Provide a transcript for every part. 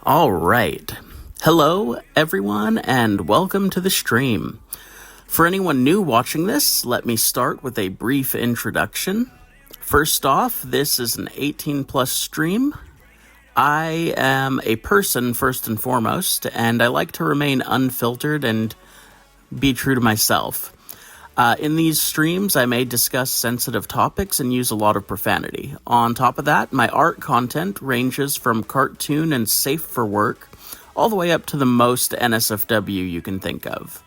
All right. Hello, everyone, and welcome to the stream. For anyone new watching this, let me start with a brief introduction. First off, this is an 18-plus stream. I am a person first and foremost, and I like to remain unfiltered and be true to myself. In these streams, I may discuss sensitive topics and use a lot of profanity. On top of that, my art content ranges from cartoon and safe for work, all the way up to the most NSFW you can think of.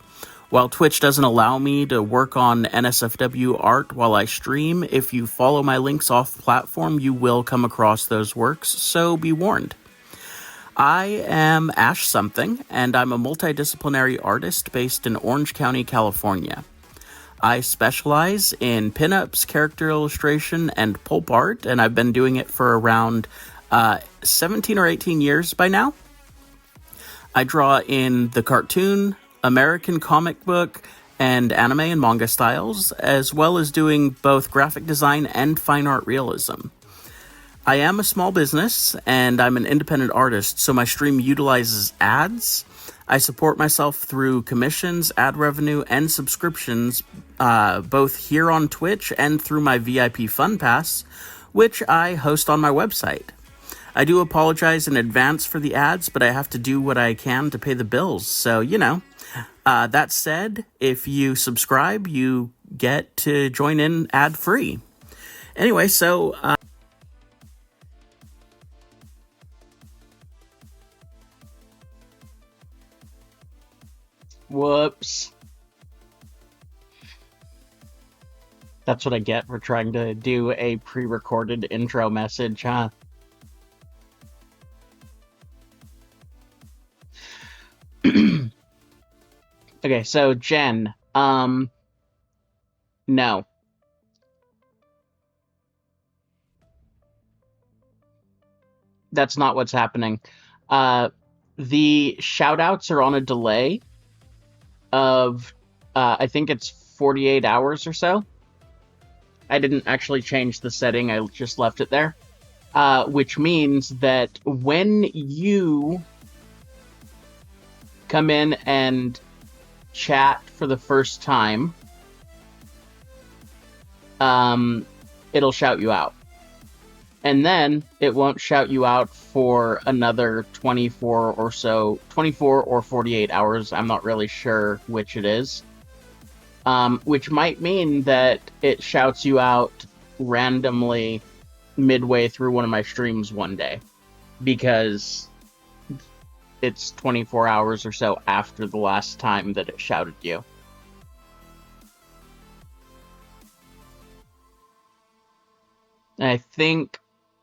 While Twitch doesn't allow me to work on NSFW art while I stream, if you follow my links off platform, you will come across those works, so be warned. I am Ash Something, and I'm a multidisciplinary artist based in Orange County, California. I specialize in pinups, character illustration, and pulp art, and I've been doing it for around 17 or 18 years by now. I draw in the cartoon, American comic book, and anime and manga styles, as well as doing both graphic design and fine art realism. I am a small business, and I'm an independent artist, so my stream utilizes ads. I support myself through commissions, ad revenue, and subscriptions, both here on Twitch and through my VIP Fun Pass, which I host on my website. I do apologize in advance for the ads, but I have to do what I can to pay the bills, so, you know. That said, if you subscribe, you get to join in ad-free. Anyway, so... Whoops. That's what I get for trying to do a pre-recorded intro message, huh? Okay, so Jen, no. That's not what's happening. The shoutouts are on a delay of, I think it's 48 hours or so. I didn't actually change the setting, I just left it there. Which means that when you come in and chat for the first time, it'll shout you out. And then it won't shout you out for another 24 or 48 hours. I'm not really sure which it is. Which might mean that it shouts you out randomly midway through one of my streams one day. Because it's 24 hours or so after the last time that it shouted you. And I think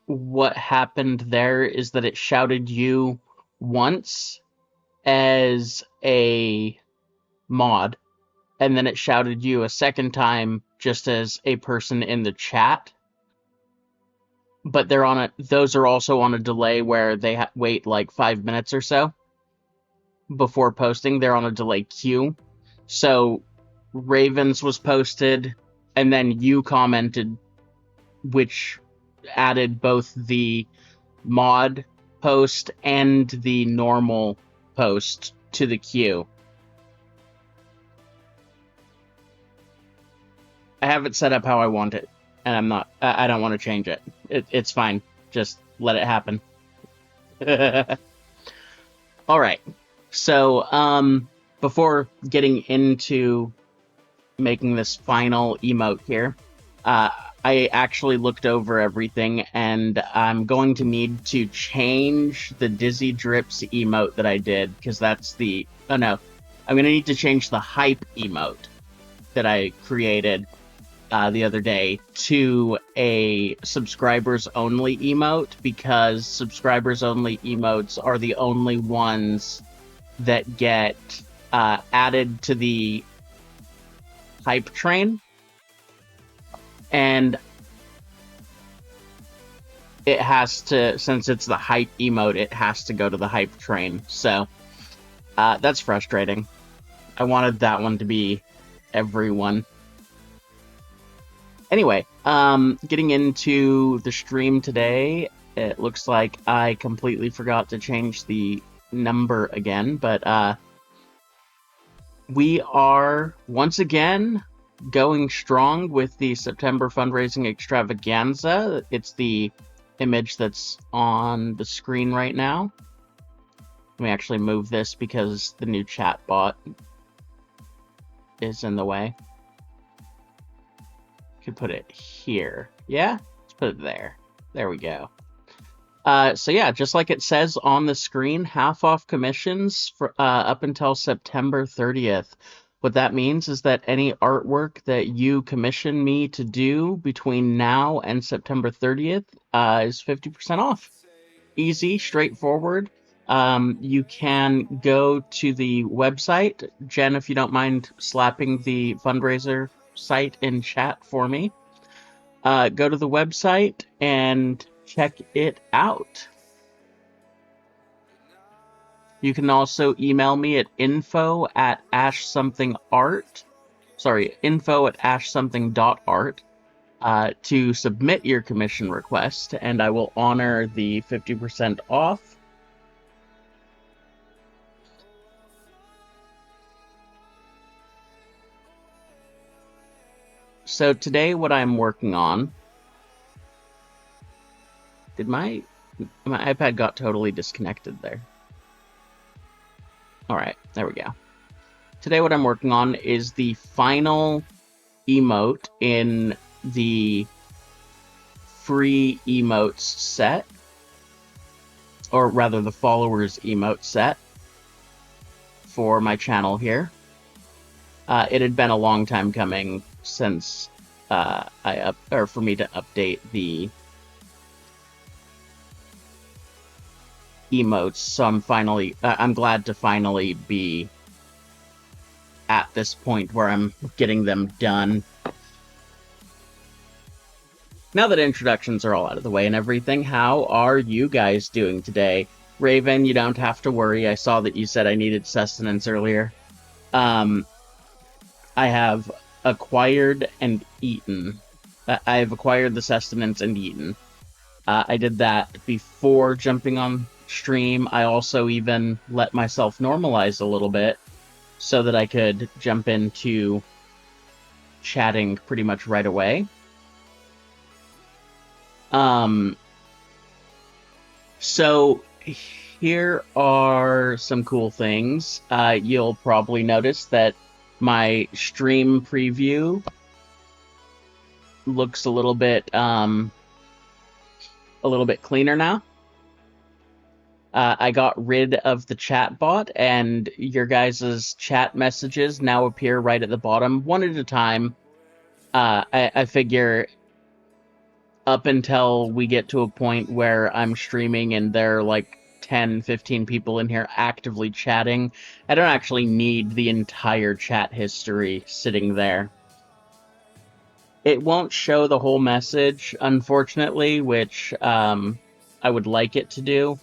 what happened there is that it shouted you once as a mod, and then it shouted you a second time just as a person in the chat. But those are also on a delay where they wait like 5 minutes or so before posting. They're on a delay queue. So Ravens was posted, and then you commented, which added both the mod post and the normal post to the queue. I have it set up how I want it, and I don't want to change it. It's fine. Just let it happen. Alright. So, before getting into making this final emote here, I actually looked over everything, and I'm going to need to change the Dizzy Drips emote that I did, because that's the... Oh no. I'm going to need to change the hype emote that I created the other day to a subscribers-only emote, because subscribers-only emotes are the only ones that get added to the hype train. And it has to, since it's the hype emote, it has to go to the hype train. So, that's frustrating. I wanted that one to be everyone. Anyway, getting into the stream today, It looks like I completely forgot to change the number again, but we are once again going strong with the September fundraising extravaganza. It's the image that's on the screen right now. Let me actually move this because the new chat bot is in the way. Could put it here. Yeah? Let's put it there. There we go. So yeah, just like it says on the screen, half off commissions for up until September 30th. What that means is that any artwork that you commission me to do between now and September 30th is 50% off. Easy, straightforward. You can go to the website. Jen, if you don't mind slapping the fundraiser site in chat for me. Go to the website and check it out. You can also email me at info@ashsomethingart to submit your commission request, and I will honor the 50% off. So today what I'm working on... Did my iPad got totally disconnected there? Alright, there we go. Today what I'm working on is the final emote in the free emotes set. Or rather, the followers emote set for my channel here. It had been a long time coming since for me to update the emotes, so I'm glad to finally be at this point where I'm getting them done. Now that introductions are all out of the way and everything, how are you guys doing today? Raven, you don't have to worry. I saw that you said I needed sustenance earlier. I have acquired and eaten. I've acquired the sustenance and eaten. I did that before jumping on stream. I also even let myself normalize a little bit so that I could jump into chatting pretty much right away. So here are some cool things. You'll probably notice that my stream preview looks a little bit cleaner now. I got rid of the chat bot, and your guys' chat messages now appear right at the bottom, one at a time. I figure up until we get to a point where I'm streaming and there are like 10, 15 people in here actively chatting, I don't actually need the entire chat history sitting there. It won't show the whole message, unfortunately, which I would like it to do.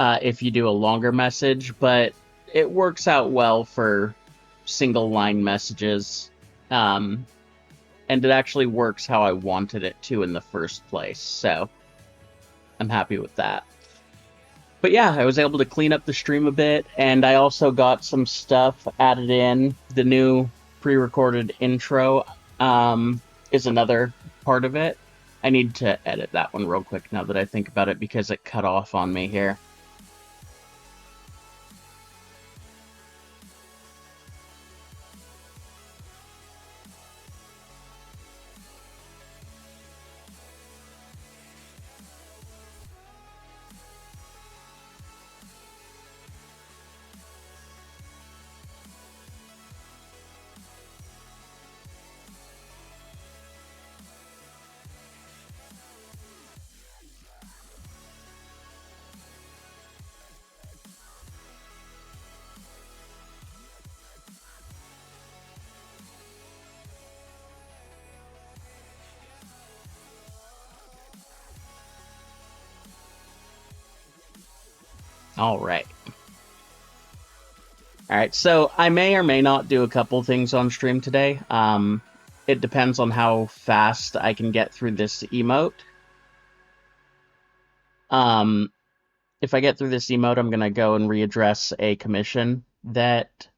If you do a longer message, but it works out well for single line messages. And it actually works how I wanted it to in the first place, so I'm happy with that. But yeah, I was able to clean up the stream a bit, and I also got some stuff added in. The new pre-recorded intro is another part of it. I need to edit that one real quick now that I think about it, because it cut off on me here. Alright. Alright, so I may or may not do a couple things on stream today. It depends on how fast I can get through this emote. If I get through this emote, I'm gonna go and readdress a commission that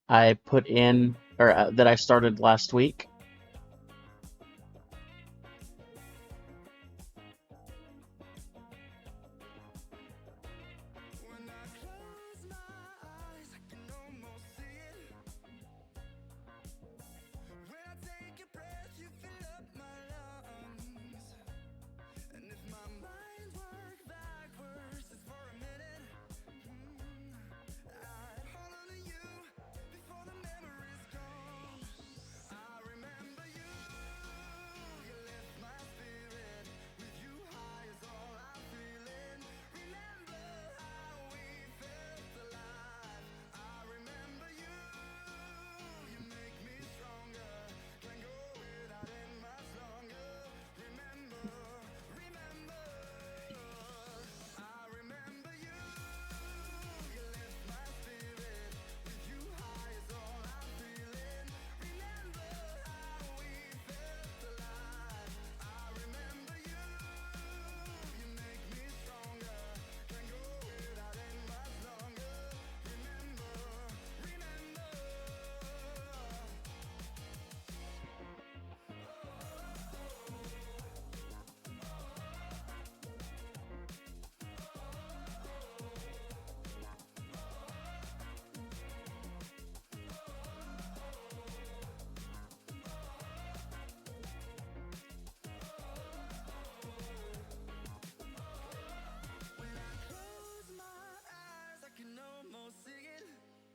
I put in, or that I started last week.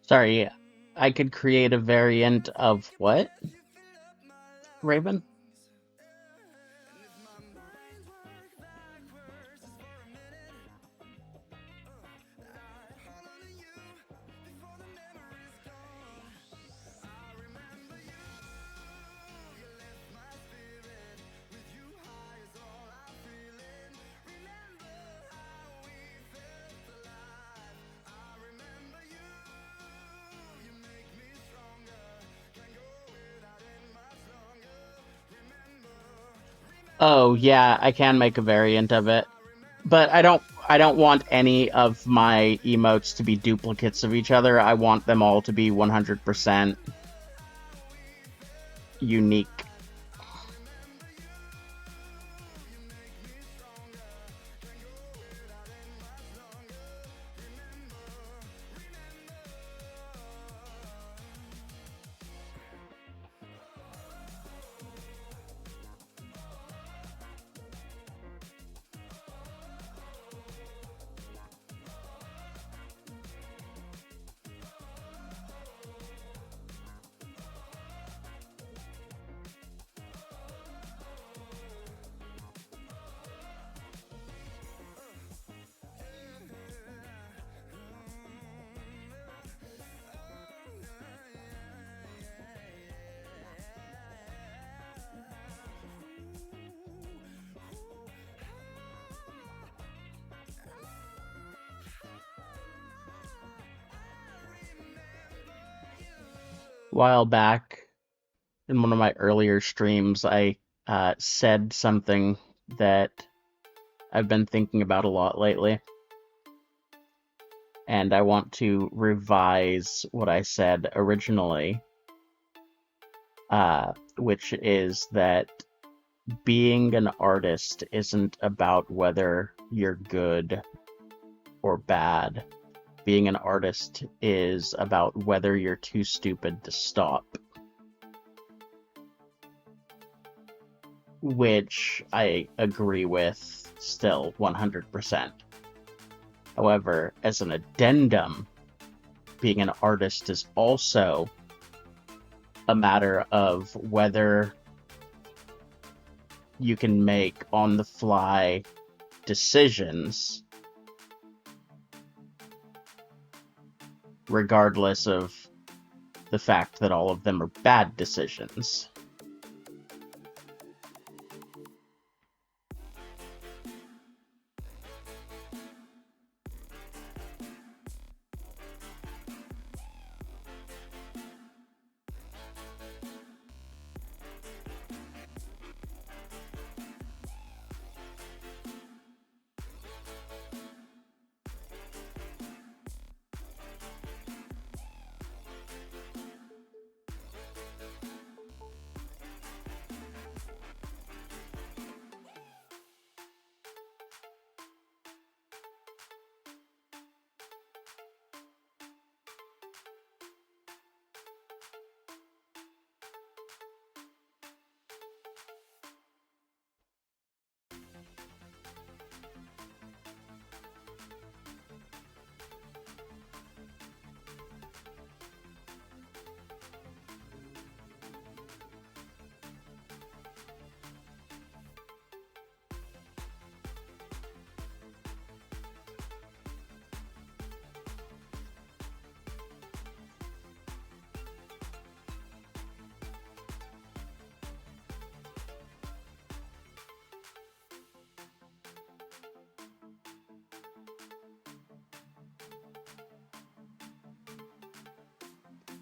Sorry, I could create a variant of what, Raven? Oh yeah, I can make a variant of it. But I don't want any of my emotes to be duplicates of each other. I want them all to be 100% unique. While back in one of my earlier streams, I said something that I've been thinking about a lot lately, and I want to revise what I said originally, which is that being an artist isn't about whether you're good or bad. Being an artist is about whether you're too stupid to stop. Which I agree with still 100%. However, as an addendum, being an artist is also a matter of whether you can make on-the-fly decisions regardless of the fact that all of them are bad decisions.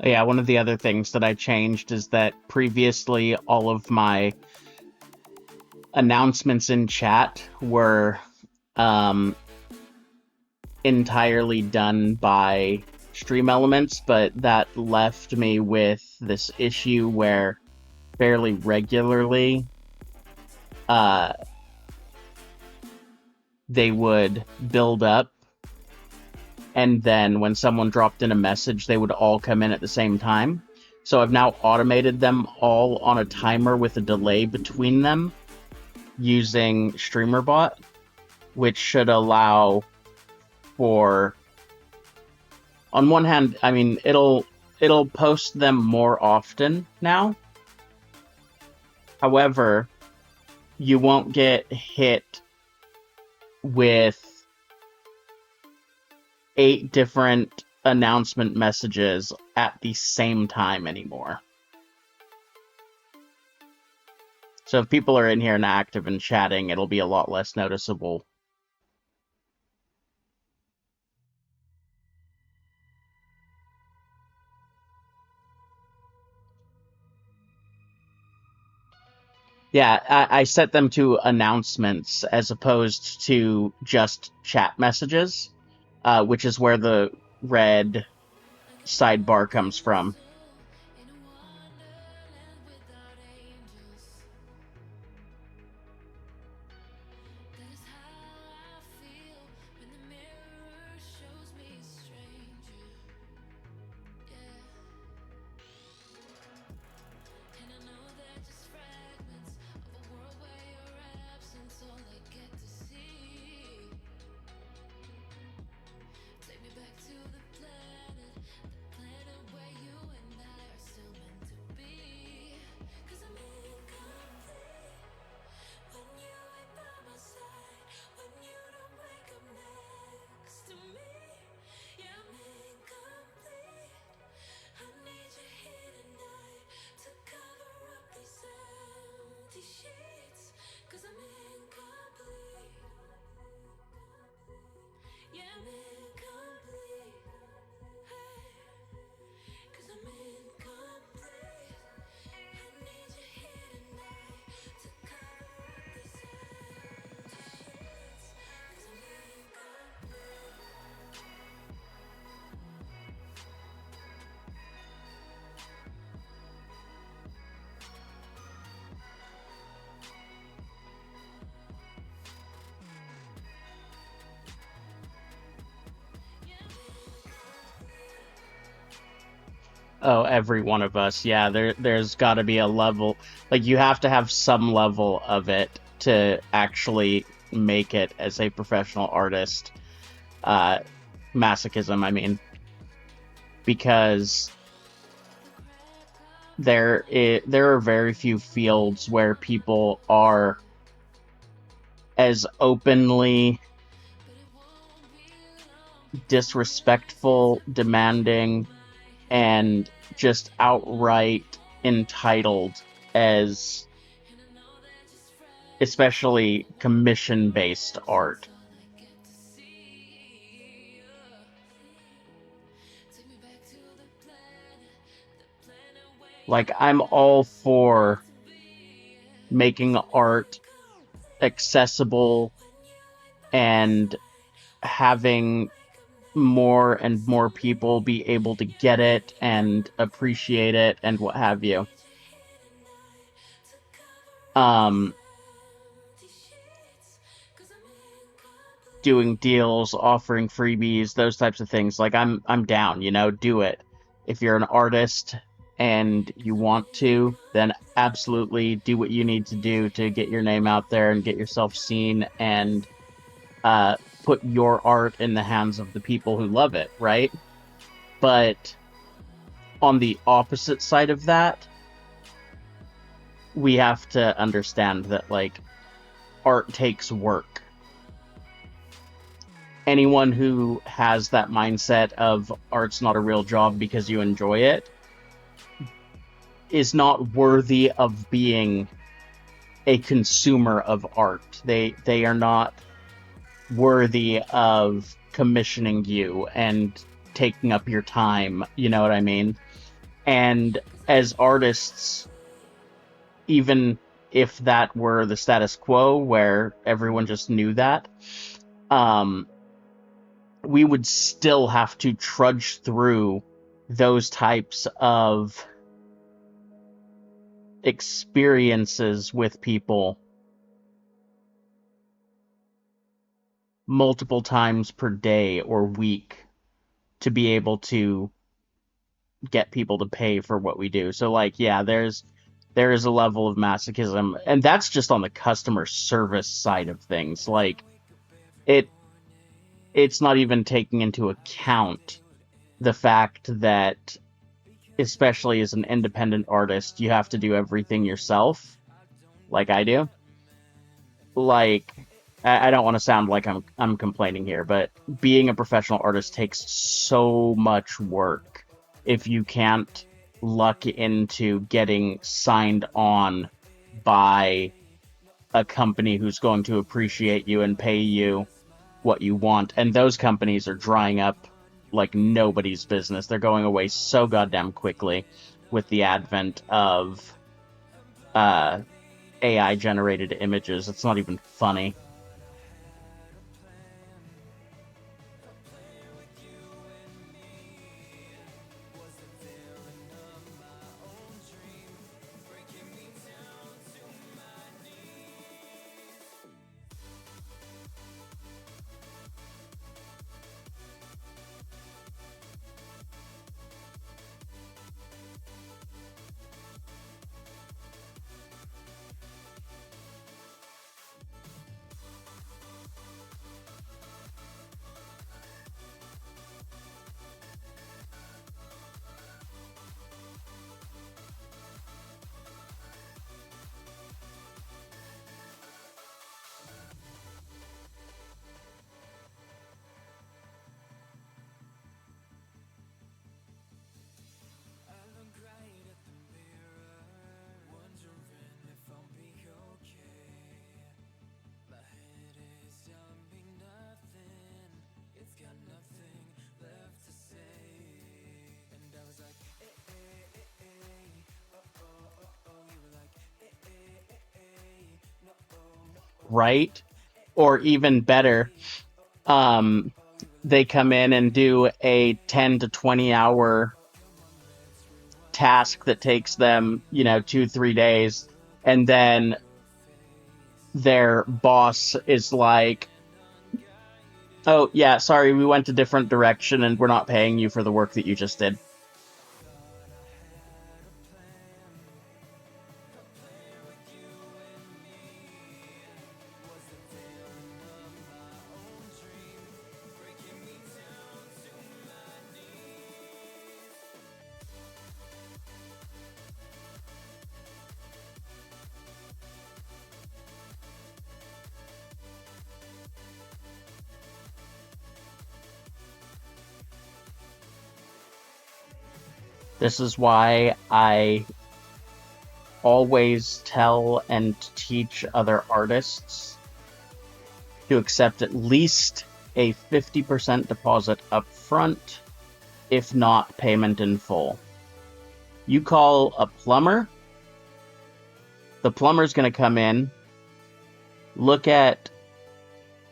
Yeah, one of the other things that I changed is that previously all of my announcements in chat were um, entirely done by Stream Elements, but that left me with this issue where fairly regularly uh, they would build up, and then when someone dropped in a message, they would all come in at the same time. So I've now automated them all on a timer with a delay between them using StreamerBot, which should allow for, on one hand, I mean, it'll post them more often now. However, you won't get hit with 8 different announcement messages at the same time anymore. So if people are in here and active and chatting, it'll be a lot less noticeable. Yeah, I set them to announcements as opposed to just chat messages, which is where the red sidebar comes from. Oh, every one of us. Yeah, there's got to be a level. Like, you have to have some level of it to actually make it as a professional artist. Masochism, I mean. Because there are very few fields where people are as openly disrespectful, demanding, and just outright entitled as especially commission-based art. Like, I'm all for making art accessible and having more and more people be able to get it and appreciate it and what have you. Doing deals, offering freebies, those types of things. Like, I'm down, do it. If you're an artist and you want to, then absolutely do what you need to do to get your name out there and get yourself seen and put your art in the hands of the people who love it, right? But on the opposite side of that, we have to understand that, like, art takes work. Anyone who has that mindset of art's not a real job because you enjoy it is not worthy of being a consumer of art. They are not worthy of commissioning you and taking up your time, you know what I mean? And as artists, even if that were the status quo where everyone just knew that, um, we would still have to trudge through those types of experiences with people multiple times per day or week to be able to get people to pay for what we do. So like, yeah, there is a level of masochism, and that's just on the customer service side of things. Like it it's not even taking into account the fact that, especially as an independent artist, you have to do everything yourself, like I do. Like I don't want to sound like I'm complaining here, but being a professional artist takes so much work if you can't luck into getting signed on by a company who's going to appreciate you and pay you what you want. And those companies are drying up like nobody's business. They're going away so goddamn quickly with the advent of uh, AI generated images. It's not even funny. Right? Or even better, um, they come in and do a 10 to 20 hour task that takes them, 2, 3 days, and then their boss is like, "Oh yeah, sorry, we went a different direction and we're not paying you for the work that you just did." This is why I always tell and teach other artists to accept at least a 50% deposit up front, if not payment in full. You call a plumber, the plumber's going to come in, look at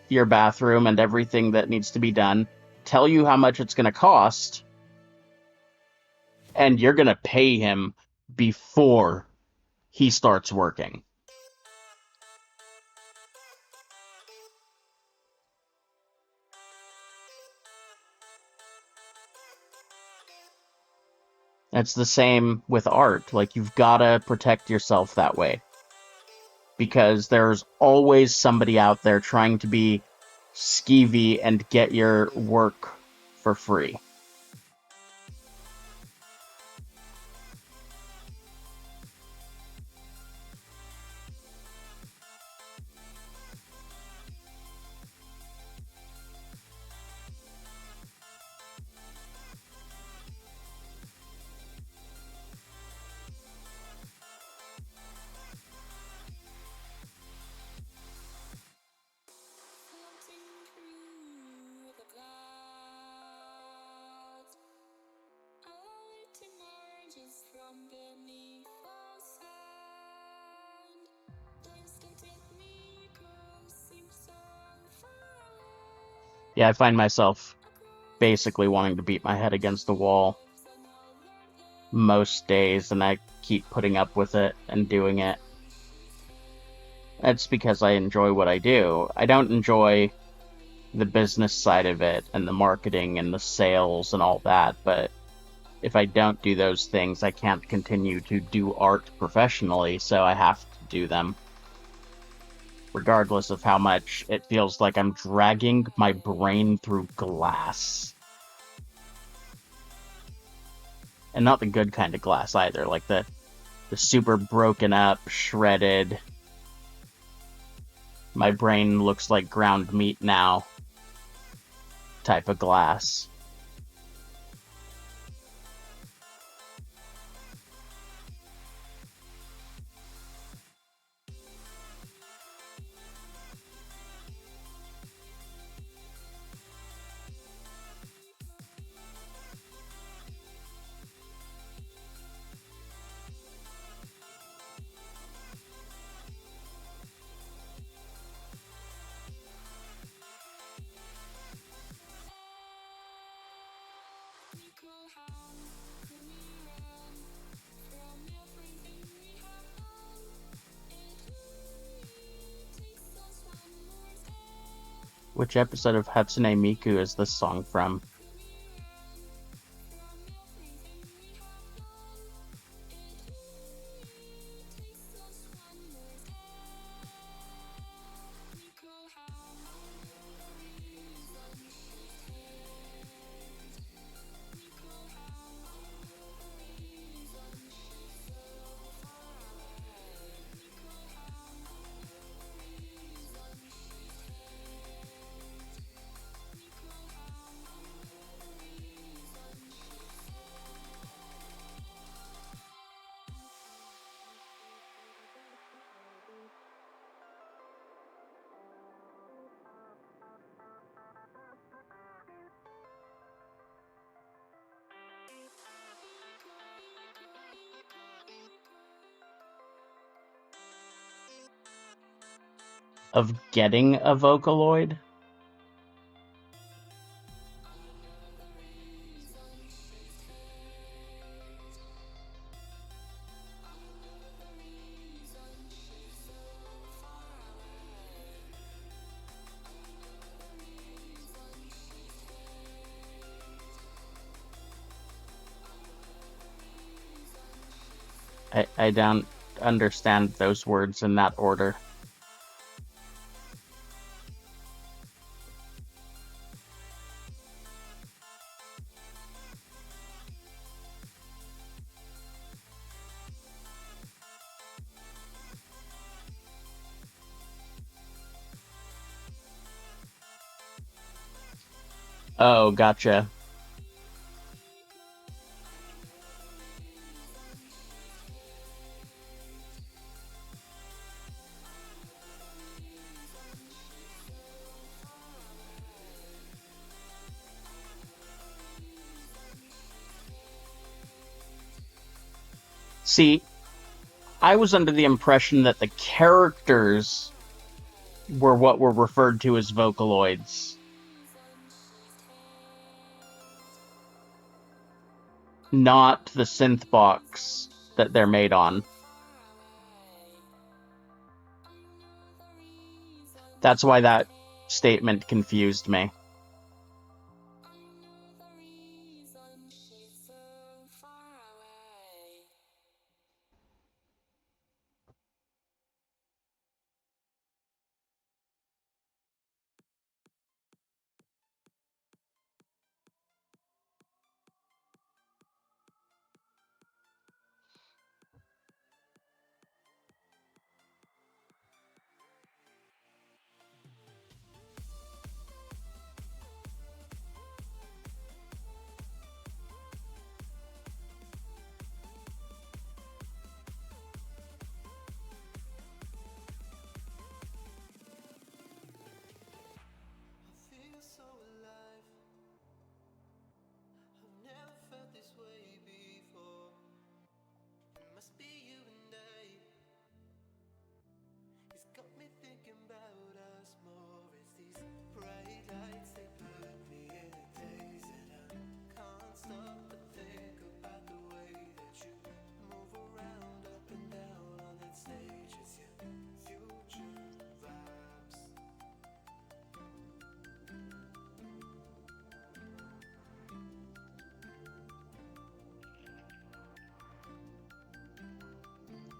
your bathroom and everything that needs to be done, tell you how much it's going to cost, and you're going to pay him before he starts working. It's the same with art. Like, you've got to protect yourself that way, because there's always somebody out there trying to be skeevy and get your work for free. Yeah, I find myself basically wanting to beat my head against the wall most days, and I keep putting up with it and doing it. That's because I enjoy what I do. I don't enjoy the business side of it and the marketing and the sales and all that, but if I don't do those things, I can't continue to do art professionally, so I have to do them, regardless of how much it feels like I'm dragging my brain through glass. And not the good kind of glass either, like the super broken up, shredded, my brain looks like ground meat now type of glass. Which episode of Hatsune Miku is this song from? Of getting a Vocaloid? I don't understand those words in that order. Oh, gotcha. See, I was under the impression that the characters were what were referred to as Vocaloids, not the synth box that they're made on. That's why that statement confused me.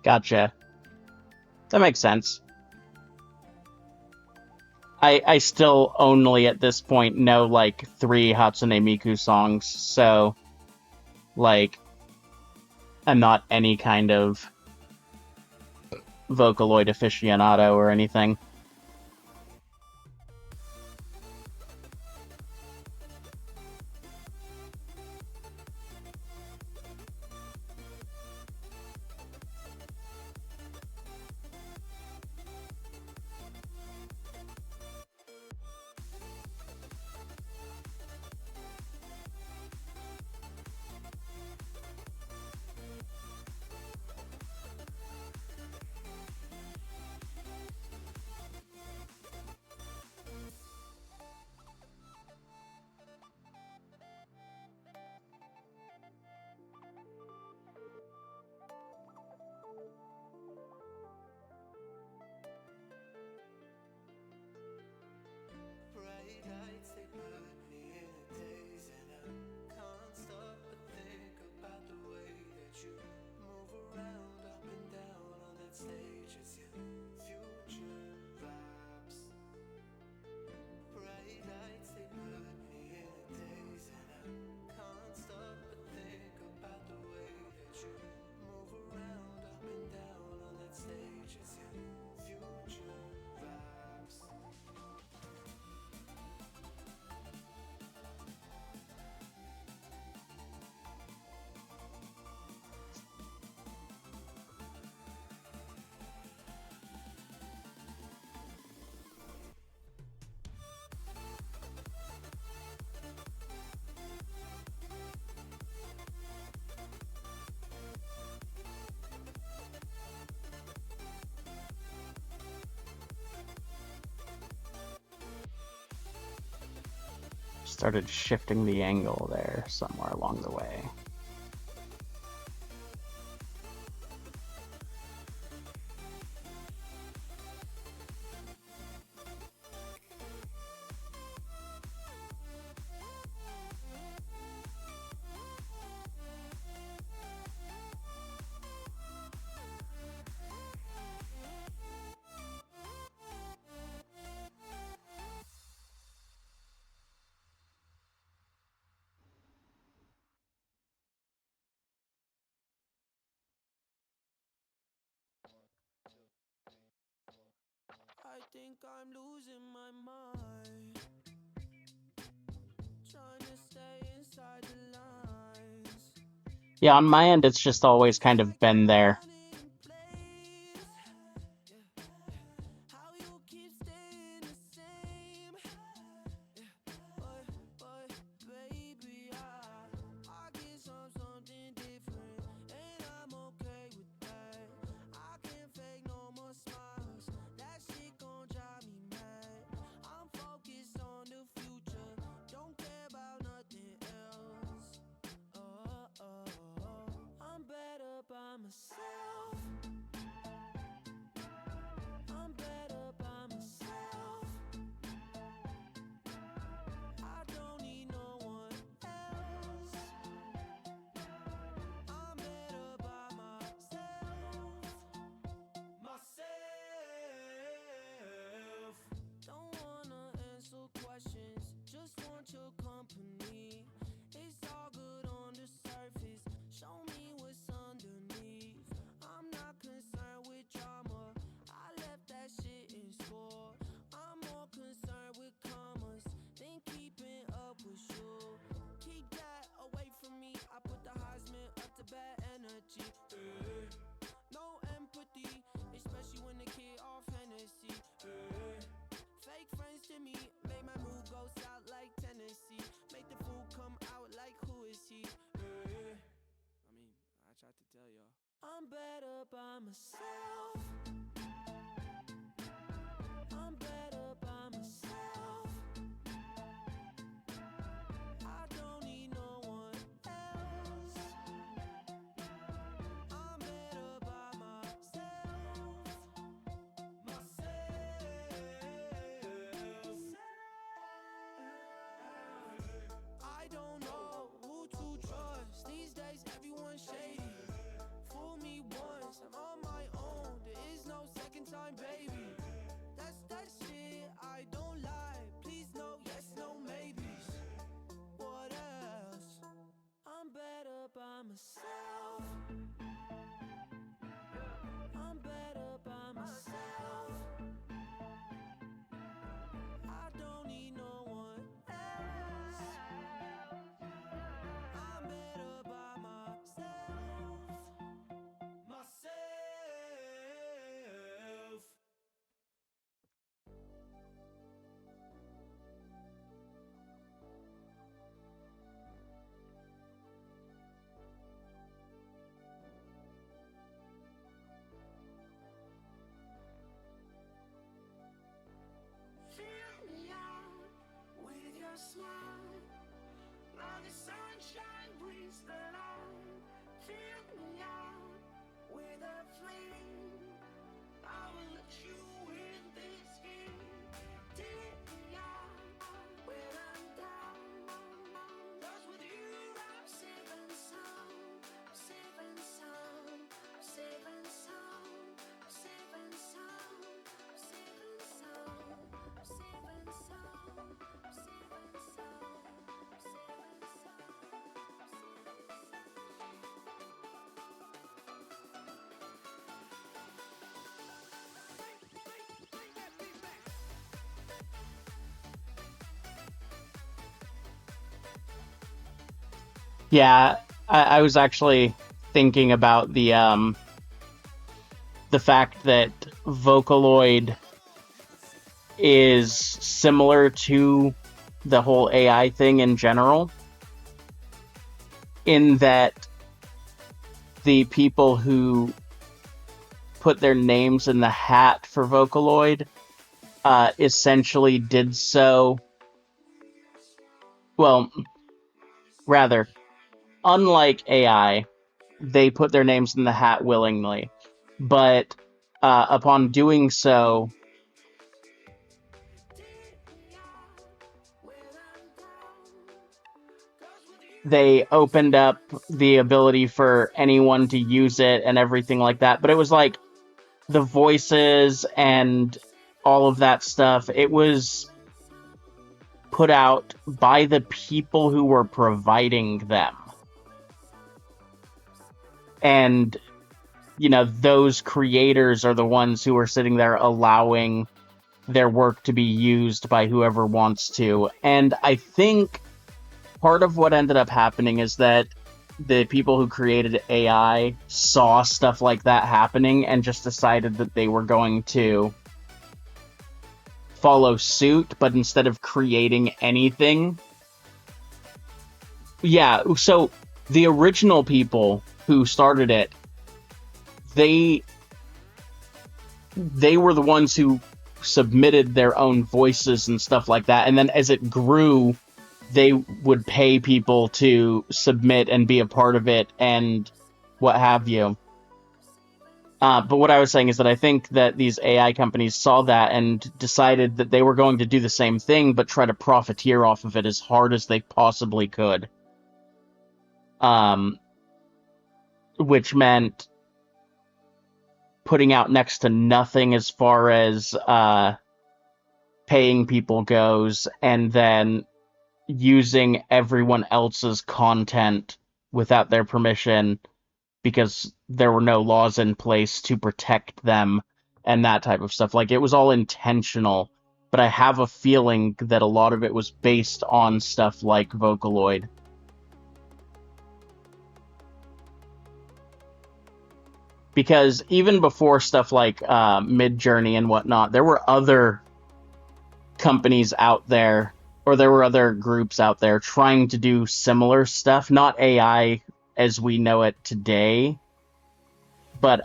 Gotcha. That makes sense. I still only at this point know like 3 Hatsune Miku songs, so like I'm not any kind of Vocaloid aficionado or anything. Started shifting the angle there somewhere along the way. I think I'm losing my mind, trying to stay inside the lines. Yeah, on my end, it's just always kind of been there. How you keep staying the same, but baby, I guess I'm something different, and I'm okay with that. I can't fake no more smiles, that shit gon' drive me mad. I'm focused on the future, don't care about nothing else. I'm better by myself. I'm better by myself. I don't need no one else. I'm better by myself. Myself. Don't wanna answer questions, just want your company. It's all good on the surface, show me what's underneath. I'm not concerned with drama, I left that shit in school. I'm more concerned with commas than keeping up with you. Keep that away from me, I put the Heisman up to bad energy. No empathy, especially when the kid off Hennessy. Fake friends to me, make my mood go south like Tennessee. Make the fool come out like who is he? I tried to tell y'all. I'm better by myself. I'm better by myself. I don't need no one else. I'm better by myself. I don't know who to trust. These days everyone's shady. Fool me once, I'm on my time, baby. That's that shit I don't like. Please no, yes, no, maybes. What else? I'm better by myself. I'm better by myself. I don't need no one else. I'm better by myself. Myself. Fill me out with your smile. Now the sunshine brings the light. Fill me out with a flame. I will let you in this game. Take me out when I'm down. 'Cause with you I'm safe and sound. Safe and sound. Safe and sound. Safe and sound. Safe and sound. Safe and sound. Safe and sound. Safe and sound. Bring that beat back. Yeah, I was actually thinking about the fact that Vocaloid is similar to the whole AI thing in general, in that the people who put their names in the hat for Vocaloid essentially did so. Well, rather, unlike AI, they put their names in the hat willingly, but upon doing so, they opened up the ability for anyone to use it and everything like that. But it was like the voices and all of that stuff, it was put out by the people who were providing them. And, you know, those creators are the ones who are sitting there allowing their work to be used by whoever wants to. And I think part of what ended up happening is that the people who created AI saw stuff like that happening and just decided that they were going to follow suit, but instead of creating anything. Yeah, so the original people who started it, they were the ones who submitted their own voices and stuff like that, and then as it grew, they would pay people to submit and be a part of it and what have you. But what I was saying is that I think that these AI companies saw that and decided that they were going to do the same thing, but try to profiteer off of it as hard as they possibly could. Which meant putting out next to nothing as far as paying people goes, and then using everyone else's content without their permission because there were no laws in place to protect them and that type of stuff. Like, it was all intentional, but I have a feeling that a lot of it was based on stuff like Vocaloid. Because even before stuff like Midjourney and whatnot, there were other companies out there, or there were other groups out there trying to do similar stuff. Not AI as we know it today, but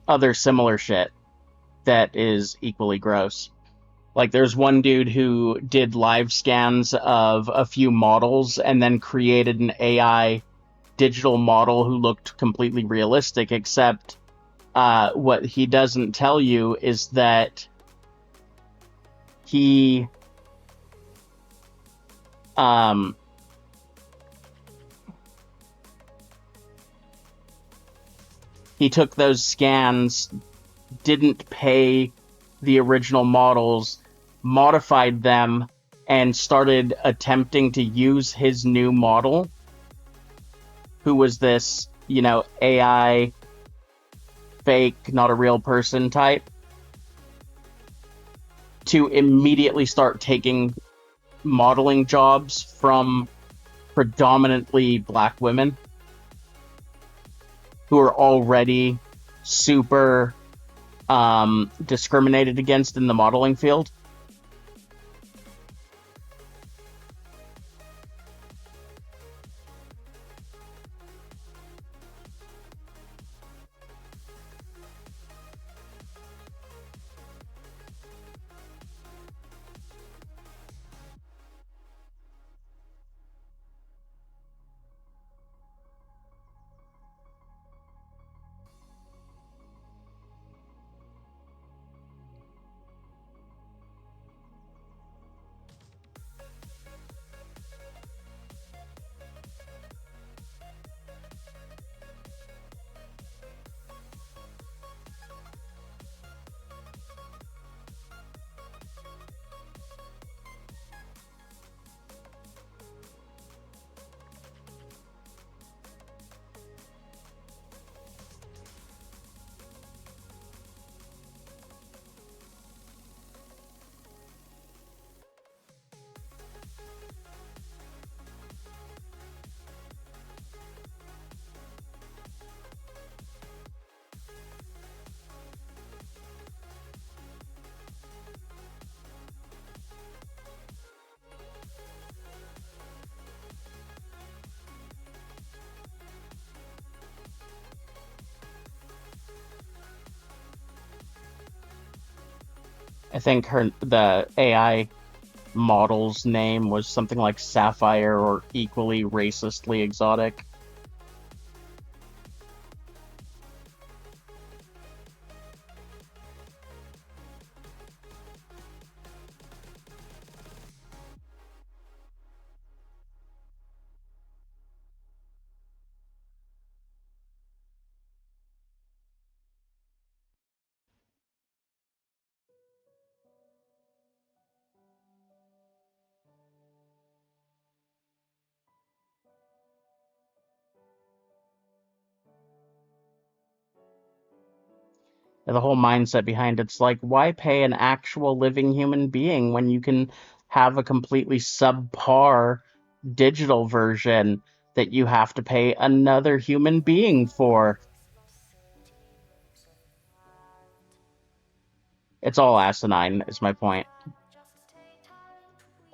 other similar shit that is equally gross. Like, there's one dude who did live scans of a few models and then created an AI digital model who looked completely realistic, except what he doesn't tell you is that he took those scans didn't pay the original models, modified them, and started attempting to use his new model, who was this, AI fake, not a real person type, to immediately start taking modeling jobs from predominantly black women who are already super discriminated against in the modeling field. I think the AI model's name was something like Sapphire or equally racistly exotic. And the whole mindset behind it's like, why pay an actual living human being when you can have a completely subpar digital version that you have to pay another human being for? It's all asinine, is my point.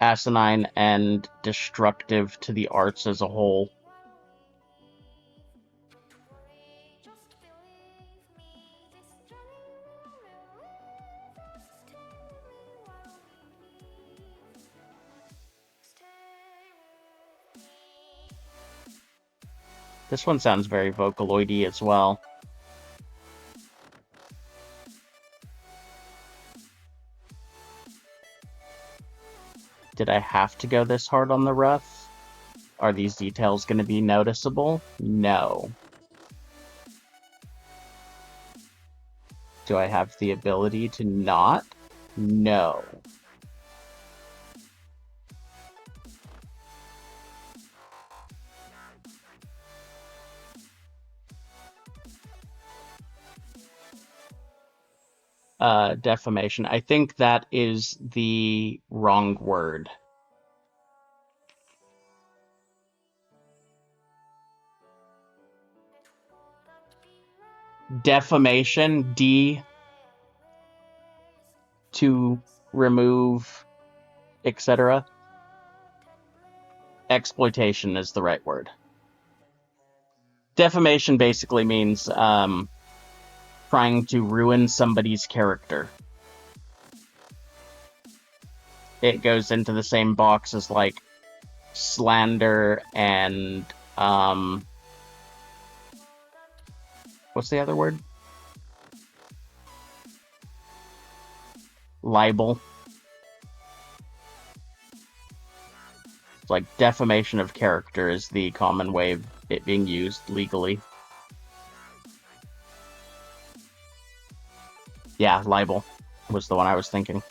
Asinine and destructive to the arts as a whole. This one sounds very Vocaloid-y as well. Did I have to go this hard on the rough? Are these details going to be noticeable? No. Do I have the ability to not? No. Defamation. I think that is the wrong word. Defamation, to remove, etc. Exploitation is the right word. Defamation basically means trying to ruin somebody's character. It goes into the same box as like slander and what's the other word? Libel. It's like defamation of character is the common way of it being used legally. Yeah, libel was the one I was thinking.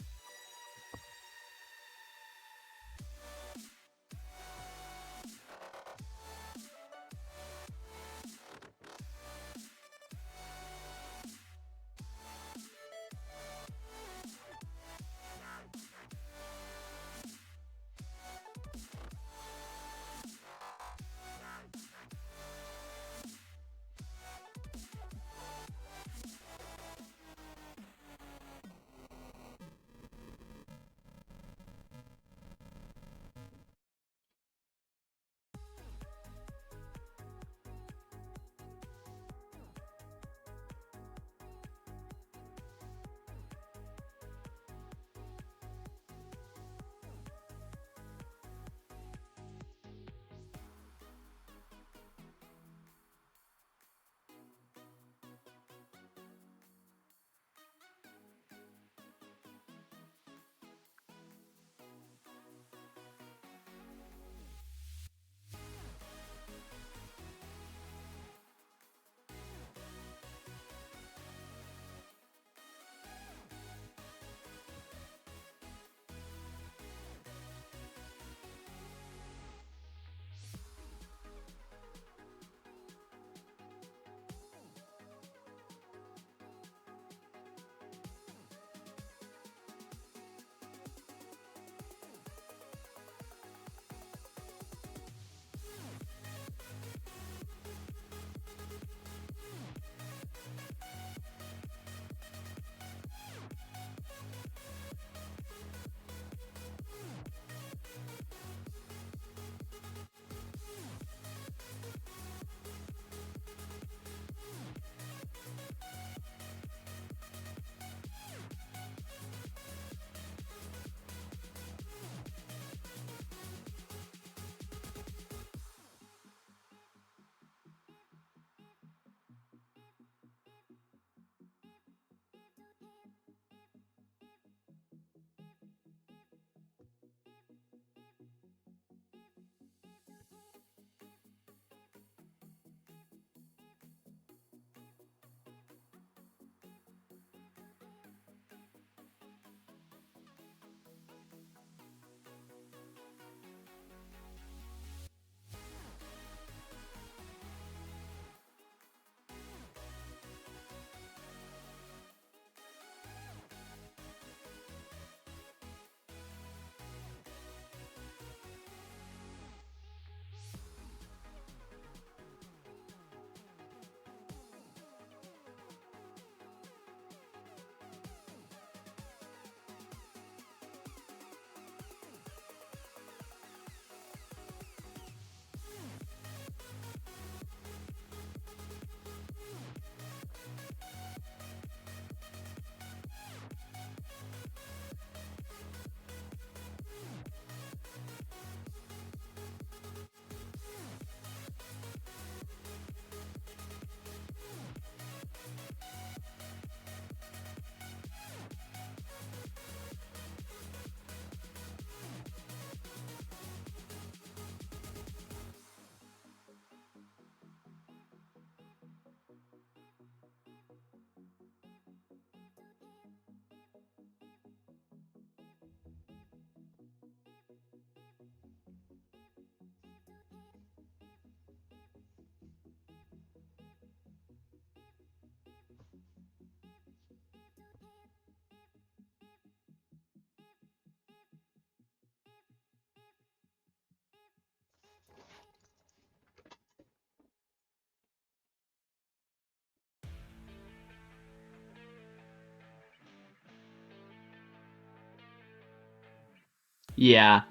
Yeah,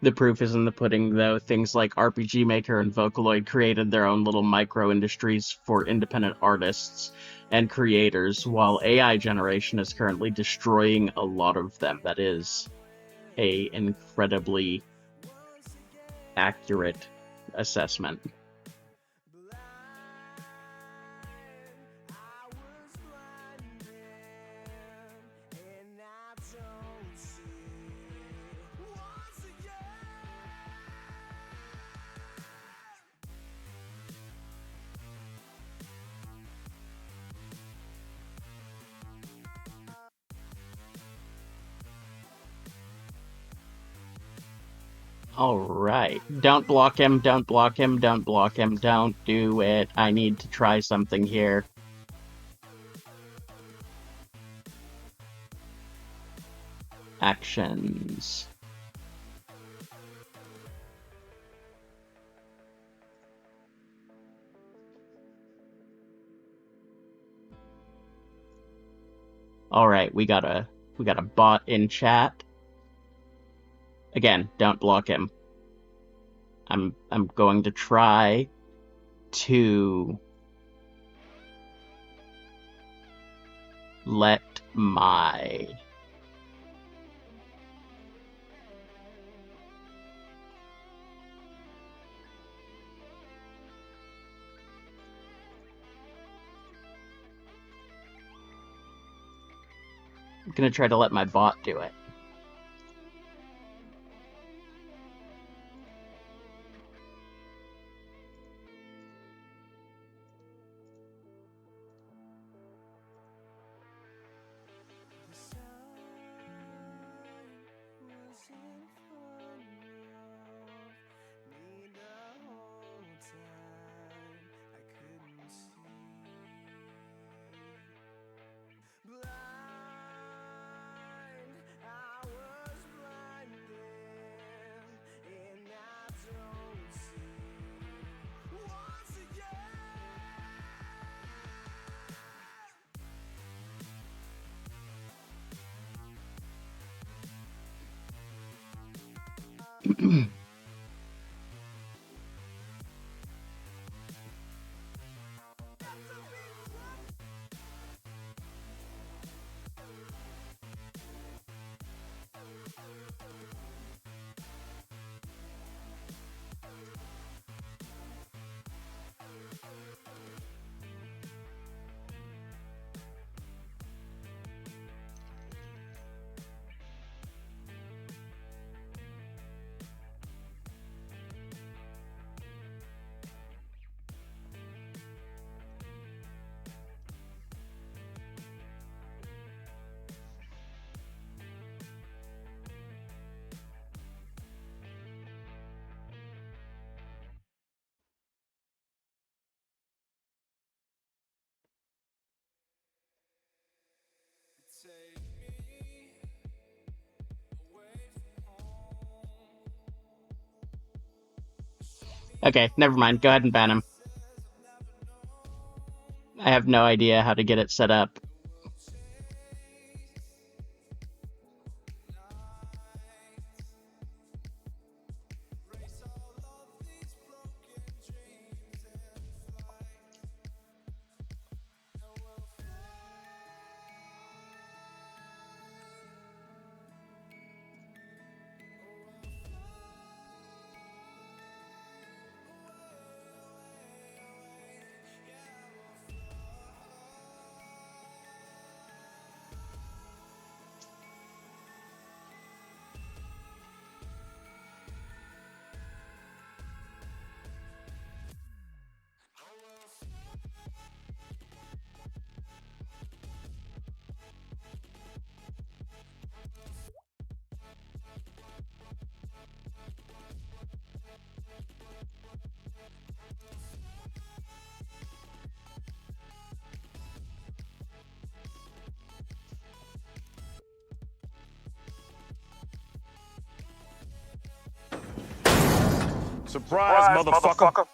the proof is in the pudding, though. Things like RPG Maker and Vocaloid created their own little micro industries for independent artists and creators, while AI generation is currently destroying a lot of them. That is a incredibly accurate assessment. Alright. Don't block him, don't block him, don't block him, don't do it. I need to try something here. Actions. Alright, we got a bot in chat. Again, don't block him. I'm going to try to let my I'm gonna try to let my bot do it. Okay, never mind. Go ahead and ban him. I have no idea how to get it set up. Surprise, motherfucker.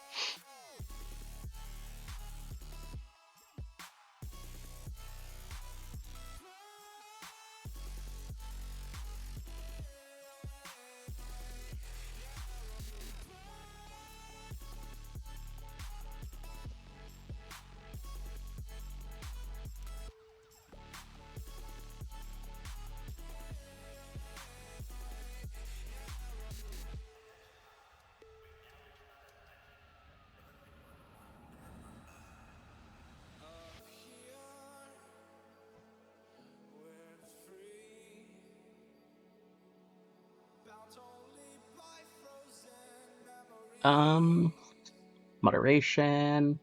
Moderation.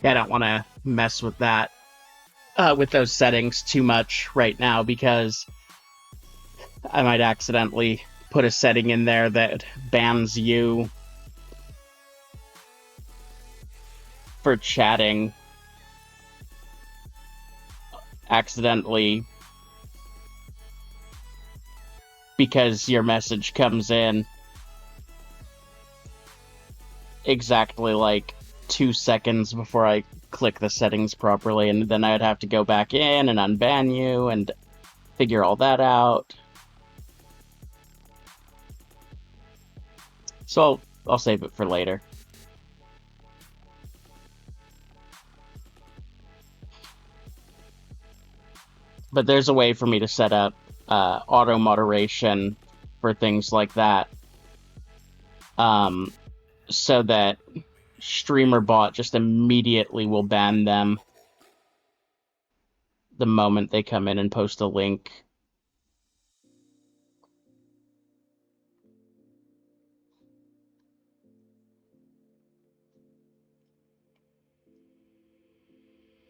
I don't want to mess with that, with those settings too much right now, because I might accidentally put a setting in there that bans you for chatting accidentally because your message comes in exactly like 2 seconds before I click the settings properly, and then I'd have to go back in and unban you and figure all that out. So I'll save it for later. But there's a way for me to set up auto moderation for things like that, so that StreamerBot just immediately will ban them the moment they come in and post a link.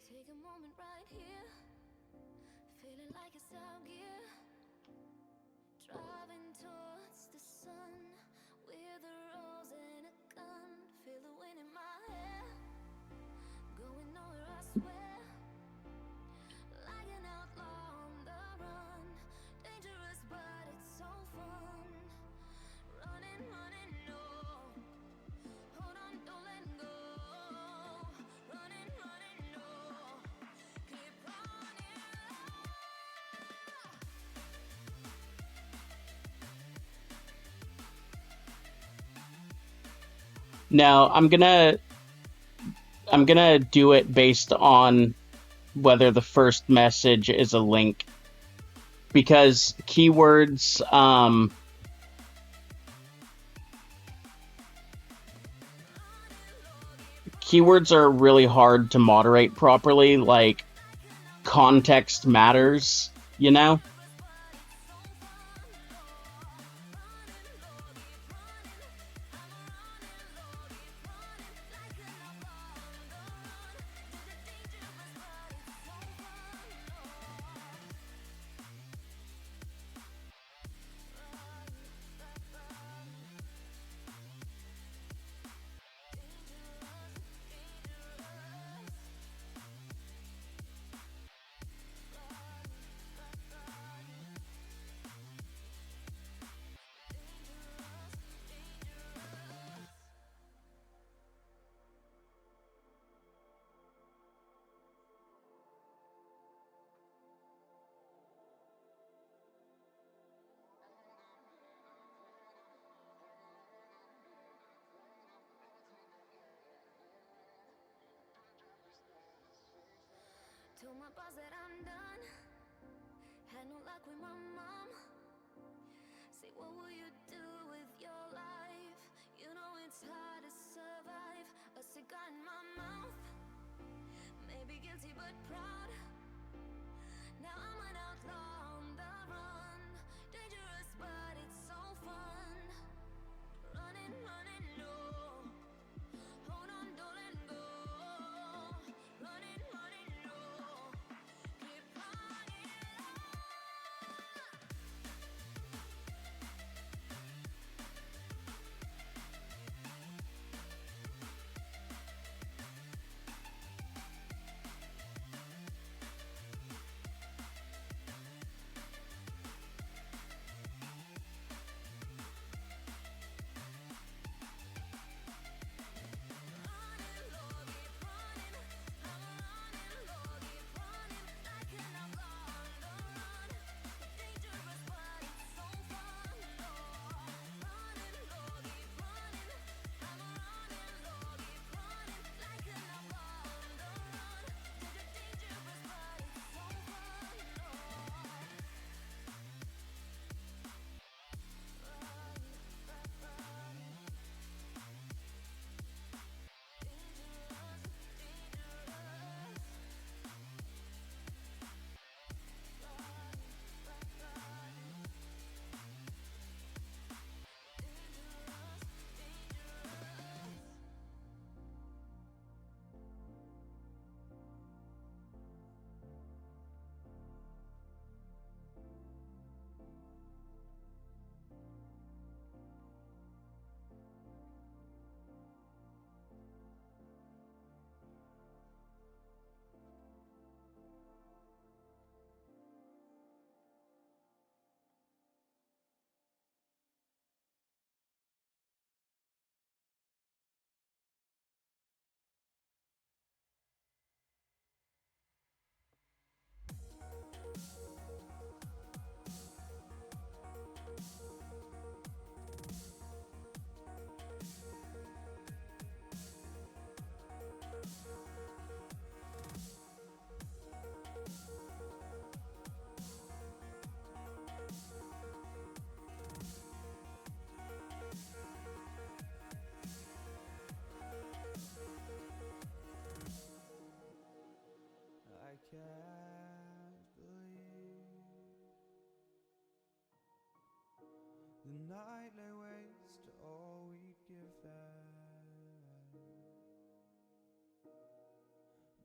Take a moment right here, feeling like it's out gear, driving towards the sun with a rose and a gun. Feel the wind in my hair, going nowhere I swear, like an outlaw on the run. Dangerous but it's so fun. Running, running, no, hold on, don't let go. Running, running, no, keep running. Now I'm gonna do it based on whether the first message is a link, because keywords are really hard to moderate properly. Like, context matters, you know? Told my boss that I'm done, had no luck with my mom. Say, what will you do with your life? You know it's hard to survive. A cigar in my mouth, maybe guilty but proud. Now I'm an outlaw on the run. Dangerous but it's so fun. Running, running, no, hold on, don't let go. Running, running, no, keep running. light lay waste to all we'd given.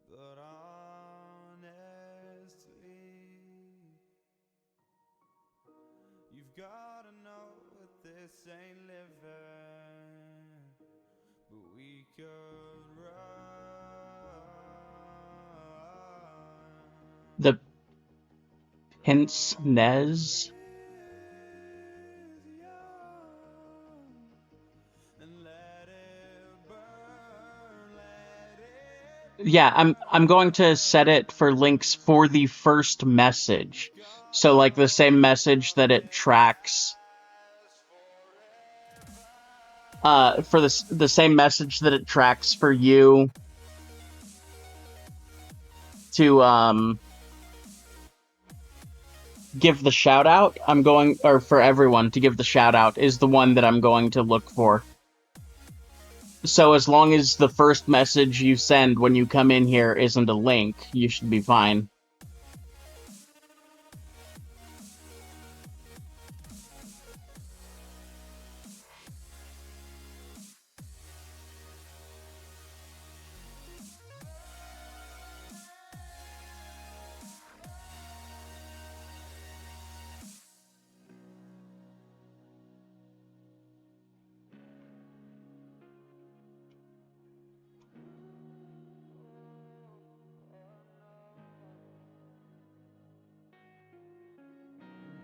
But honestly, you've gotta know that this ain't living, but we could run. The pince nez. And let it burn, let it Yeah, I'm going to set it for links for the first message. So like the same message that it tracks for the same message that it tracks for you to give the shout out. Or for everyone to give the shout out is the one that I'm going to look for. So as long as the first message you send when you come in here isn't a link, you should be fine.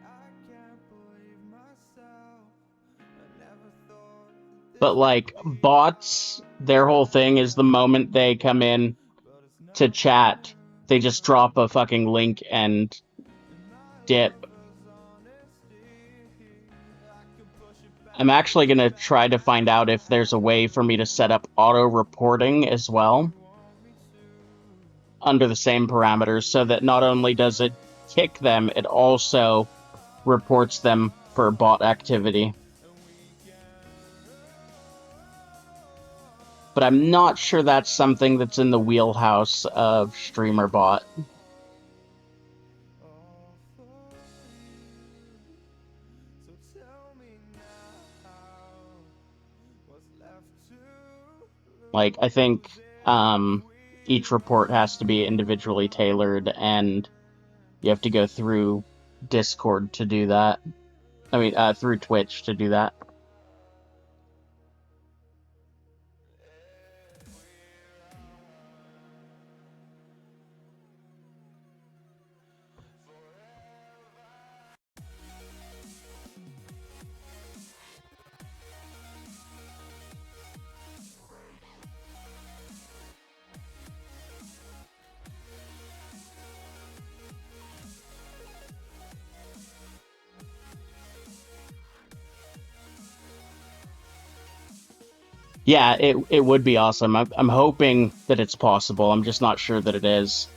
I can't believe myself. I never thought that But this would like be bots, their whole thing is the moment they come in but it's to never chat, they just drop a fucking link and in my dip. lover's honesty. I could push it back I'm actually and gonna back try to find out if there's a way for me to set up auto reporting as well want me to. under the same parameters so that not only does it kick them, it also reports them for bot activity. But I'm not sure that's something that's in the wheelhouse of streamer bot. All for you. So tell me now what's left to Like, I think lose if each we report has to be individually tailored, and you have to go through Discord to do that. I mean, through Twitch to do that. Yeah, it would be awesome. I'm hoping that it's possible. I'm just not sure that it is.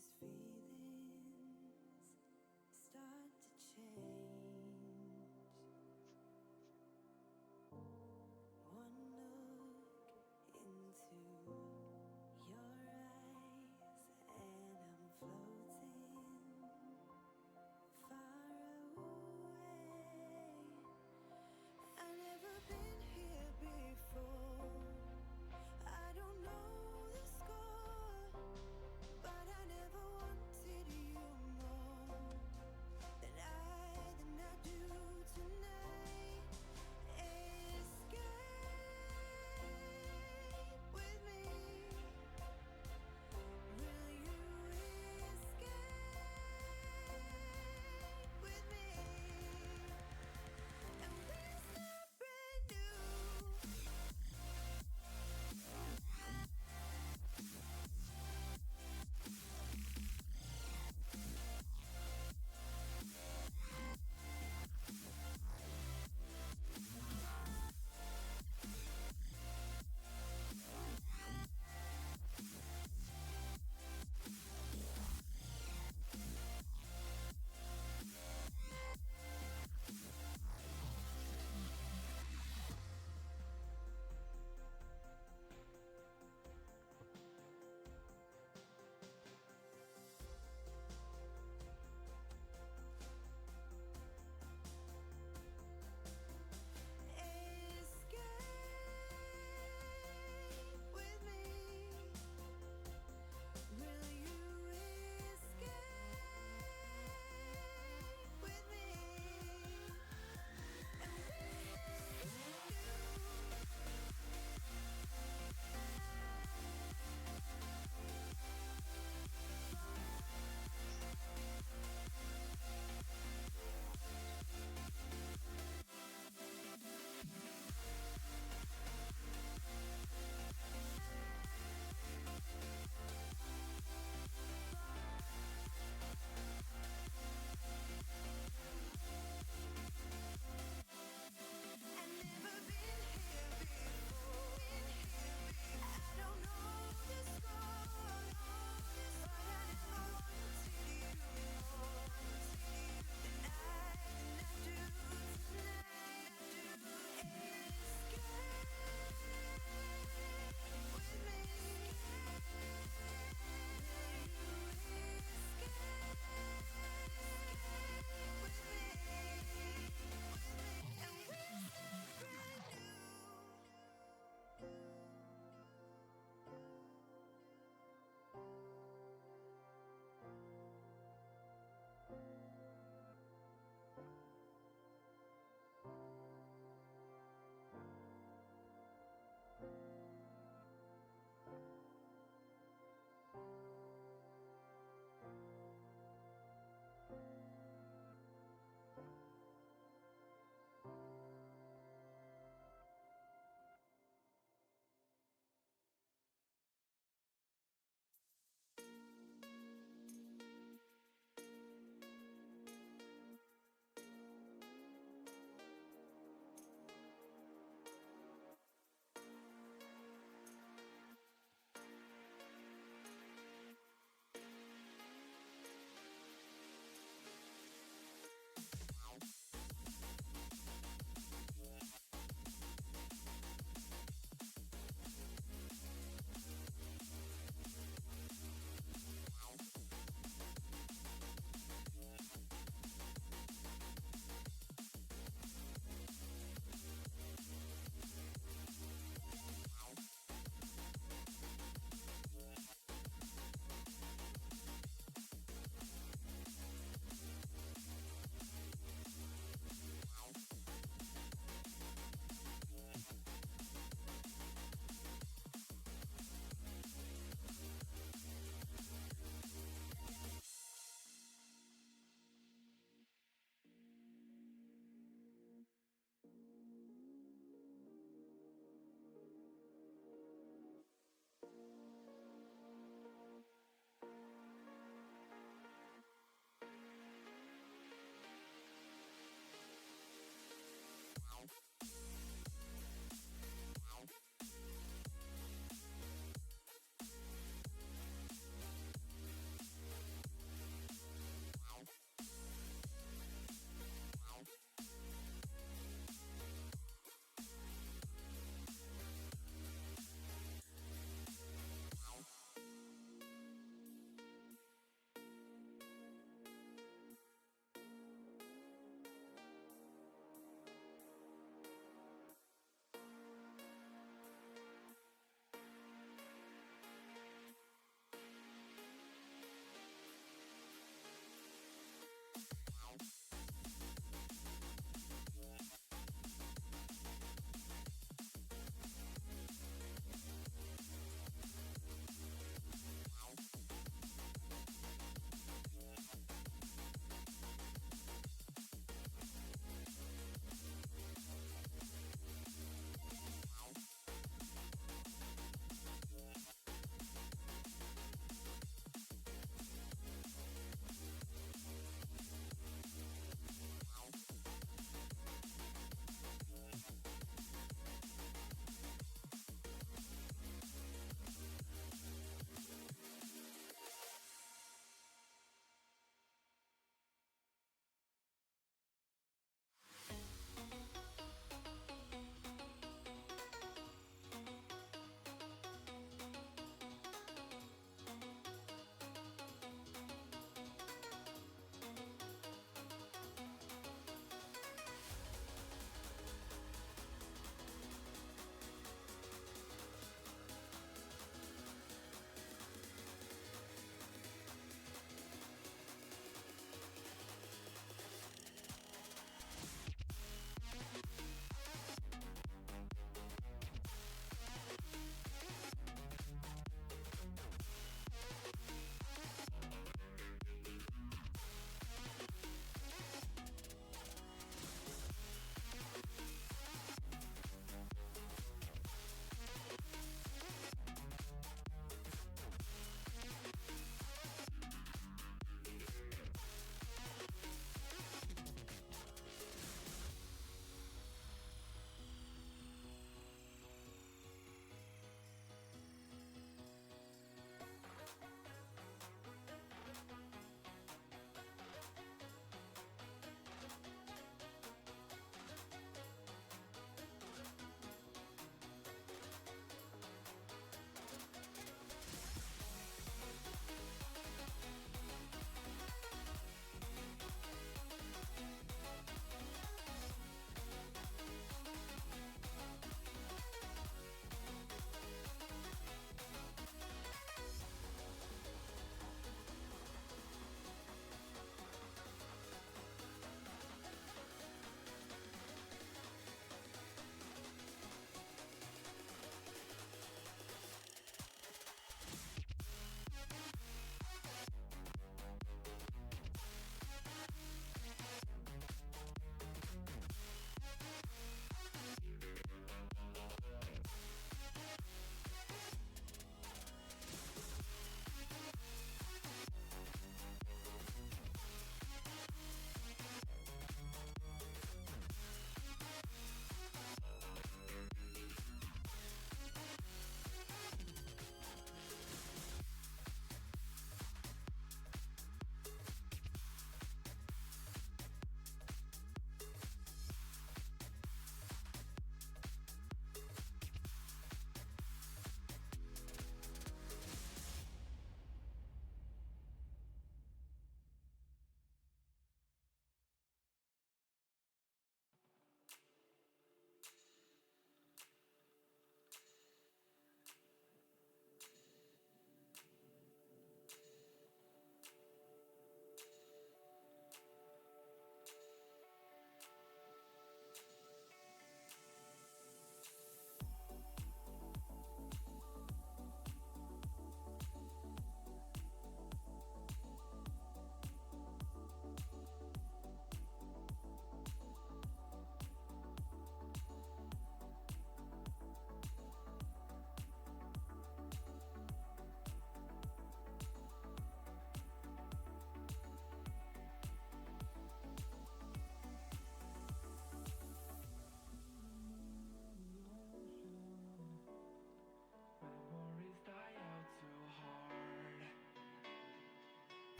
these feelings start to change. One look into your eyes and I'm floating far away. I've never been here before. I don't know the score, but I never want to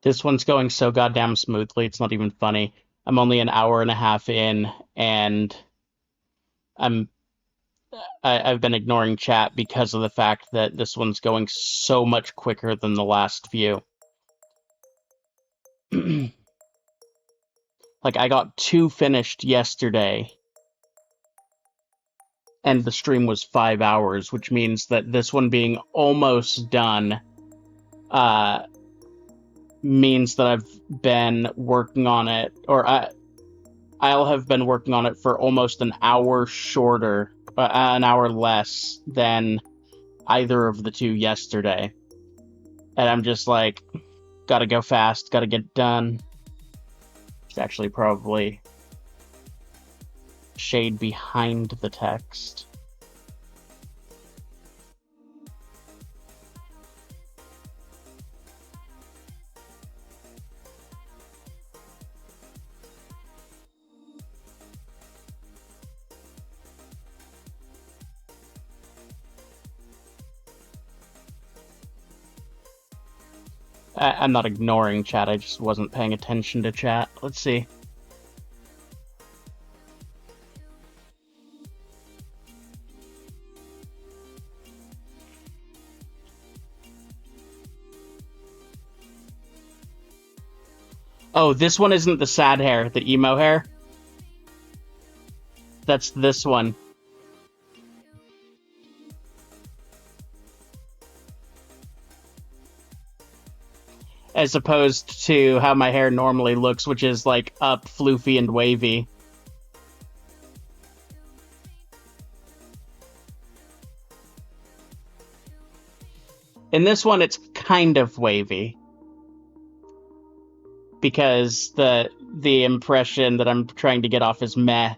This one's going so goddamn smoothly, it's not even funny. I'm only an hour and a half in, and I'm I've been ignoring chat because of the fact that this one's going so much quicker than the last few. Like, I got 2 finished yesterday, and the stream was 5 hours, which means that this one being almost done means that I've been working on it, or I'll have been working on it for almost an hour shorter, an hour less than either of the 2 yesterday. And I'm just like, gotta go fast, gotta get done. It's actually probably shade behind the text. I'm not ignoring chat, I just wasn't paying attention to chat. Let's see. Oh, this one isn't the sad hair, the emo hair. That's this one. As opposed to how my hair normally looks, which is like up, floofy, and wavy. In this one, it's kind of wavy. Because the impression that I'm trying to get off is meh.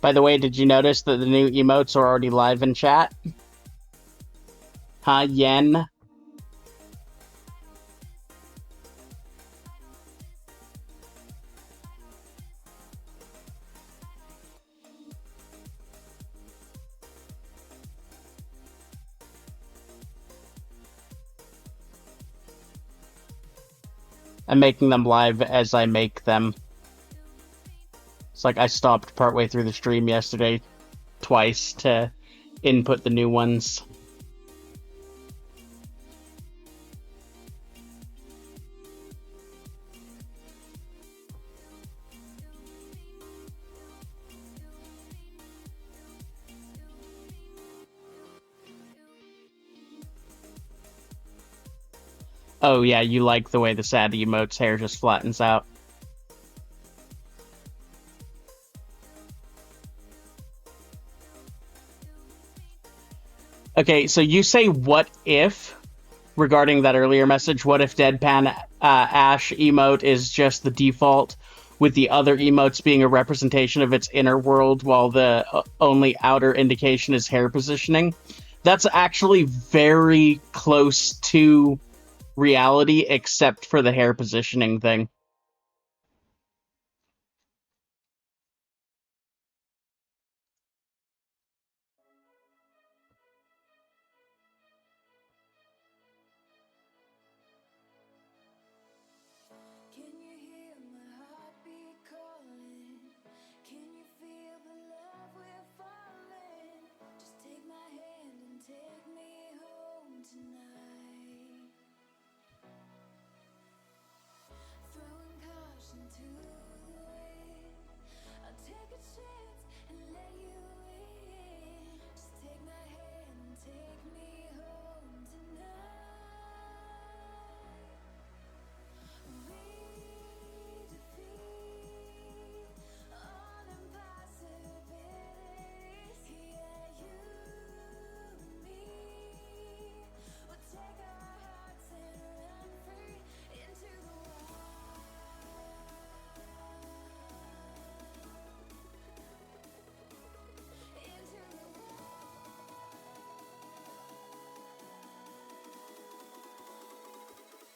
By the way, did you notice that the new emotes are already live in chat? Huh, yen? I'm making them live as I make them. It's like I stopped partway through the stream yesterday twice to input the new ones. Oh yeah, you like the way the sad emote's hair just flattens out. Okay, so you say what if, regarding that earlier message, what if Deadpan Ash emote is just the default, with the other emotes being a representation of its inner world, while the only outer indication is hair positioning? That's actually very close to reality, except for the hair positioning thing. Can you hear my heartbeat calling? Can you feel the love we're falling? Just take my hand and take me home tonight. Throw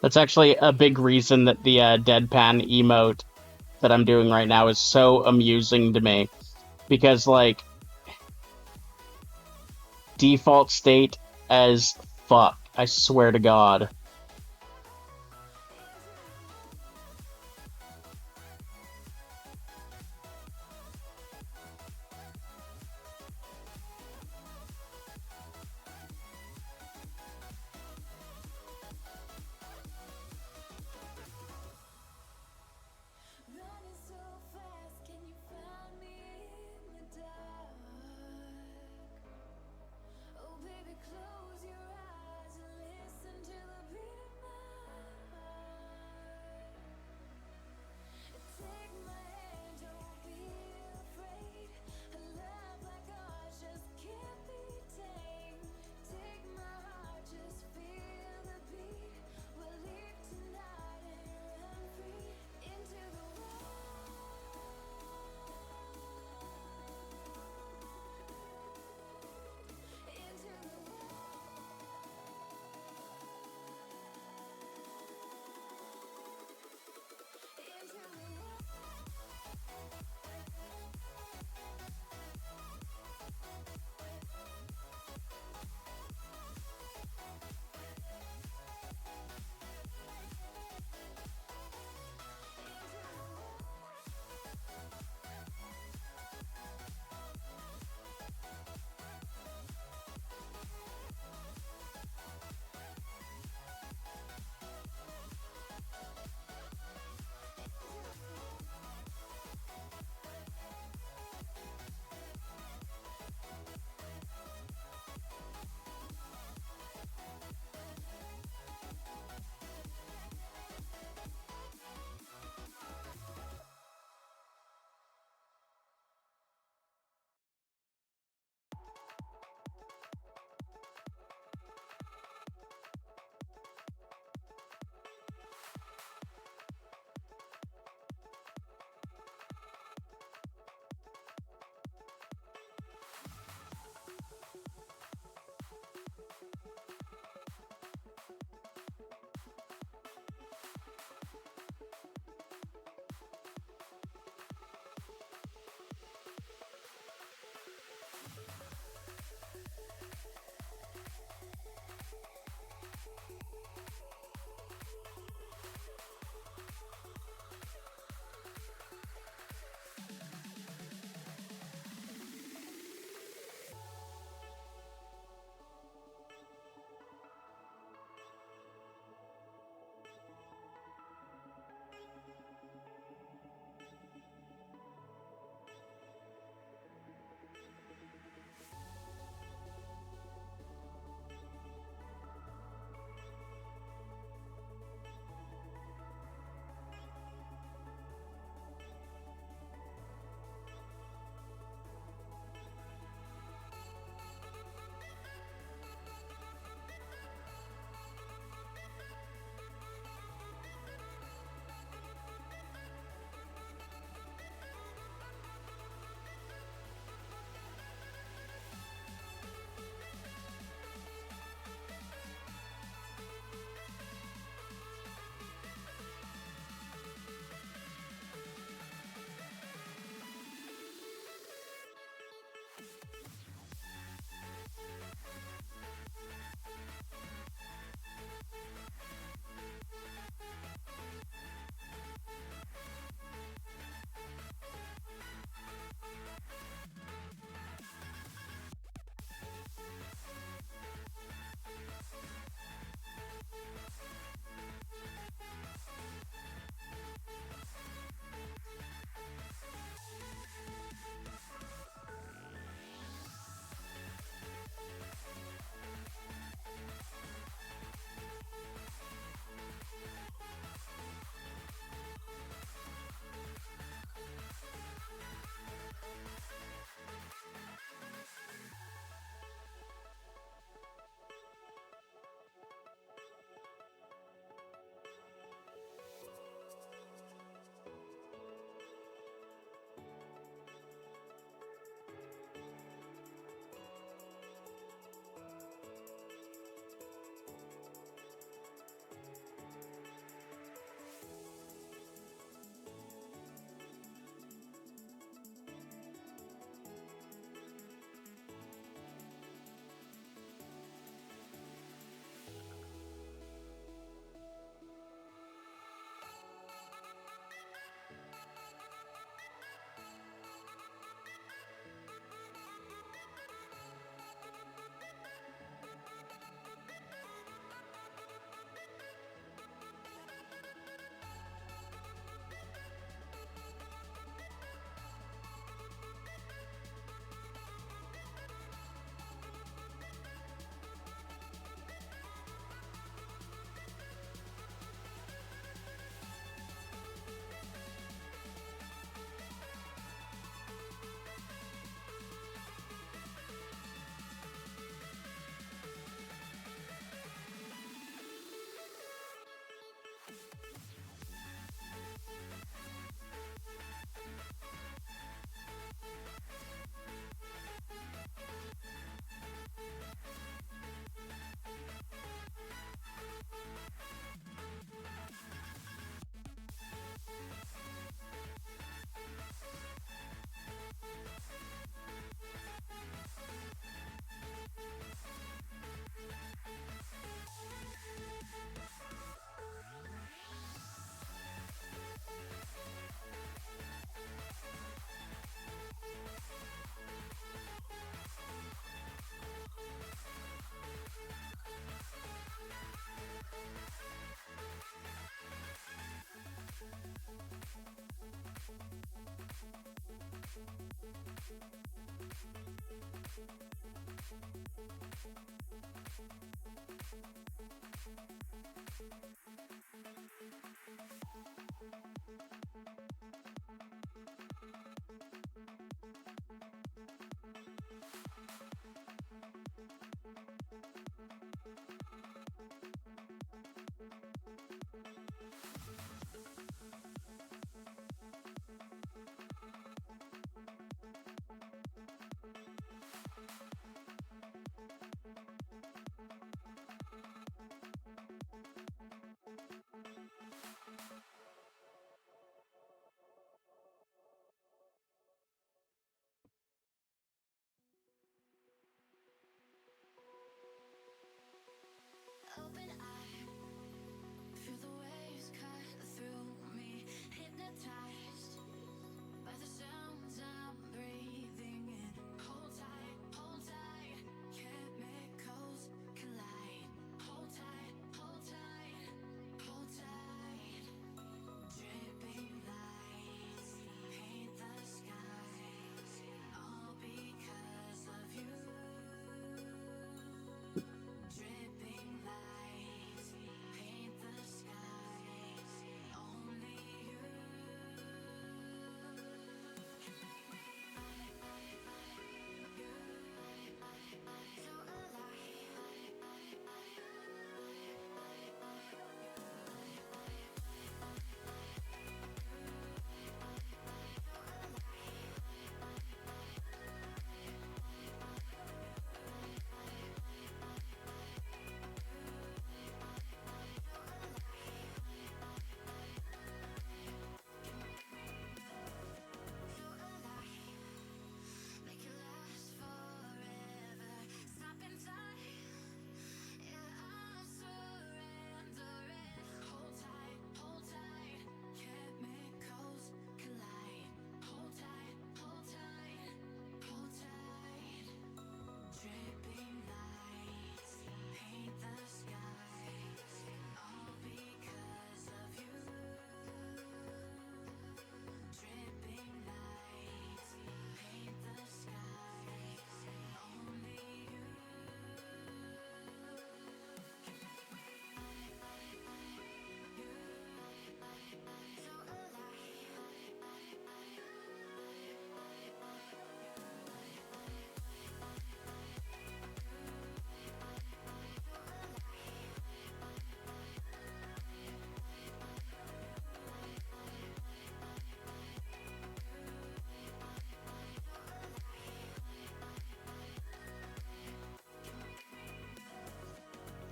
That's actually a big reason that the deadpan emote that I'm doing right now is so amusing to me. Because, like, default state as fuck. I swear to God. Running so fast, can you find me in the dark? Oh baby, close your eyes and listen to the beat of my heart. Take my hand, don't be afraid. A love like ours just can't be tamed. Take my heart, just feel the beat. We'll leave tonight and run free into the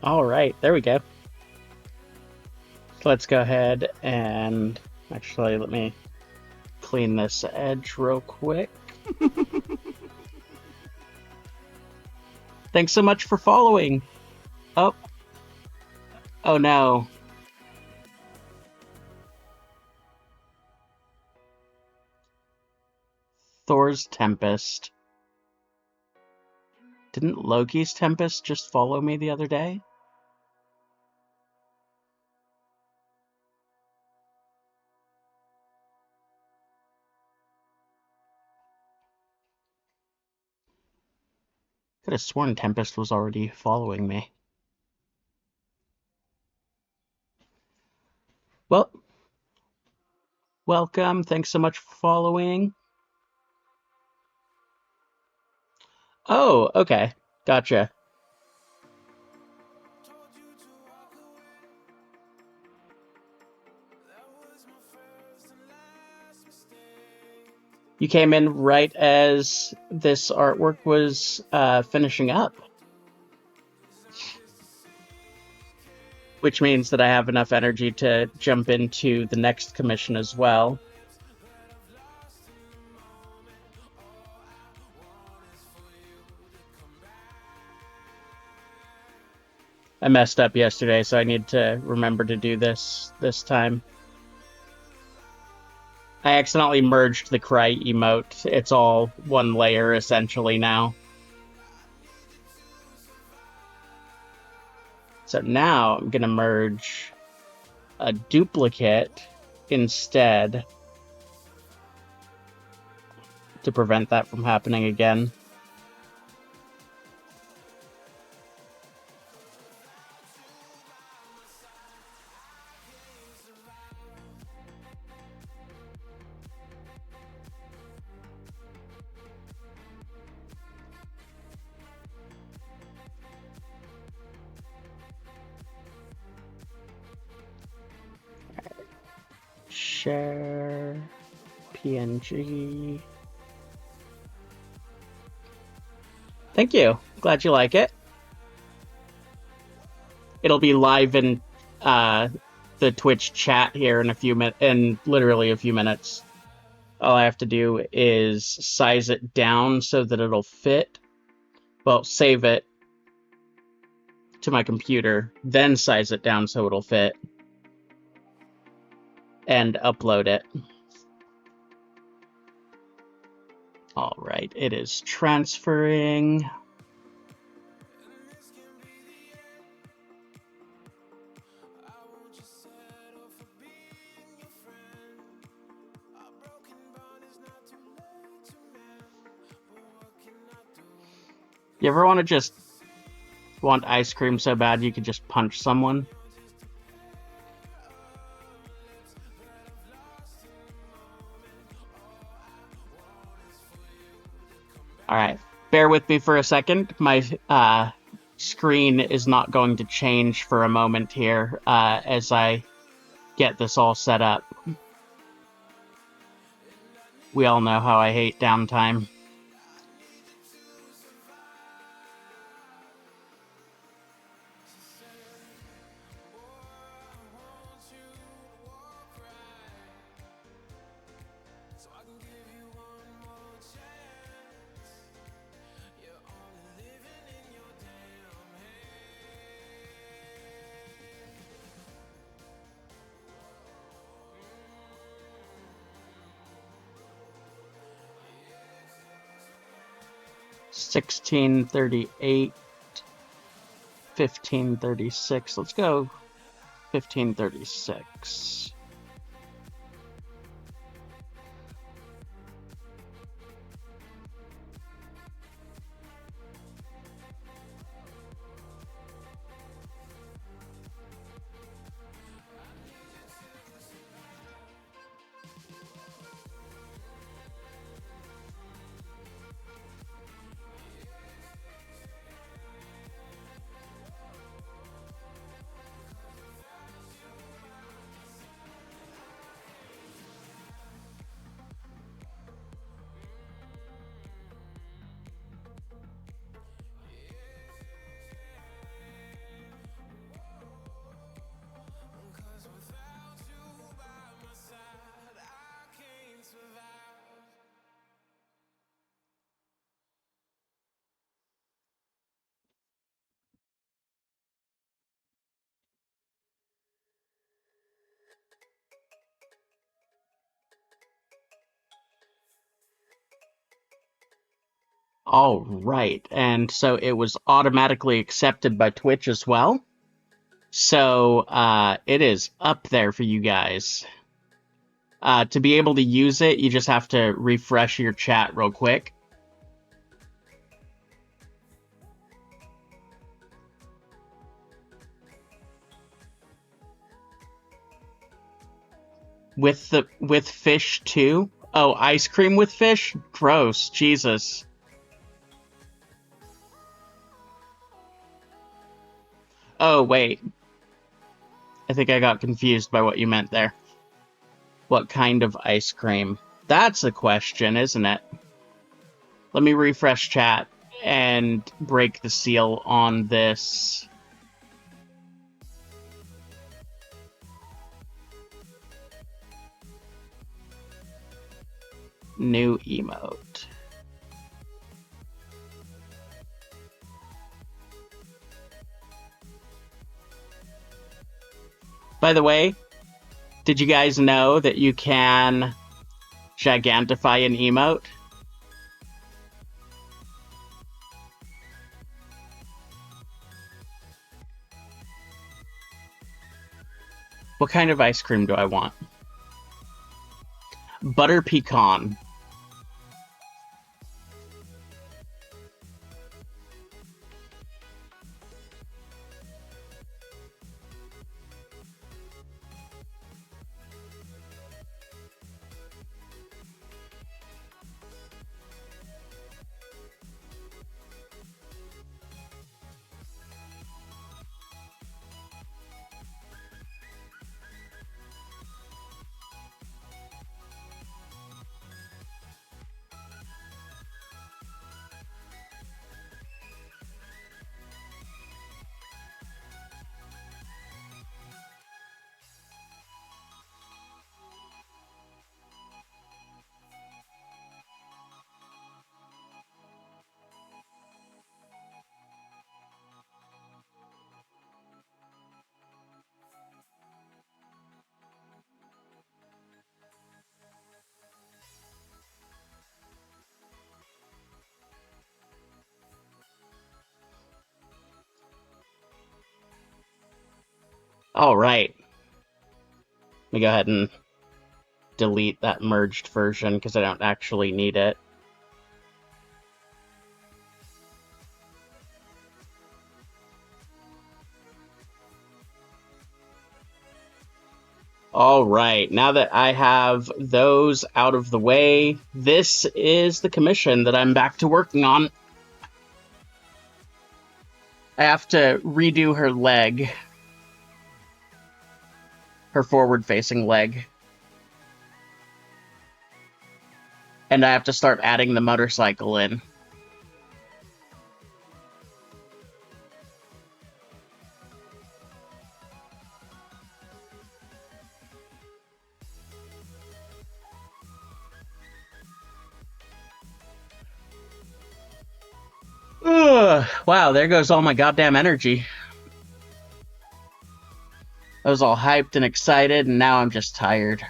All right, there we go. Let's go ahead and actually let me clean this edge real quick. Thanks so much for following. Oh, oh no. Thor's Tempest. Didn't Loki's Tempest just follow me the other day? Could have sworn Tempest was already following me. Well, welcome. Thanks so much for following. Oh, okay. Gotcha. You came in right as this artwork was finishing up. Which means that I have enough energy to jump into the next commission as well. I messed up yesterday, so I need to remember to do this time. I accidentally merged the cry emote. It's all one layer essentially now. So now I'm gonna merge a duplicate instead to prevent that from happening again. Share PNG. Thank you. Glad you like it. It'll be live in the Twitch chat here in literally a few minutes. All I have to do is size it down so that it'll fit. Well, save it to my computer, then size it down so it'll fit, and upload it. All right, it is transferring. You ever want to just want ice cream so bad you could just punch someone? All right, bear with me for a second. My screen is not going to change for a moment here as I get this all set up. We all know how I hate downtime. $16.38, $15.36. Let's go $15.36. All right, and so it was automatically accepted by Twitch as well. So it is up there for you guys. To be able to use it, you just have to refresh your chat real quick. With fish too? Oh, ice cream with fish? Gross, Jesus. Oh, wait. I think I got confused by what you meant there. What kind of ice cream? That's a question, isn't it? Let me refresh chat and break the seal on this. New emote. By the way, did you guys know that you can gigantify an emote? What kind of ice cream do I want? Butter pecan. All right. Let me go ahead and delete that merged version because I don't actually need it. All right, now that I have those out of the way, this is the commission that I'm back to working on. I have to redo her leg, her forward-facing leg. And I have to start adding the motorcycle in. Ugh, wow, there goes all my goddamn energy. I was all hyped and excited, and now I'm just tired.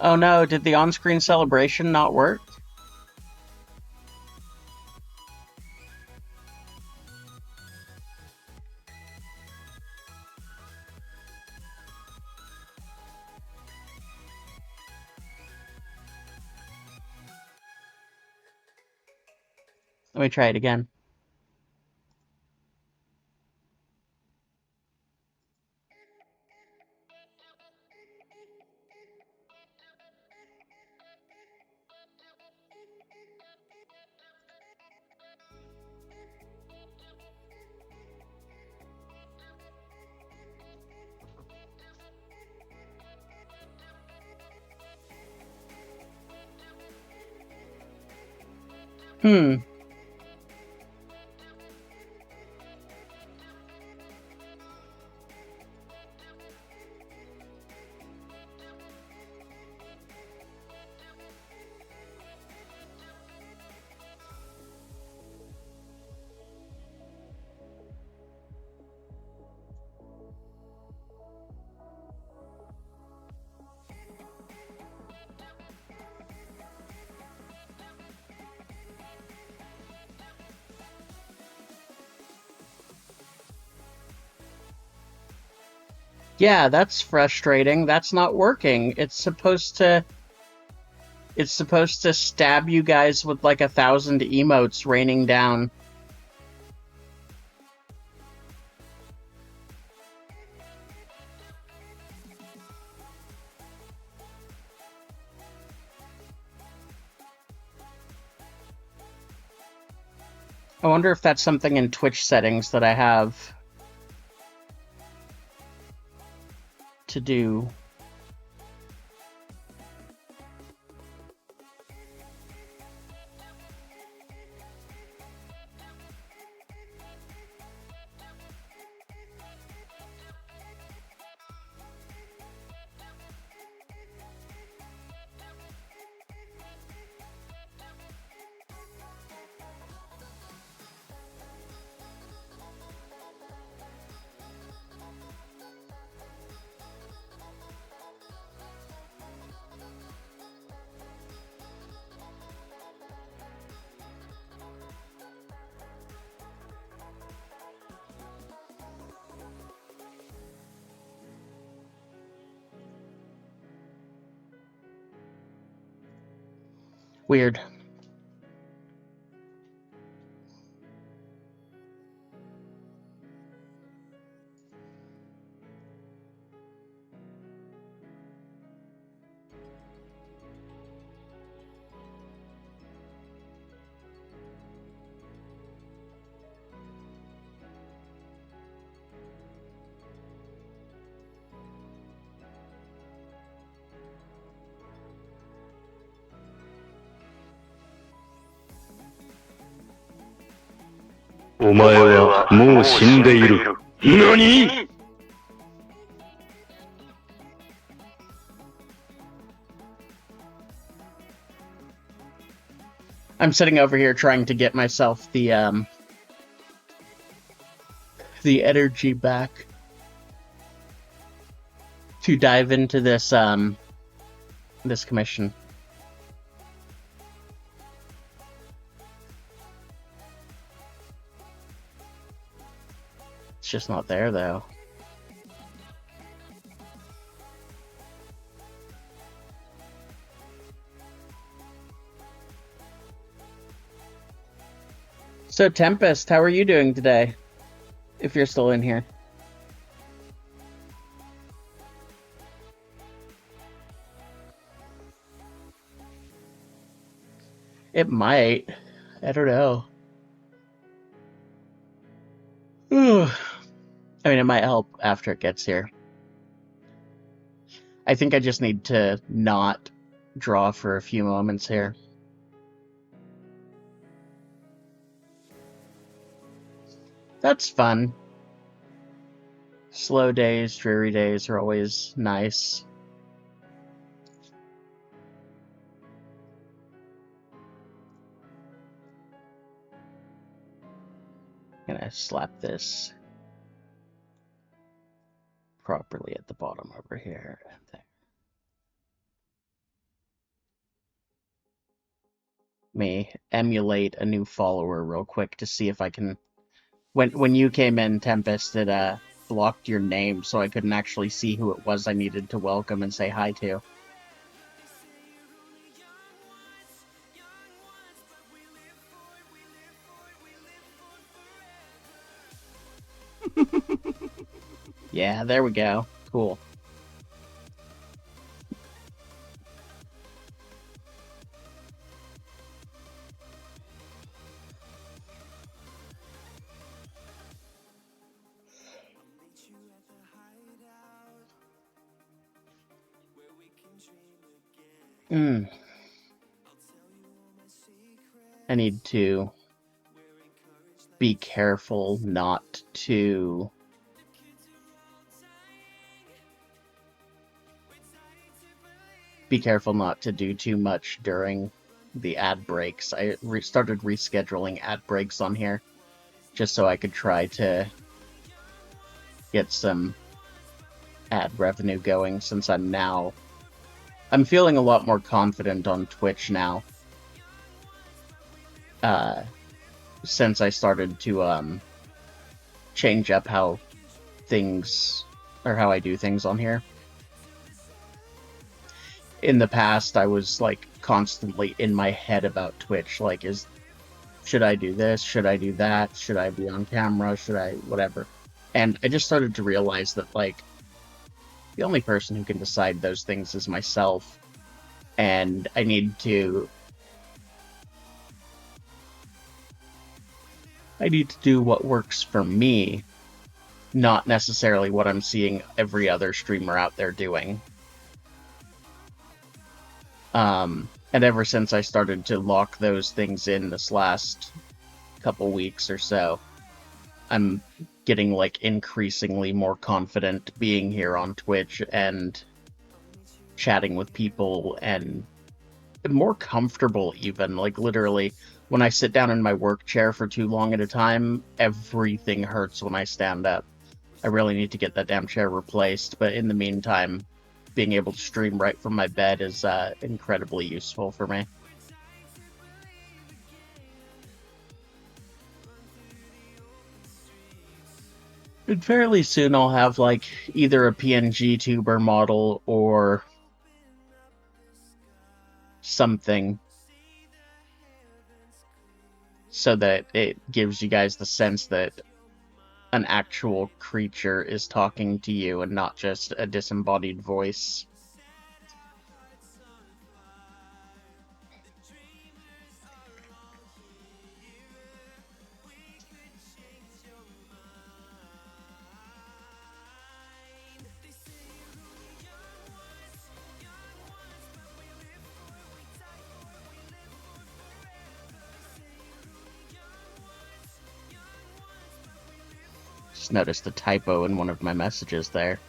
Oh no, did the on-screen celebration not work? Let me try it again. Hmm. Yeah, that's frustrating. That's not working. It's supposed to stab you guys with like 1,000 emotes raining down. I wonder if that's something in Twitch settings that I have to do. Weird. I'm sitting over here trying to get myself the energy back to dive into this commission. It's just not there though. So Tempest, how are you doing today? If you're still in here. It might. I don't know. I mean, it might help after it gets here. I think I just need to not draw for a few moments here. That's fun. Slow days, dreary days are always nice. I'm gonna slap this properly at the bottom over here and there. Me emulate a new follower real quick to see if I can. When you came in, Tempest, it blocked your name, so I couldn't actually see who it was I needed to welcome and say hi to. Yeah, there we go. Cool. I need to be careful not to do too much during the ad breaks. I started rescheduling ad breaks on here just so I could try to get some ad revenue going, since I'm feeling a lot more confident on Twitch now. Since I started to change up how I do things on here. In the past, I was like constantly in my head about Twitch, like, should I do this? Should I do that? Should I be on camera? Should I whatever? And I just started to realize that, like, the only person who can decide those things is myself, and I need to do what works for me, not necessarily what I'm seeing every other streamer out there doing. And ever since I started to lock those things in this last couple weeks or so, I'm getting, like, increasingly more confident being here on Twitch and chatting with people, and more comfortable even. Like, literally, when I sit down in my work chair for too long at a time, everything hurts when I stand up. I really need to get that damn chair replaced, but in the meantime, being able to stream right from my bed is incredibly useful for me. And fairly soon I'll have, like, either a PNG tuber model or something, so that it gives you guys the sense that an actual creature is talking to you and not just a disembodied voice. Just noticed a typo in one of my messages there.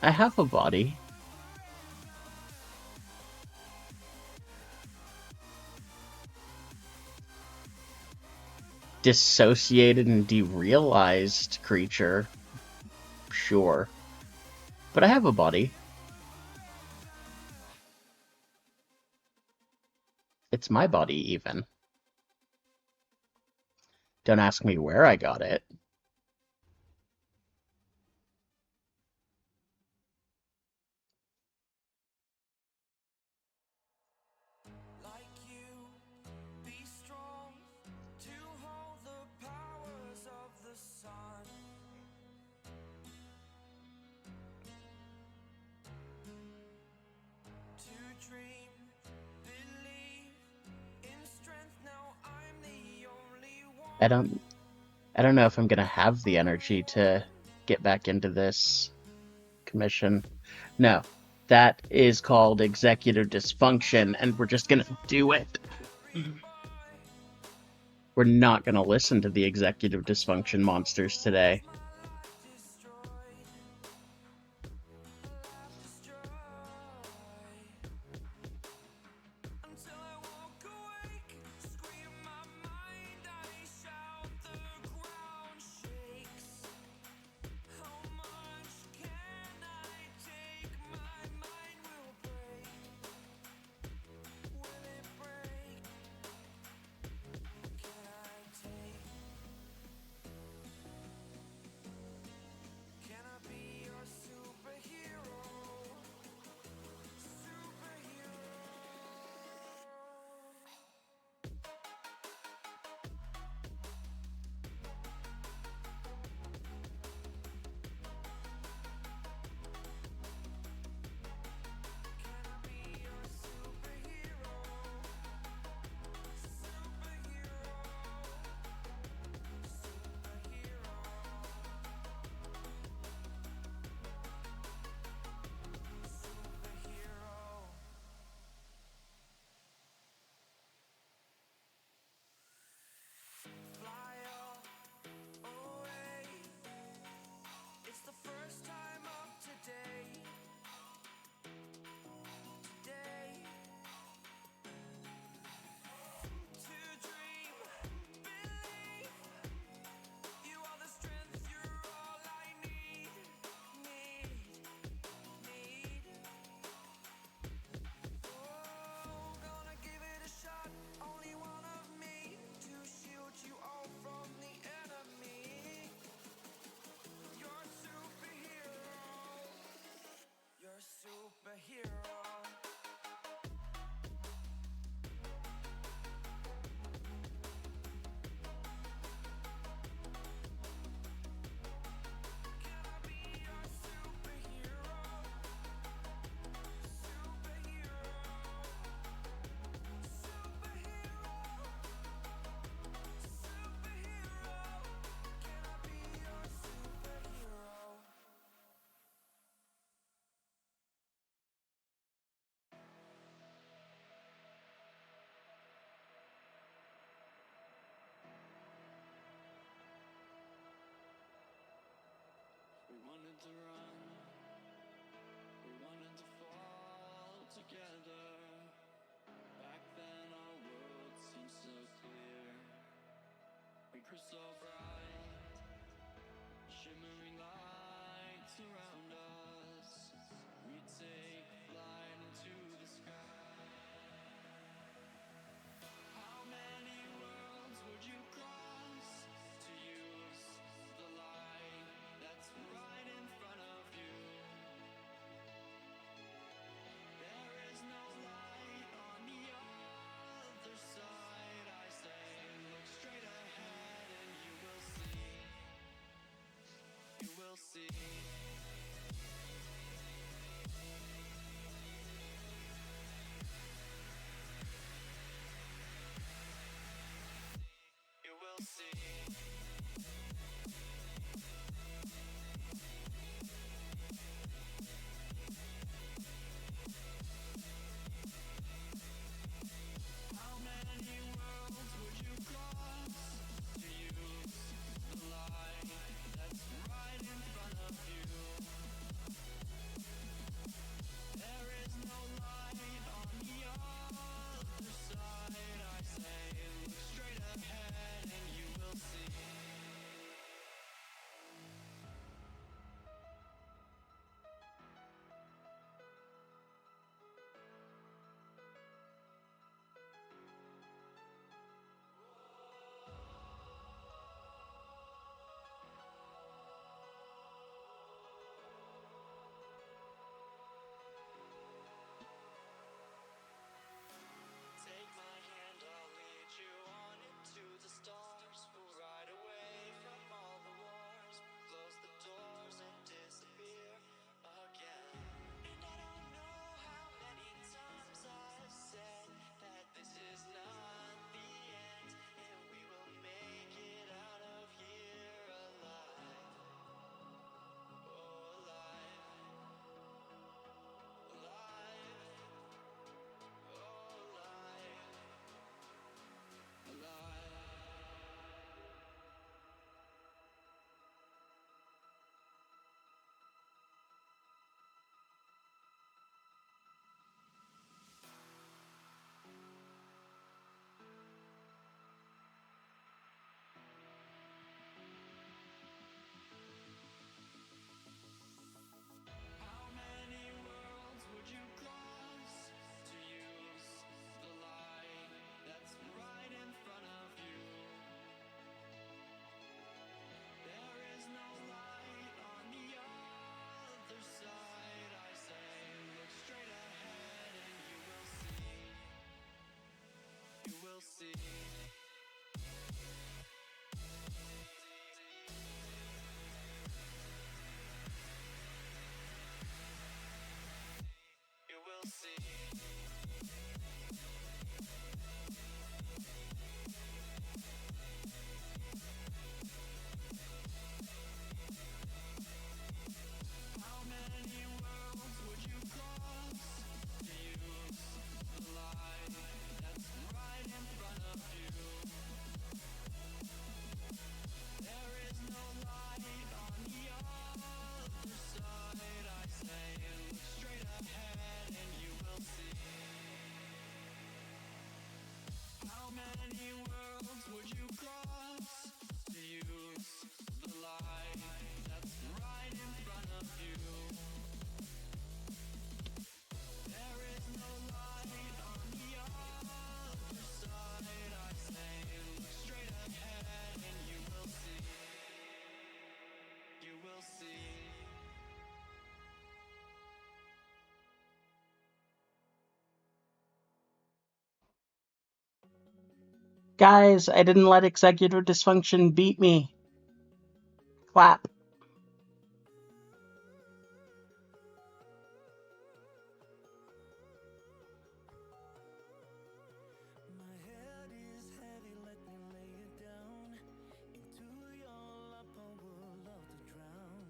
I have a body. Dissociated and derealized creature. Sure. But I have a body. It's my body, even. Don't ask me where I got it. Like you, be strong to hold the powers of the sun. To dream, believe in strength. Now I'm the only one. I don't know if I'm gonna have the energy to get back into this commission. No, that is called executive dysfunction, and we're just gonna do it. We're not gonna listen to the executive dysfunction monsters today. the run. We wanted to fall together. Back then our world seemed so clear. We grew so bright, shimmering lights around us. We take flight into the sky. How many worlds would you cross to use the light that's right in front of you? There is no light on the other side. I say, look straight ahead and you will see. You will see. You will see. How many worlds would you cross to use the light that's right in front of you? There is no light on the other side. I say, look straight ahead and you will see. Take my hand, I'll lead you on into the stars. We'll ride away from all the wars. Close the doors and disappear again. And I don't know how many times I've said that this is not the end, and we will make it out of here alive. Oh, alive. Alive. Oh, alive. Alive. How many worlds would you cross to use the light that's right in front of you? There is no light on the other side. I say, look straight ahead and you will see. You will see. You will see. How many worlds would you cross to use the light that's right in front of you? There is no light on the other side. I say, look straight ahead and you will see. How many worlds would you cross to use the light that's right in front of you? There is no light on the other side. I say, look straight ahead and you will see. You will see. Guys, I didn't let executive dysfunction beat me. Clap. My head is heavy, let me lay it down into your lap. I would love to drown.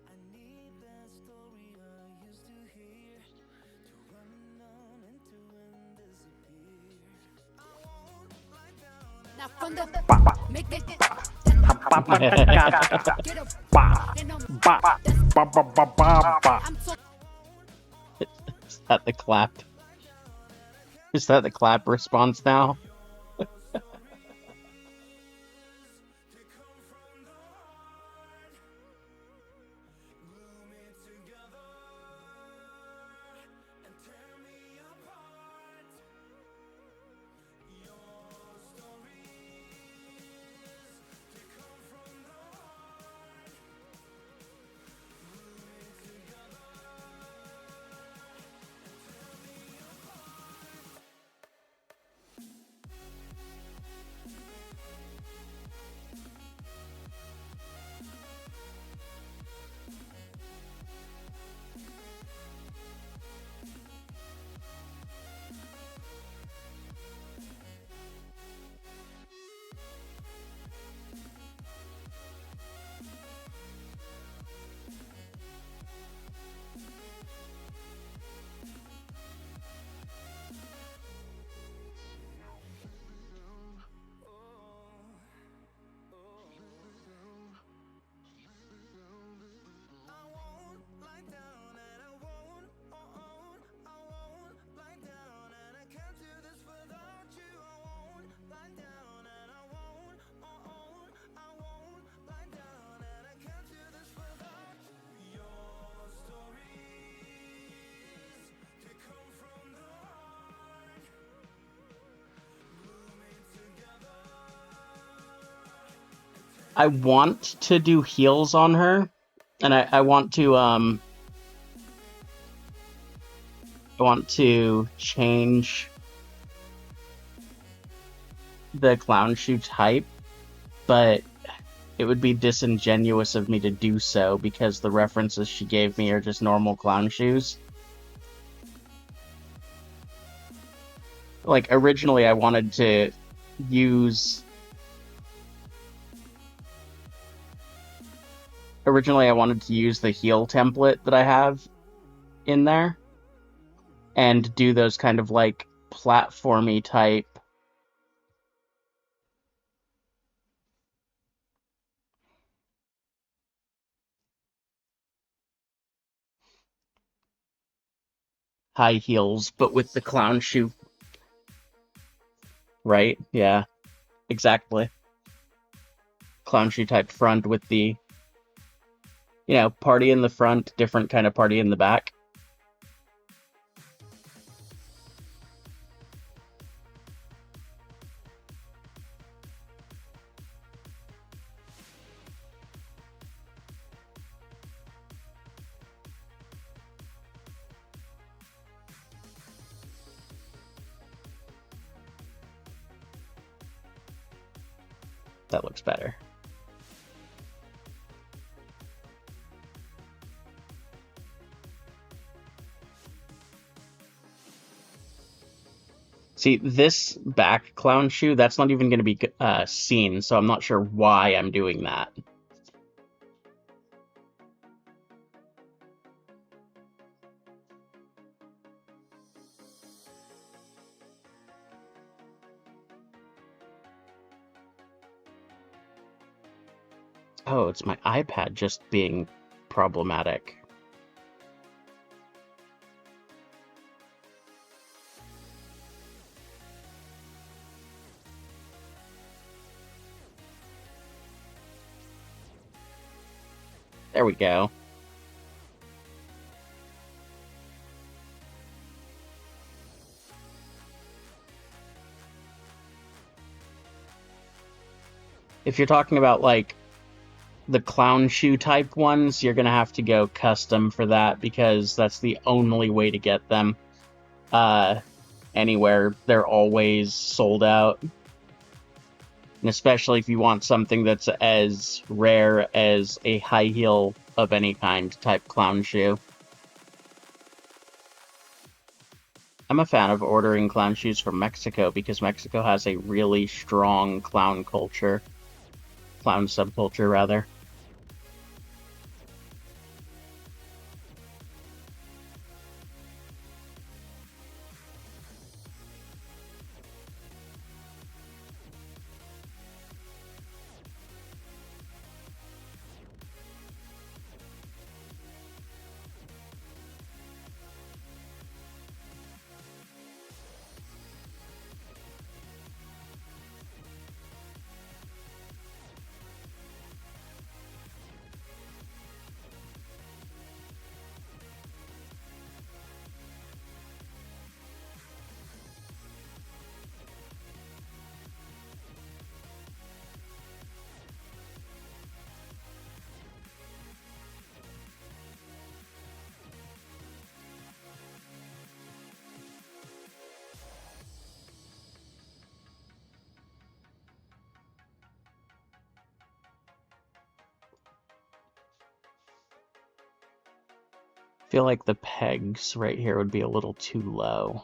I need that story I used to hear to run on into and disappear. I won't lie down. Now from the make it Is that the clap? Is that the clap response now? I want to do heals on her, and I want to change the clown shoe type, but it would be disingenuous of me to do so because the references she gave me are just normal clown shoes. Like, originally I wanted to use... Originally I wanted to use the heel template that I have in there and do those kind of, like, platformy type high heels, but with the clown shoe. Right? Yeah, exactly. Clown shoe type front with the, you know, party in the front, different kind of party in the back. That looks better. See, this back clown shoe, that's not even going to be seen, so I'm not sure why I'm doing that. Oh, it's my iPad just being problematic. There we go. If you're talking about, like, the clown shoe type ones, you're going to have to go custom for that because that's the only way to get them anywhere. They're always sold out. And especially if you want something that's as rare as a high heel of any kind type clown shoe. I'm a fan of ordering clown shoes from Mexico because Mexico has a really strong clown culture. Clown subculture, rather. feel like the pegs right here would be a little too low.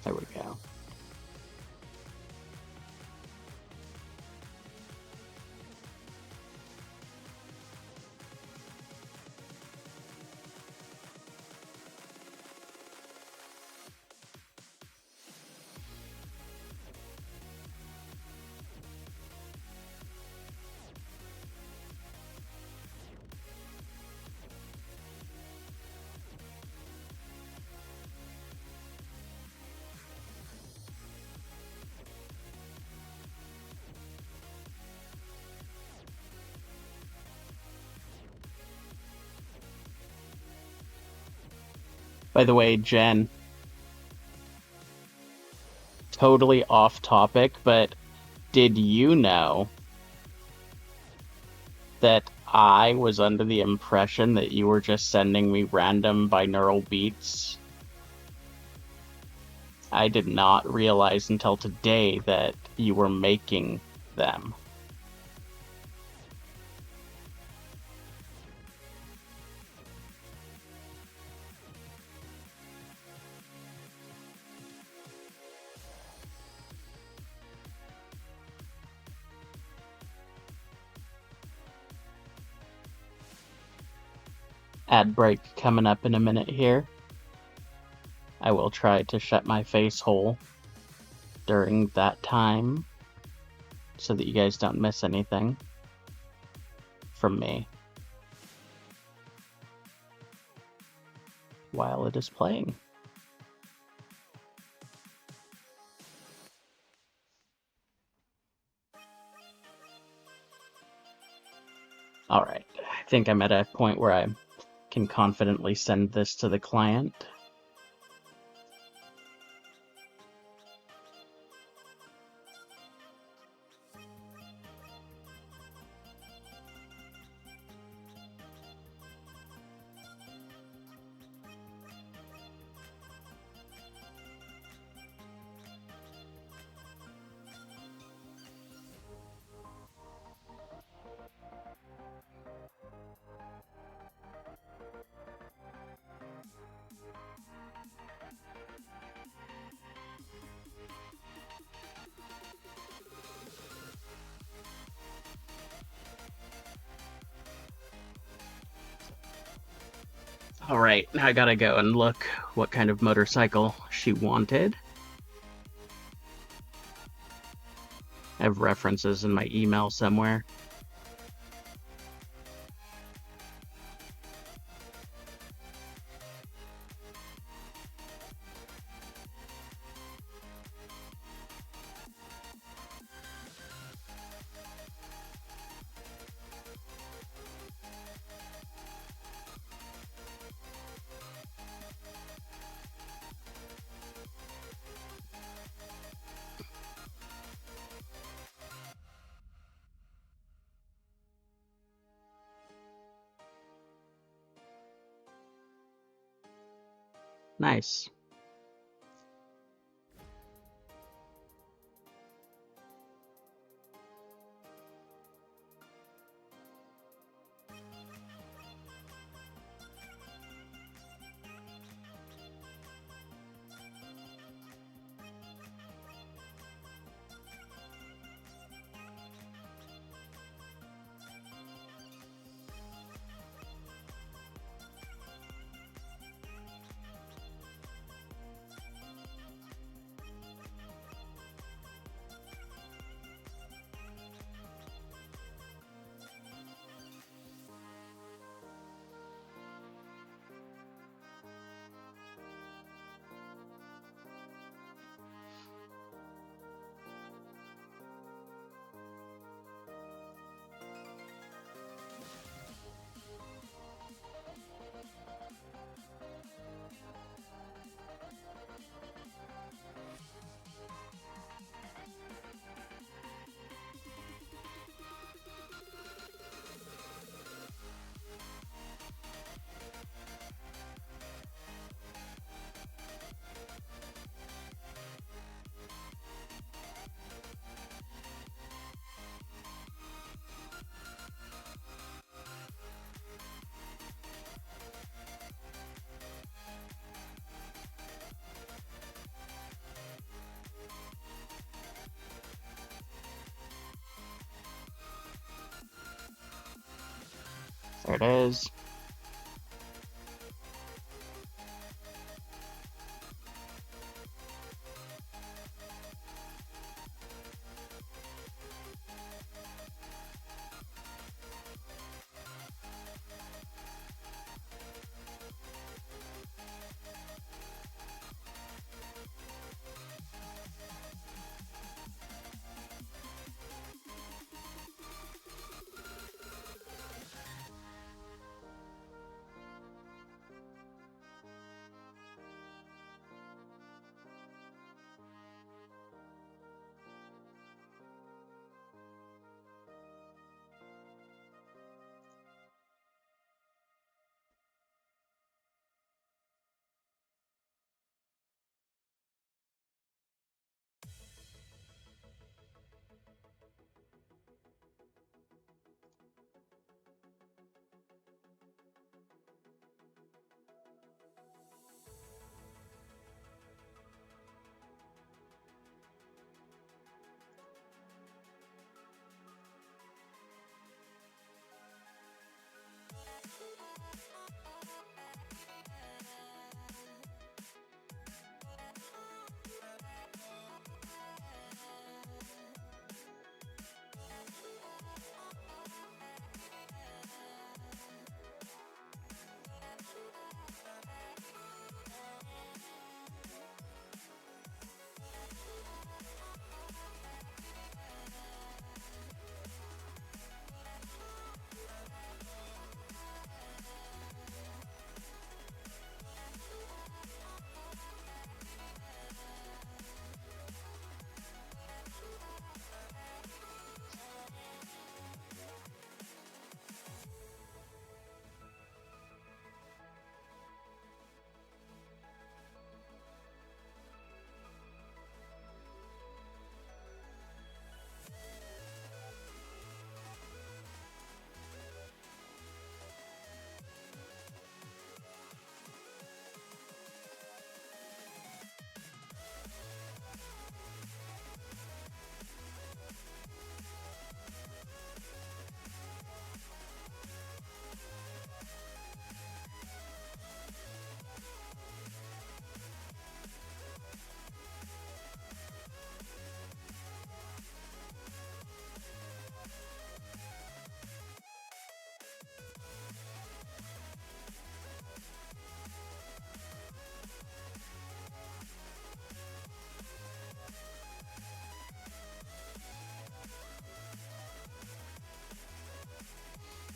There we go. By the way, Jen, totally off topic, but did you know that I was under the impression that you were just sending me random binaural beats? I did not realize until today that you were making them. Ad break coming up in a minute here. I will try to shut my face hole during that time so that you guys don't miss anything from me while it is playing. Alright, I think I'm at a point where I can confidently send this to the client. Alright, now I gotta go and look what kind of motorcycle she wanted. I have references in my email somewhere. Nice. it is.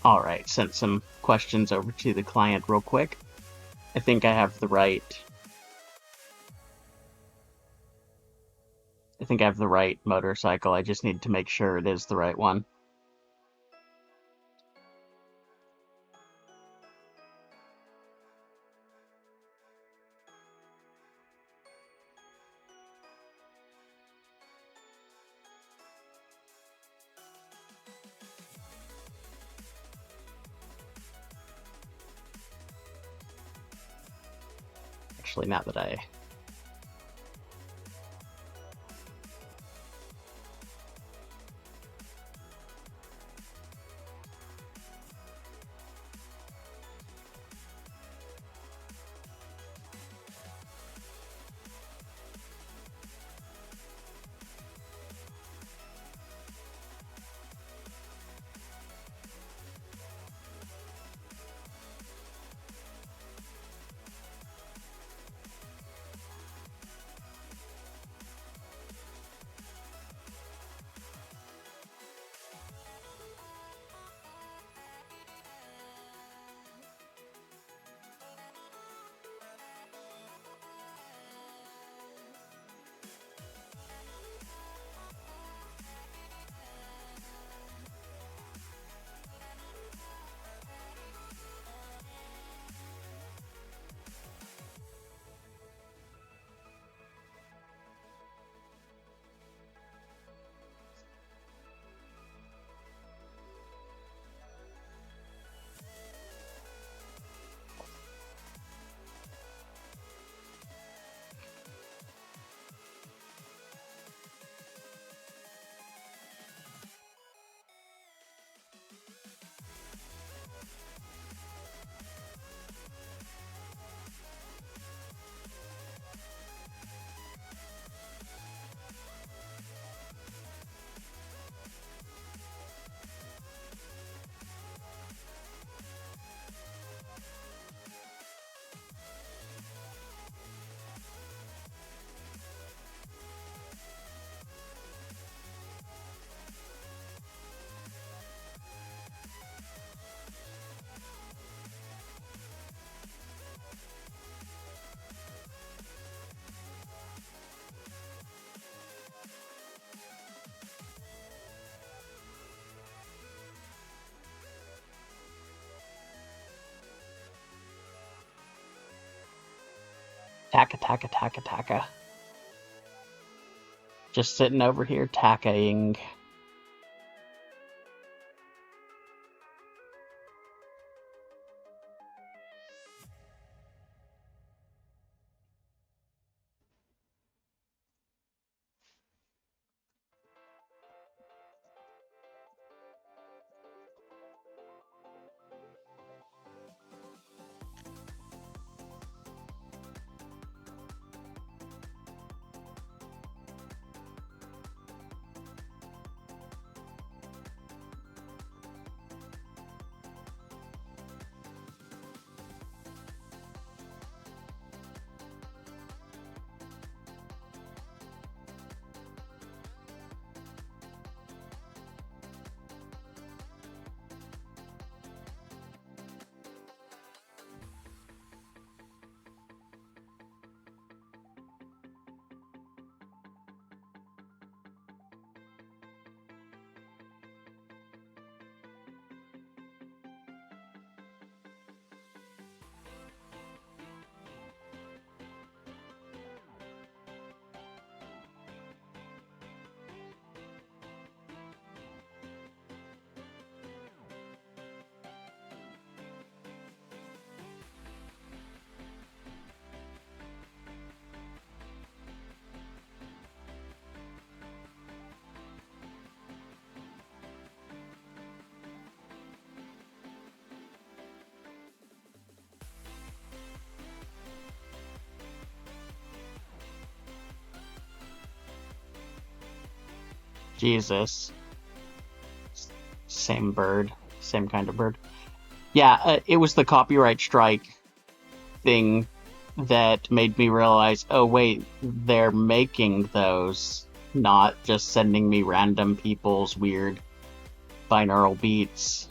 Alright, sent some questions over to the client real quick. I think I have the right motorcycle. I just need to make sure it is the right one. Actually, now that I... Taka, taka, taka, taka. Just sitting over here takaing. Jesus. Same bird. Same kind of bird. Yeah, it was the copyright strike thing that made me realize, oh wait, they're making those, not just sending me random people's weird binaural beats.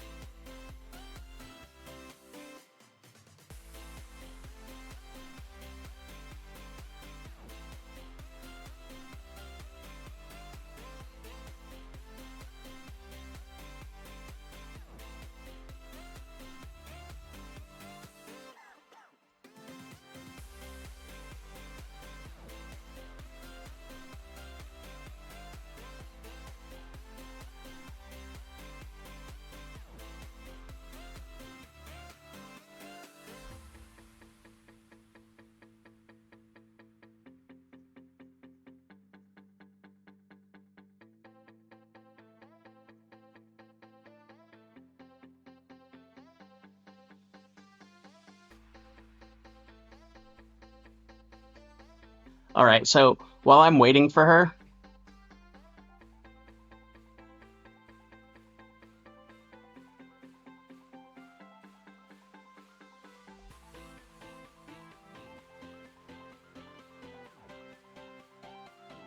All right, so while I'm waiting for her,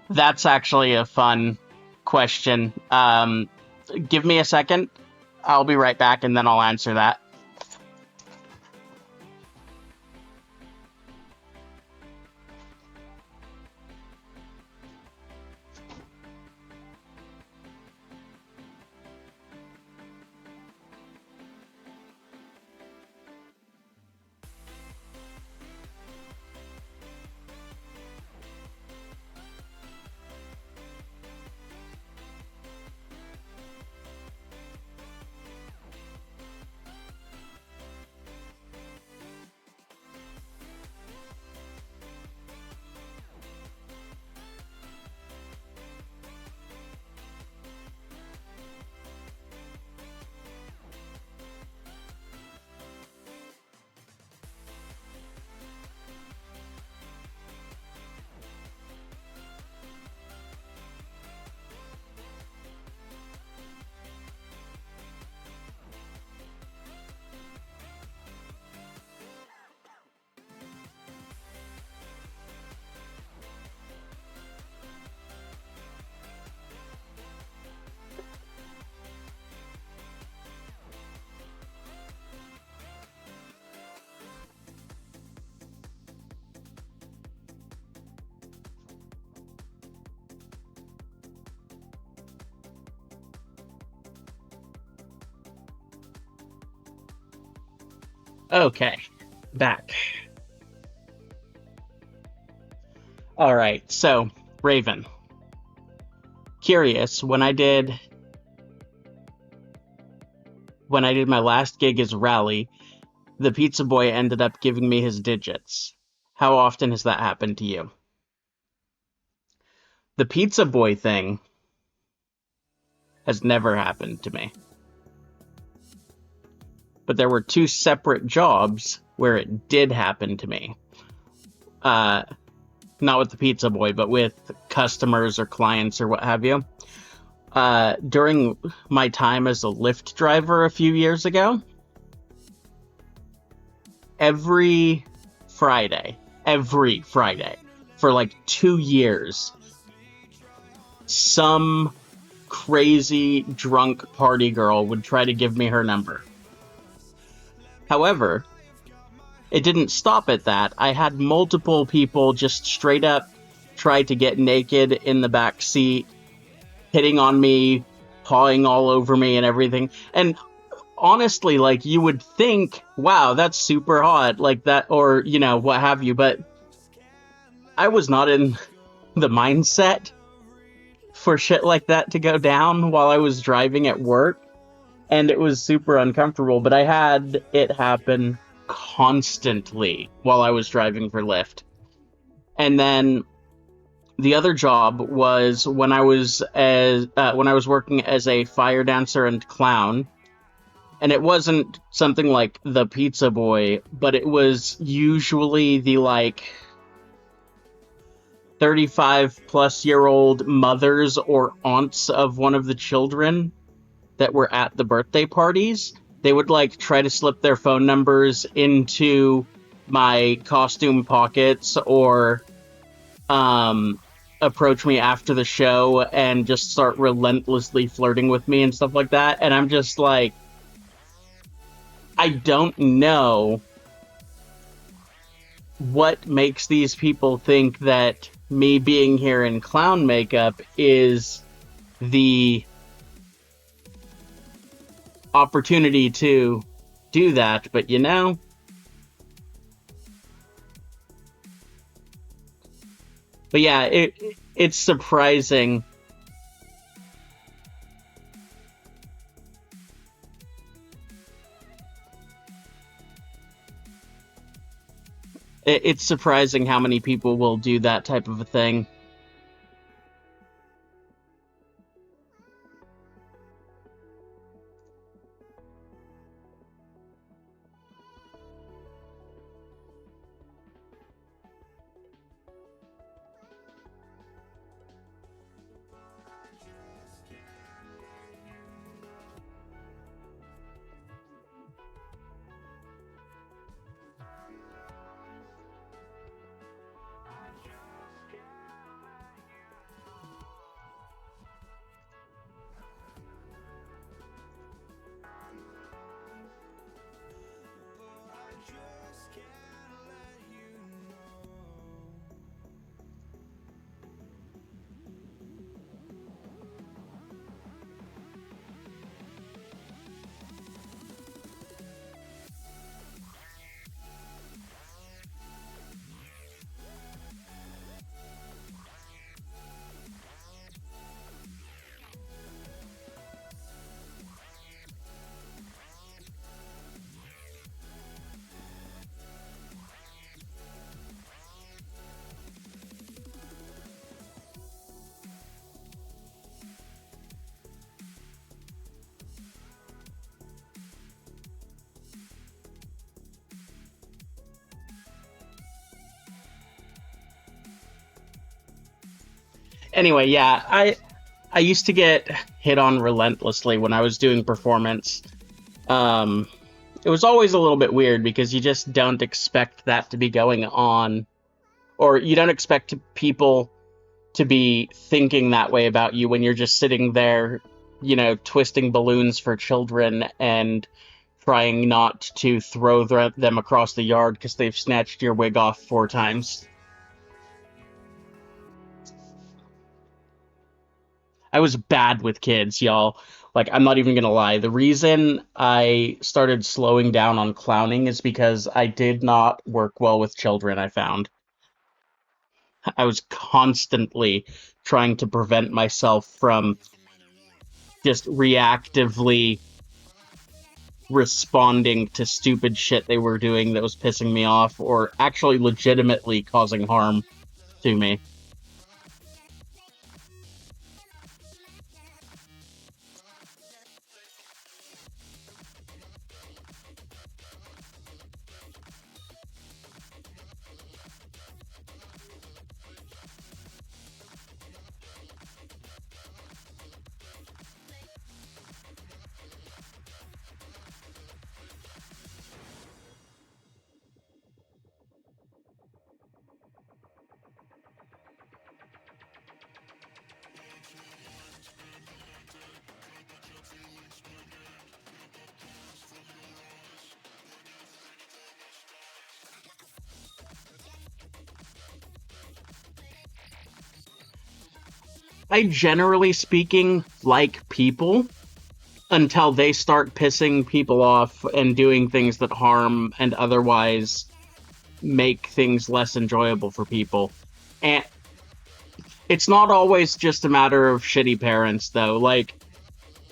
that's actually a fun question. Give me a second. I'll be right back and then I'll answer that. Okay, back. All right, so Raven, curious when I did my last gig as Rally, the pizza boy ended up giving me his digits. How often has that happened to you? The pizza boy thing has never happened to me. But there were two separate jobs where it did happen to me. Uh, Not with the pizza boy, but with customers or clients or what have you. During my time as a Lyft driver a few years ago, every every Friday, for like 2 years, some crazy drunk party girl would try to give me her number. However, it didn't stop at that. I had multiple people just straight up try to get naked in the back seat, hitting on me, pawing all over me and everything. And honestly, like, you would think, wow, that's super hot, like that, or, what have you. But I was not in the mindset for shit like that to go down while I was driving at work. And it was super uncomfortable, but I had it happen constantly while I was driving for Lyft. And then the other job was when I was working as a fire dancer and clown, and it wasn't something like the pizza boy, but it was usually the like 35 plus year old mothers or aunts of one of the children that were at the birthday parties. They would like try to slip their phone numbers into my costume pockets, or approach me after the show and just start relentlessly flirting with me and stuff like that. And I'm just like, I don't know what makes these people think that me being here in clown makeup is the opportunity to do that. But but yeah, it's surprising. It's surprising how many people will do that type of a thing. Anyway, yeah, I used to get hit on relentlessly when I was doing performance. Um, it was always a little bit weird because you just don't expect that to be going on, or you don't expect people to be thinking that way about you when you're just sitting there, twisting balloons for children and trying not to throw them across the yard because they've snatched your wig off 4 times. I was bad with kids, y'all. Like, I'm not even gonna lie. The reason I started slowing down on clowning is because I did not work well with children, I found. I was constantly trying to prevent myself from just reactively responding to stupid shit they were doing that was pissing me off, or actually legitimately causing harm to me. I generally speaking like people until they start pissing people off and doing things that harm and otherwise make things less enjoyable for people. And it's not always just a matter of shitty parents, though. Like,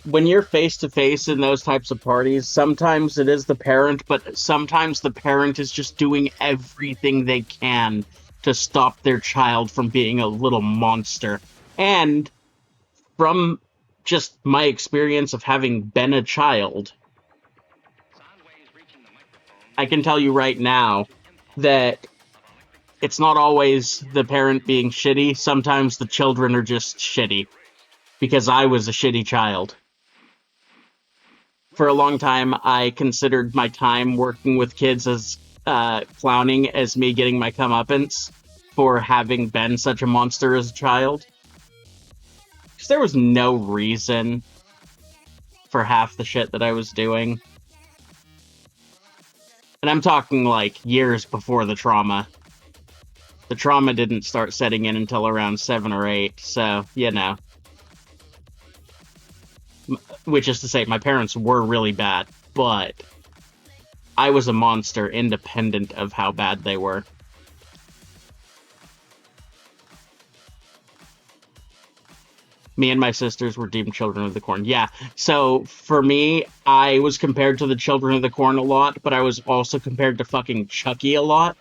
when you're face to face in those types of parties, sometimes it is the parent, but sometimes the parent is just doing everything they can to stop their child from being a little monster. And from just my experience of having been a child, I can tell you right now that it's not always the parent being shitty. Sometimes the children are just shitty. Because I was a shitty child. For a long time, I considered my time working with kids as clowning as me getting my comeuppance for having been such a monster as a child. Because there was no reason for half the shit that I was doing. And I'm talking like years before the trauma. The trauma didn't start setting in until around 7 or 8, so, you know. Which is to say, my parents were really bad, but I was a monster independent of how bad they were. Me and my sisters were deemed Children of the Corn. Yeah, so for me, I was compared to the Children of the Corn a lot, but I was also compared to fucking Chucky a lot.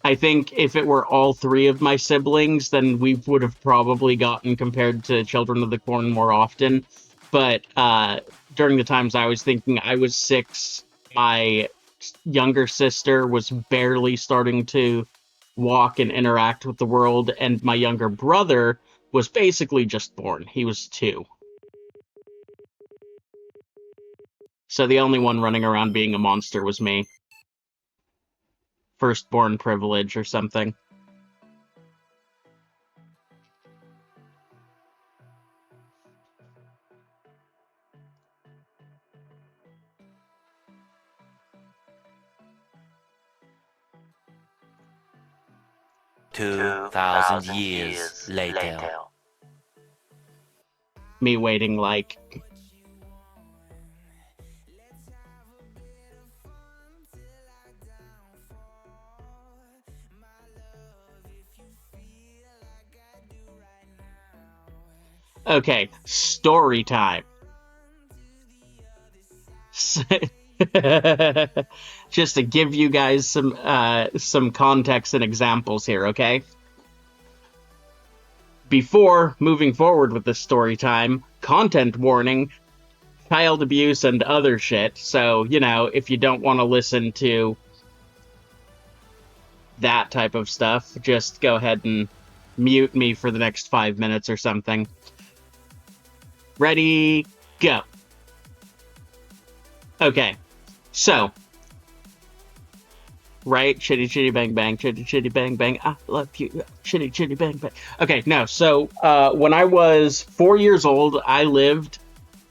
I think if it were all 3 of my siblings, then we would have probably gotten compared to Children of the Corn more often. But during the times I was thinking, I was 6, my younger sister was barely starting to walk and interact with the world, and my younger brother was basically just born. He was 2. So the only one running around being a monster was me. Firstborn privilege or something. Two thousand years later. Me waiting like... Okay, story time. Just to give you guys some context and examples here, okay? Before moving forward with this story time, content warning, child abuse and other shit. So, you know, if you don't want to listen to that type of stuff, just go ahead and mute me for the next 5 minutes or something. Ready, go. Okay, so, right, chitty chitty bang bang, chitty chitty bang bang, I love you, chitty chitty bang bang. Okay, no, so, when I was 4 years old, I lived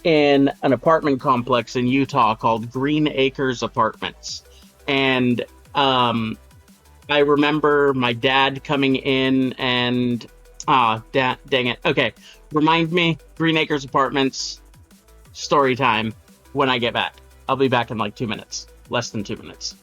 in an apartment complex in Utah called Green Acres Apartments. And, I remember my dad coming in and... dang it. Okay, remind me, Green Acres Apartments, story time, when I get back. I'll be back in like 2 minutes. Less than 2 minutes.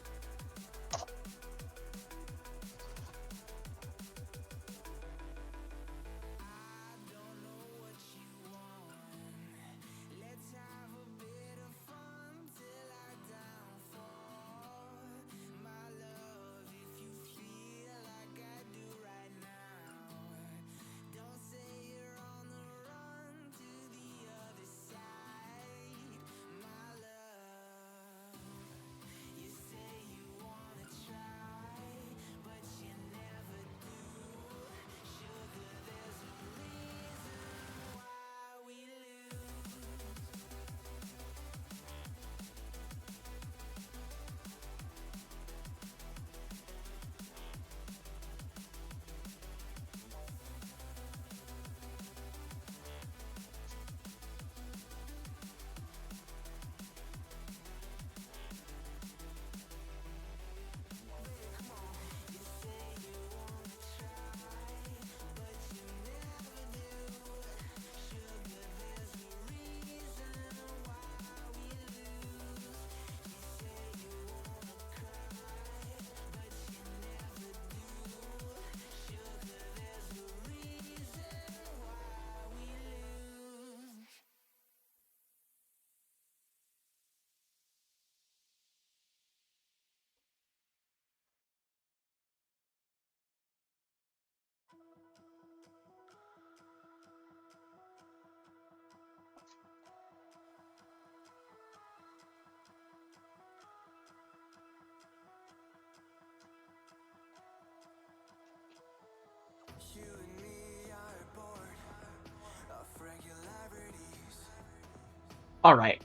Alright.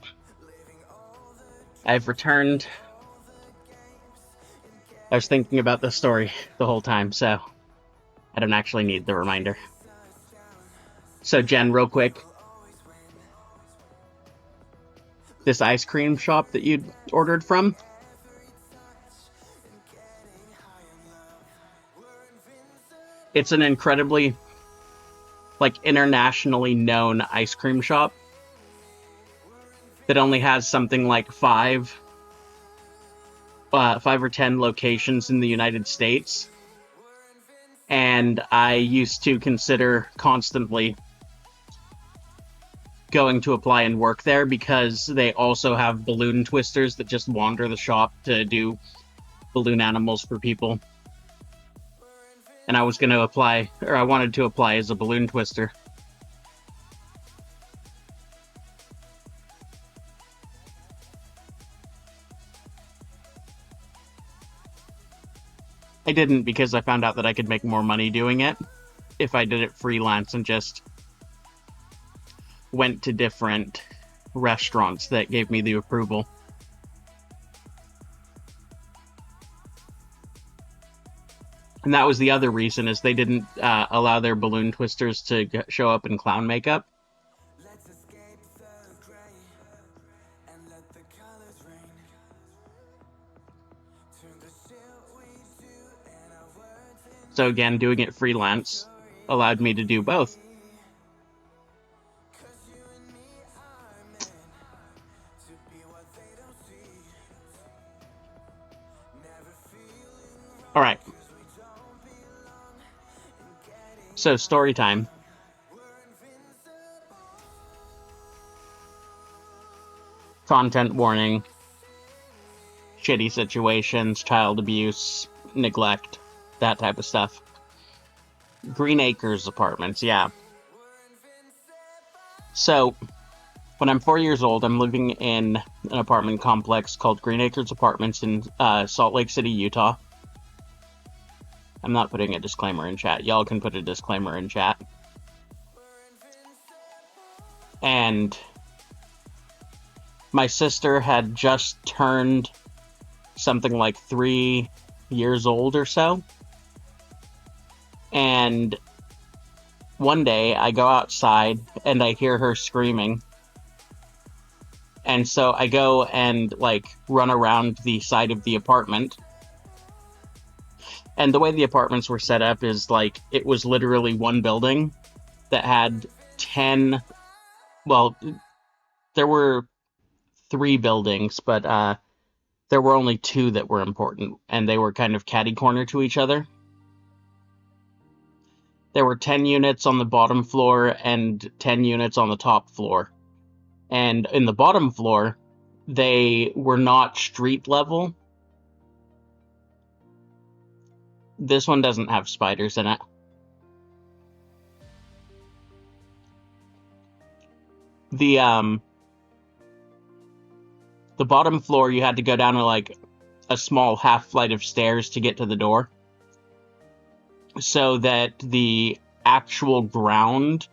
I've returned. I was thinking about this story the whole time, so I don't actually need the reminder. So, Jen, real quick. This ice cream shop that you'd ordered from? It's an incredibly, internationally known ice cream shop that only has something like five or 10 locations in the United States. And I used to consider constantly going to apply and work there because they also have balloon twisters that just wander the shop to do balloon animals for people. And I was going to apply, or I wanted to apply as a balloon twister. I didn't because I found out that I could make more money doing it if I did it freelance and just went to different restaurants that gave me the approval. And that was the other reason, is they didn't allow their balloon twisters to show up in clown makeup. So again, doing it freelance allowed me to do both. Alright. So, story time. Content warning. Shitty situations, child abuse, neglect, that type of stuff. Green Acres Apartments, yeah. So, when I'm 4 years old, I'm living in an apartment complex called Green Acres Apartments in Salt Lake City, Utah. I'm not putting a disclaimer in chat. Y'all can put a disclaimer in chat. And my sister had just turned something like 3 years old or so. And one day I go outside and I hear her screaming. And so I go and run around the side of the apartment. And the way the apartments were set up is it was literally one building that had 10, well, there were 3 buildings, but there were only 2 that were important, and they were kind of catty-corner to each other. There were 10 units on the bottom floor and 10 units on the top floor. And in the bottom floor, they were not street level. This one doesn't have spiders in it. The bottom floor, you had to go down a small half flight of stairs to get to the door, so that the actual ground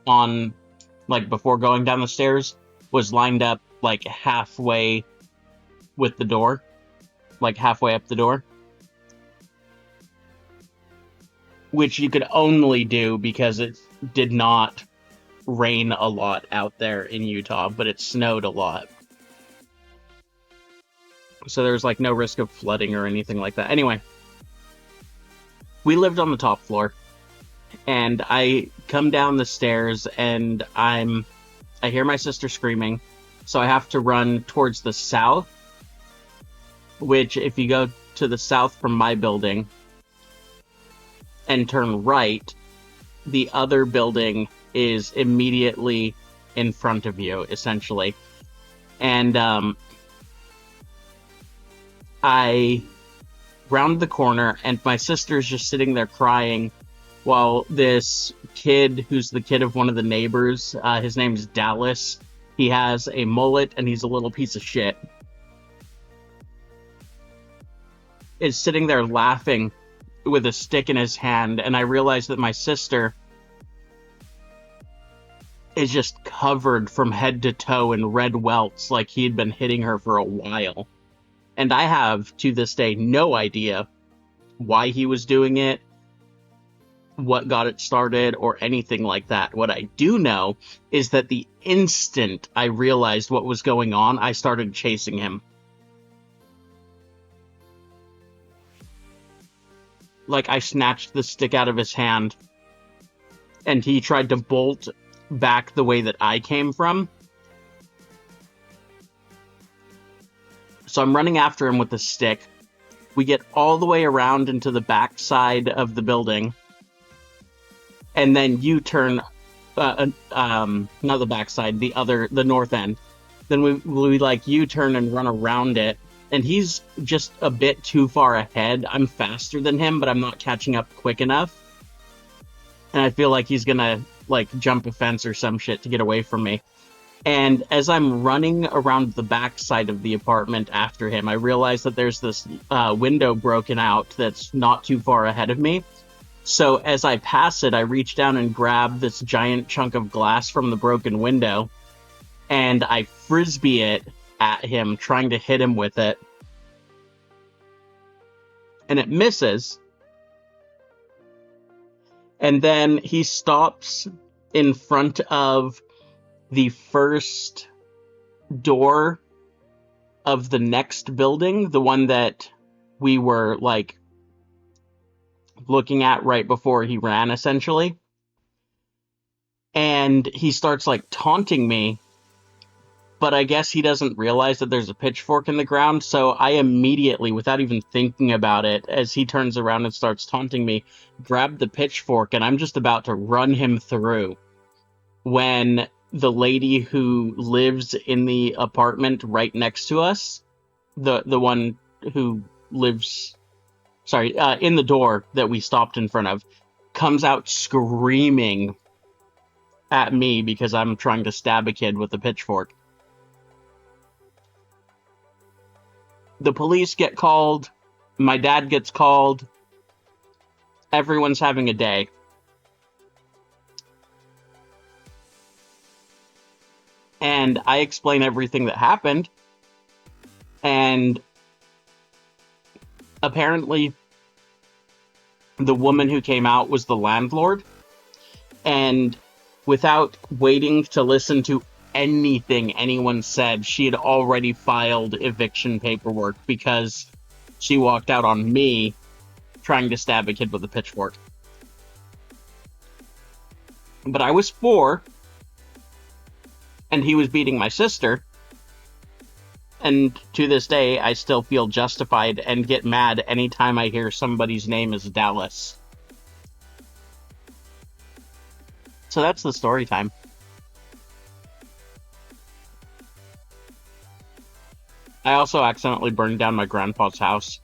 on, before going down the stairs, was lined up halfway with the door, halfway up the door. Which you could only do because it did not rain a lot out there in Utah, but it snowed a lot. So there's no risk of flooding or anything like that. Anyway, we lived on the top floor, and I come down the stairs and I hear my sister screaming, so I have to run towards the south, which if you go to the south from my building and turn right, the other building is immediately in front of you, essentially. And I round the corner, and my sister's just sitting there crying, while this kid, who's the kid of one of the neighbors, his name's Dallas, he has a mullet, and he's a little piece of shit, is sitting there laughing with a stick in his hand. And I realized that my sister is just covered from head to toe in red welts like he'd been hitting her for a while. And I have, to this day, no idea why he was doing it, what got it started, or anything like that. What I do know is that the instant I realized what was going on, I started chasing him. Like, I snatched the stick out of his hand, and he tried to bolt back the way that I came from. So I'm running after him with the stick. We get all the way around into the back side of the building, and then U-turn, not the backside, the north end. Then we like U-turn and run around it, and he's just a bit too far ahead. I'm faster than him, but I'm not catching up quick enough. And I feel like he's gonna, like, jump a fence or some shit to get away from me. And as I'm running around the back side of the apartment after him, I realize that there's this window broken out that's not too far ahead of me. So as I pass it, I reach down and grab this giant chunk of glass from the broken window, and I frisbee it at him, trying to hit him with it. And it misses. And then he stops in front of the first door of the next building, the one that we were, like, looking at right before he ran, essentially. And he starts, like, taunting me, but I guess he doesn't realize that there's a pitchfork in the ground, so I immediately, without even thinking about it, as he turns around and starts taunting me, grab the pitchfork, and I'm just about to run him through when the lady who lives in the apartment right next to us, the one who lives, in the door that we stopped in front of, comes out screaming at me because I'm trying to stab a kid with a pitchfork. The police get called, my dad gets called, everyone's having a day. And I explain everything that happened, and apparently the woman who came out was the landlord, and without waiting to listen to anything anyone said, she had already filed eviction paperwork because she walked out on me trying to stab a kid with a pitchfork. But I was 4, and he was beating my sister, and to this day, I still feel justified and get mad anytime I hear somebody's name is Dallas. So that's the story time. I also accidentally burned down my grandpa's house.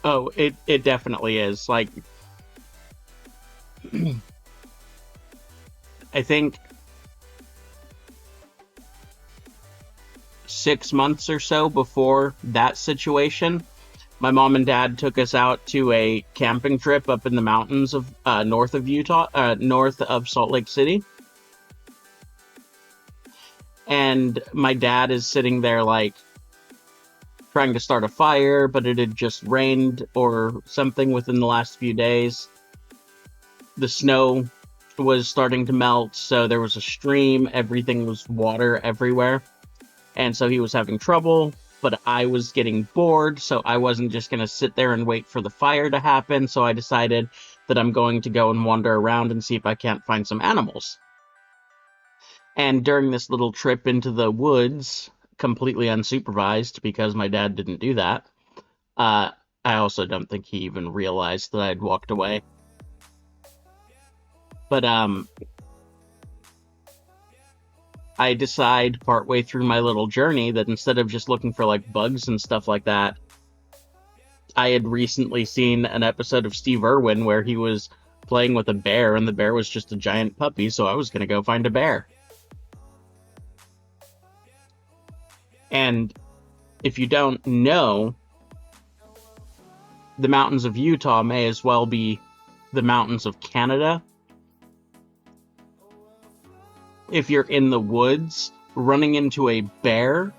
Oh, it definitely is. Like, I think 6 months or so before that situation, my mom and dad took us out to a camping trip up in the mountains of north of Utah, north of Salt Lake City. And my dad is sitting there like trying to start a fire, but it had just rained or something within the last few days. The snow was starting to melt, so there was a stream, everything was water everywhere. And so he was having trouble, but I was getting bored, so I wasn't just going to sit there and wait for the fire to happen, so I decided that I'm going to go and wander around and see if I can't find some animals. And during this little trip into the woods, completely unsupervised because my dad didn't do that, I also don't think he even realized that I'd walked away. But I decide partway through my little journey that instead of just looking for like bugs and stuff like that, I had recently seen an episode of Steve Irwin where he was playing with a bear and the bear was just a giant puppy, so I was going to go find a bear. And if you don't know, the mountains of Utah may as well be the mountains of Canada. If you're in the woods, running into a bear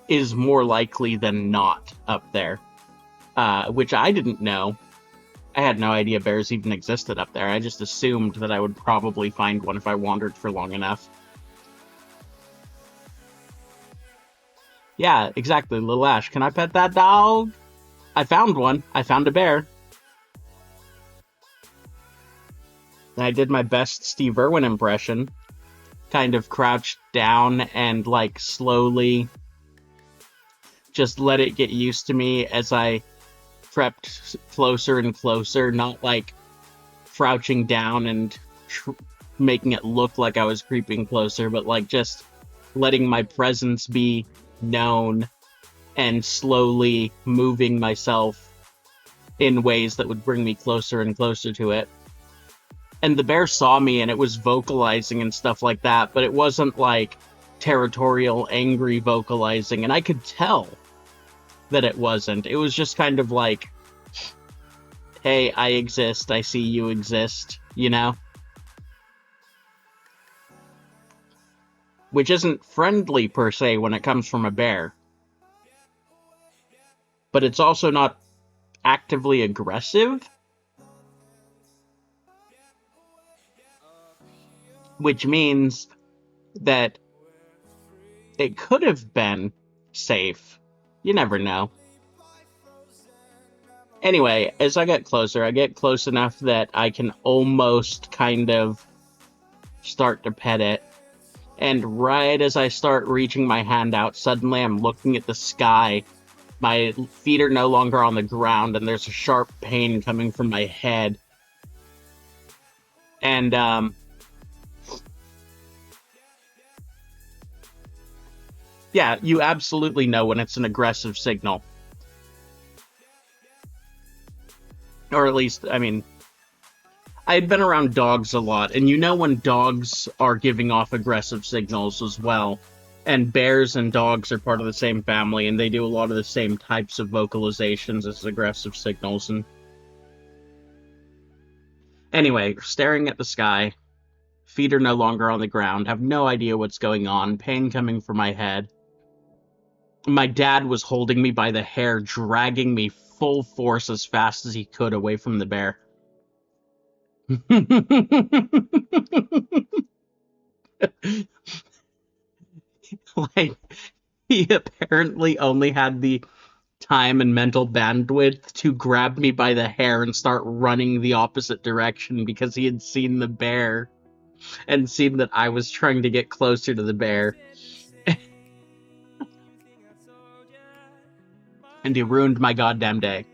is more likely than not up there, which I didn't know. I had no idea bears even existed up there. I just assumed that I would probably find one if I wandered for long enough. Yeah, exactly, Little Ash. Can I pet that dog? I found one. I found a bear. And I did my best Steve Irwin impression. Kind of crouched down and, like, slowly just let it get used to me as I crept closer and closer. Not, like, crouching down and making it look like I was creeping closer, but, like, just letting my presence be known and slowly moving myself in ways that would bring me closer and closer to it. And the bear saw me and it was vocalizing and stuff like that, but it wasn't like territorial, angry vocalizing, and I could tell that it wasn't. It was just kind of like, hey, I exist, I see you exist, you know? Which isn't friendly per se when it comes from a bear. But it's also not actively aggressive. Which means that it could have been safe. You never know. Anyway, as I get closer, I get close enough that I can almost kind of start to pet it. And right as I start reaching my hand out, suddenly I'm looking at the sky. My feet are no longer on the ground, and there's a sharp pain coming from my head. And, yeah, you absolutely know when it's an aggressive signal. Or at least, I mean, I had been around dogs a lot, and you know when dogs are giving off aggressive signals as well. And bears and dogs are part of the same family, and they do a lot of the same types of vocalizations as aggressive signals. And anyway, staring at the sky, feet are no longer on the ground, have no idea what's going on, pain coming from my head. My dad was holding me by the hair, dragging me full force as fast as he could away from the bear. Like, he apparently only had the time and mental bandwidth to grab me by the hair and start running the opposite direction because he had seen the bear and seen that I was trying to get closer to the bear. And he ruined my goddamn day.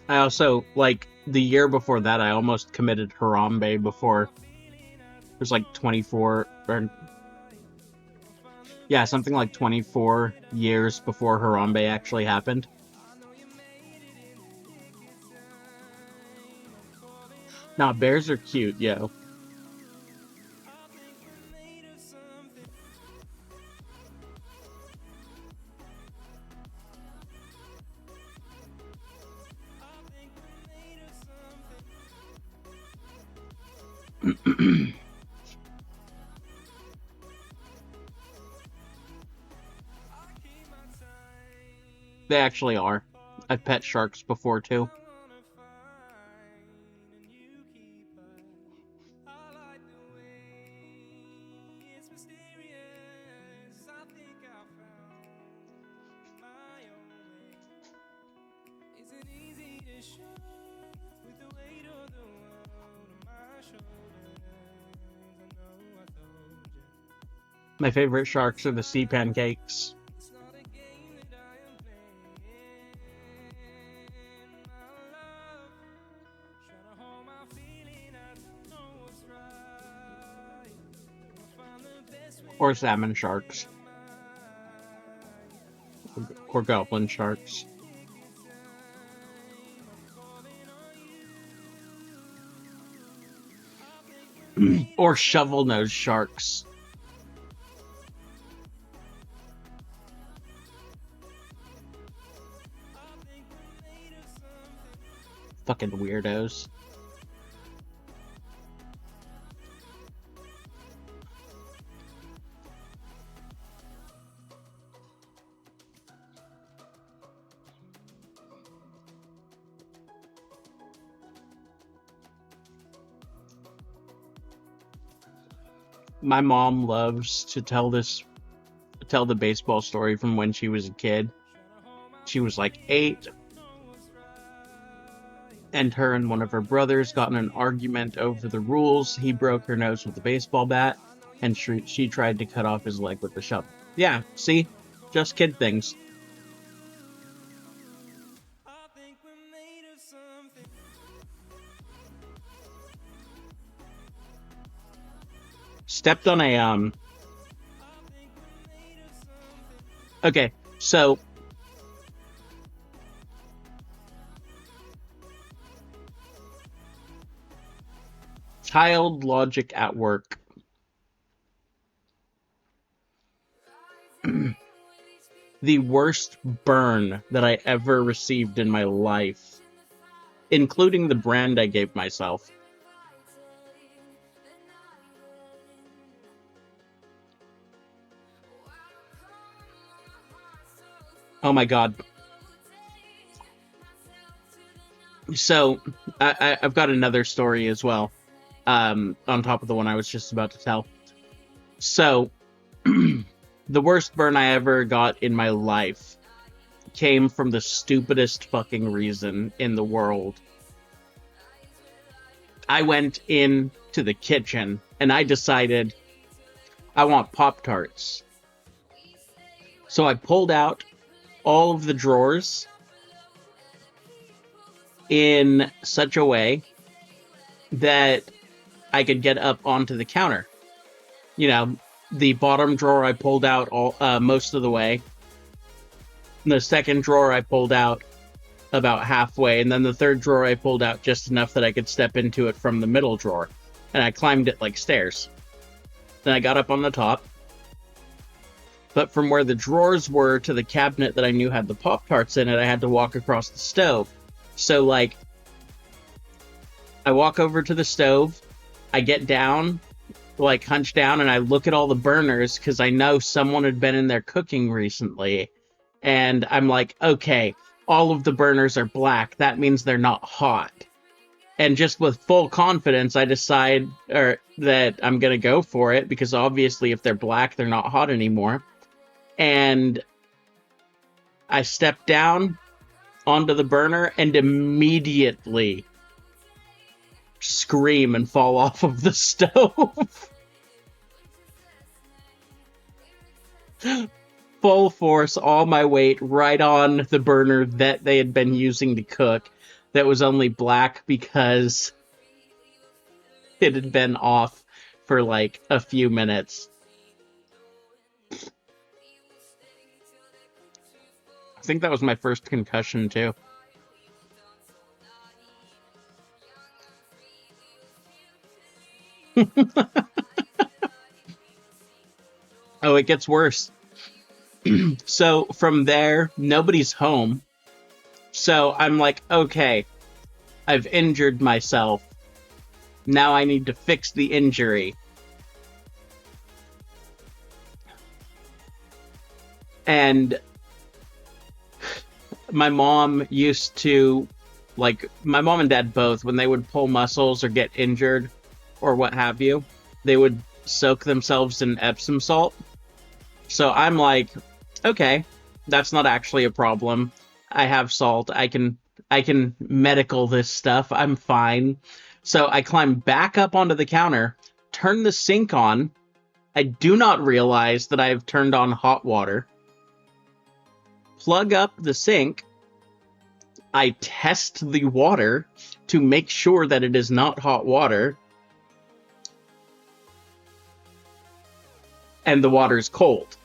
I also, like, the year before that, I almost committed Harambe before. It was like 24, or, yeah, something like 24 years before Harambe actually happened. Nah, bears are cute, yo. They actually are. I've pet sharks before, too. My favorite sharks are the sea pancakes. Or salmon sharks. Or goblin sharks. Or shovel-nosed sharks. Fucking weirdos. My mom loves to tell the baseball story from when she was a kid. She was like 8, and her and one of her brothers got in an argument over the rules. He broke her nose with a baseball bat, and she tried to cut off his leg with the shovel. Yeah, see? Just kid things. Stepped on a, Okay, so... Child logic at work. The worst burn that I ever received in my life, including the brand I gave myself. Oh my god. So, I've got another story as well, on top of the one I was just about to tell. So, the worst burn I ever got in my life came from the stupidest fucking reason in the world. I went into the kitchen and I decided I want Pop-Tarts. So I pulled out all of the drawers in such a way that I could get up onto the counter. You know, the bottom drawer I pulled out most of the way. The second drawer I pulled out about halfway, and then the third drawer I pulled out just enough that I could step into it from the middle drawer. And I climbed it like stairs. Then I got up on the top. But from where the drawers were to the cabinet that I knew had the Pop-Tarts in it, I had to walk across the stove. So, like, I walk over to the stove, I get down, like, hunch down, and I look at all the burners, because I know someone had been in there cooking recently. And I'm like, okay, all of the burners are black. That means they're not hot. And just with full confidence, I decide that I'm going to go for it, because obviously if they're black, they're not hot anymore. And I step down onto the burner and immediately scream and fall off of the stove. Full force, all my weight, right on the burner that they had been using to cook. that was only black because it had been off for like a few minutes. I think that was my first concussion too. Oh, it gets worse. So from there, nobody's home. So I'm like, okay, I've injured myself. Now I need to fix the injury. And my mom used to, like, my mom and dad both, when they would pull muscles or get injured or what have you, they would soak themselves in Epsom salt. So I'm like, okay, that's not actually a problem. I have salt. I can medical this stuff. I'm fine. So I climb back up onto the counter, turn the sink on. I do not realize that I've turned on hot water. Plug up the sink. I test the water to make sure that it is not hot water. And the water's cold.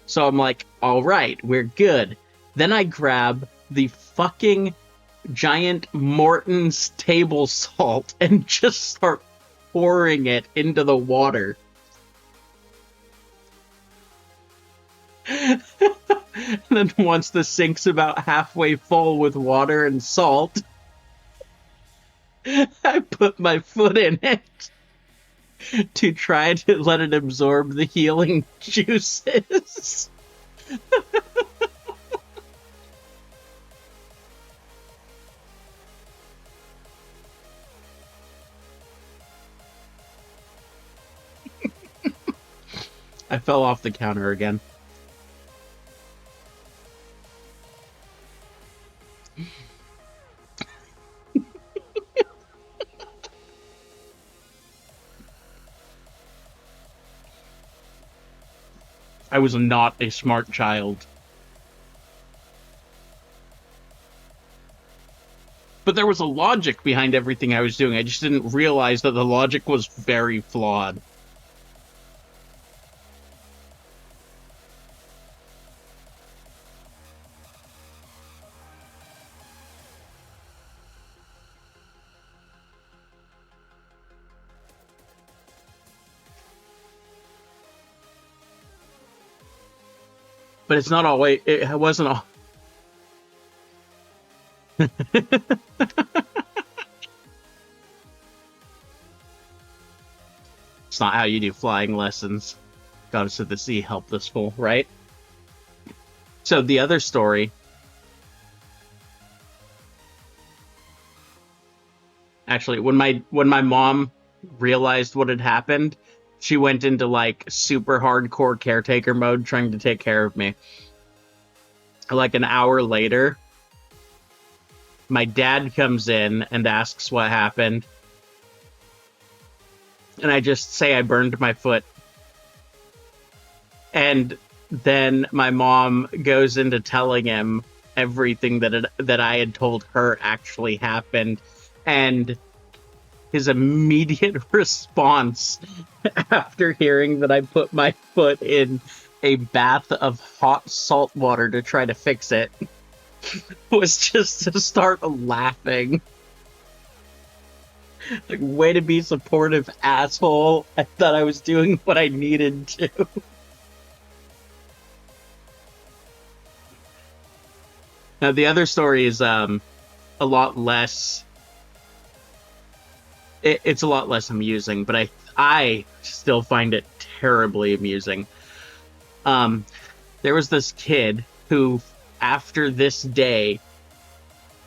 So I'm like, all right, we're good. Then I grab the fucking giant Morton's table salt and just start pouring it into the water. And then once the sink's about halfway full with water and salt, I put my foot in it to try to let it absorb the healing juices. I fell off the counter again. I was not a smart child. But there was a logic behind everything I was doing. I just didn't realize that the logic was very flawed. But it's not always. It wasn't all. It's not how you do flying lessons. Goddess of the sea, help this fool, right? So the other story. Actually, when my mom realized what had happened, she went into like super hardcore caretaker mode trying to take care of me. Like an hour later, my dad comes in and asks what happened. And I just say I burned my foot. And then my mom goes into telling him everything that I had told her actually happened. And his immediate response after hearing that I put my foot in a bath of hot salt water to try to fix it was just to start laughing. Like, way to be supportive, asshole. I thought I was doing what I needed to. Now, the other story is a lot less... It's a lot less amusing, but I still find it terribly amusing. There was this kid who, after this day,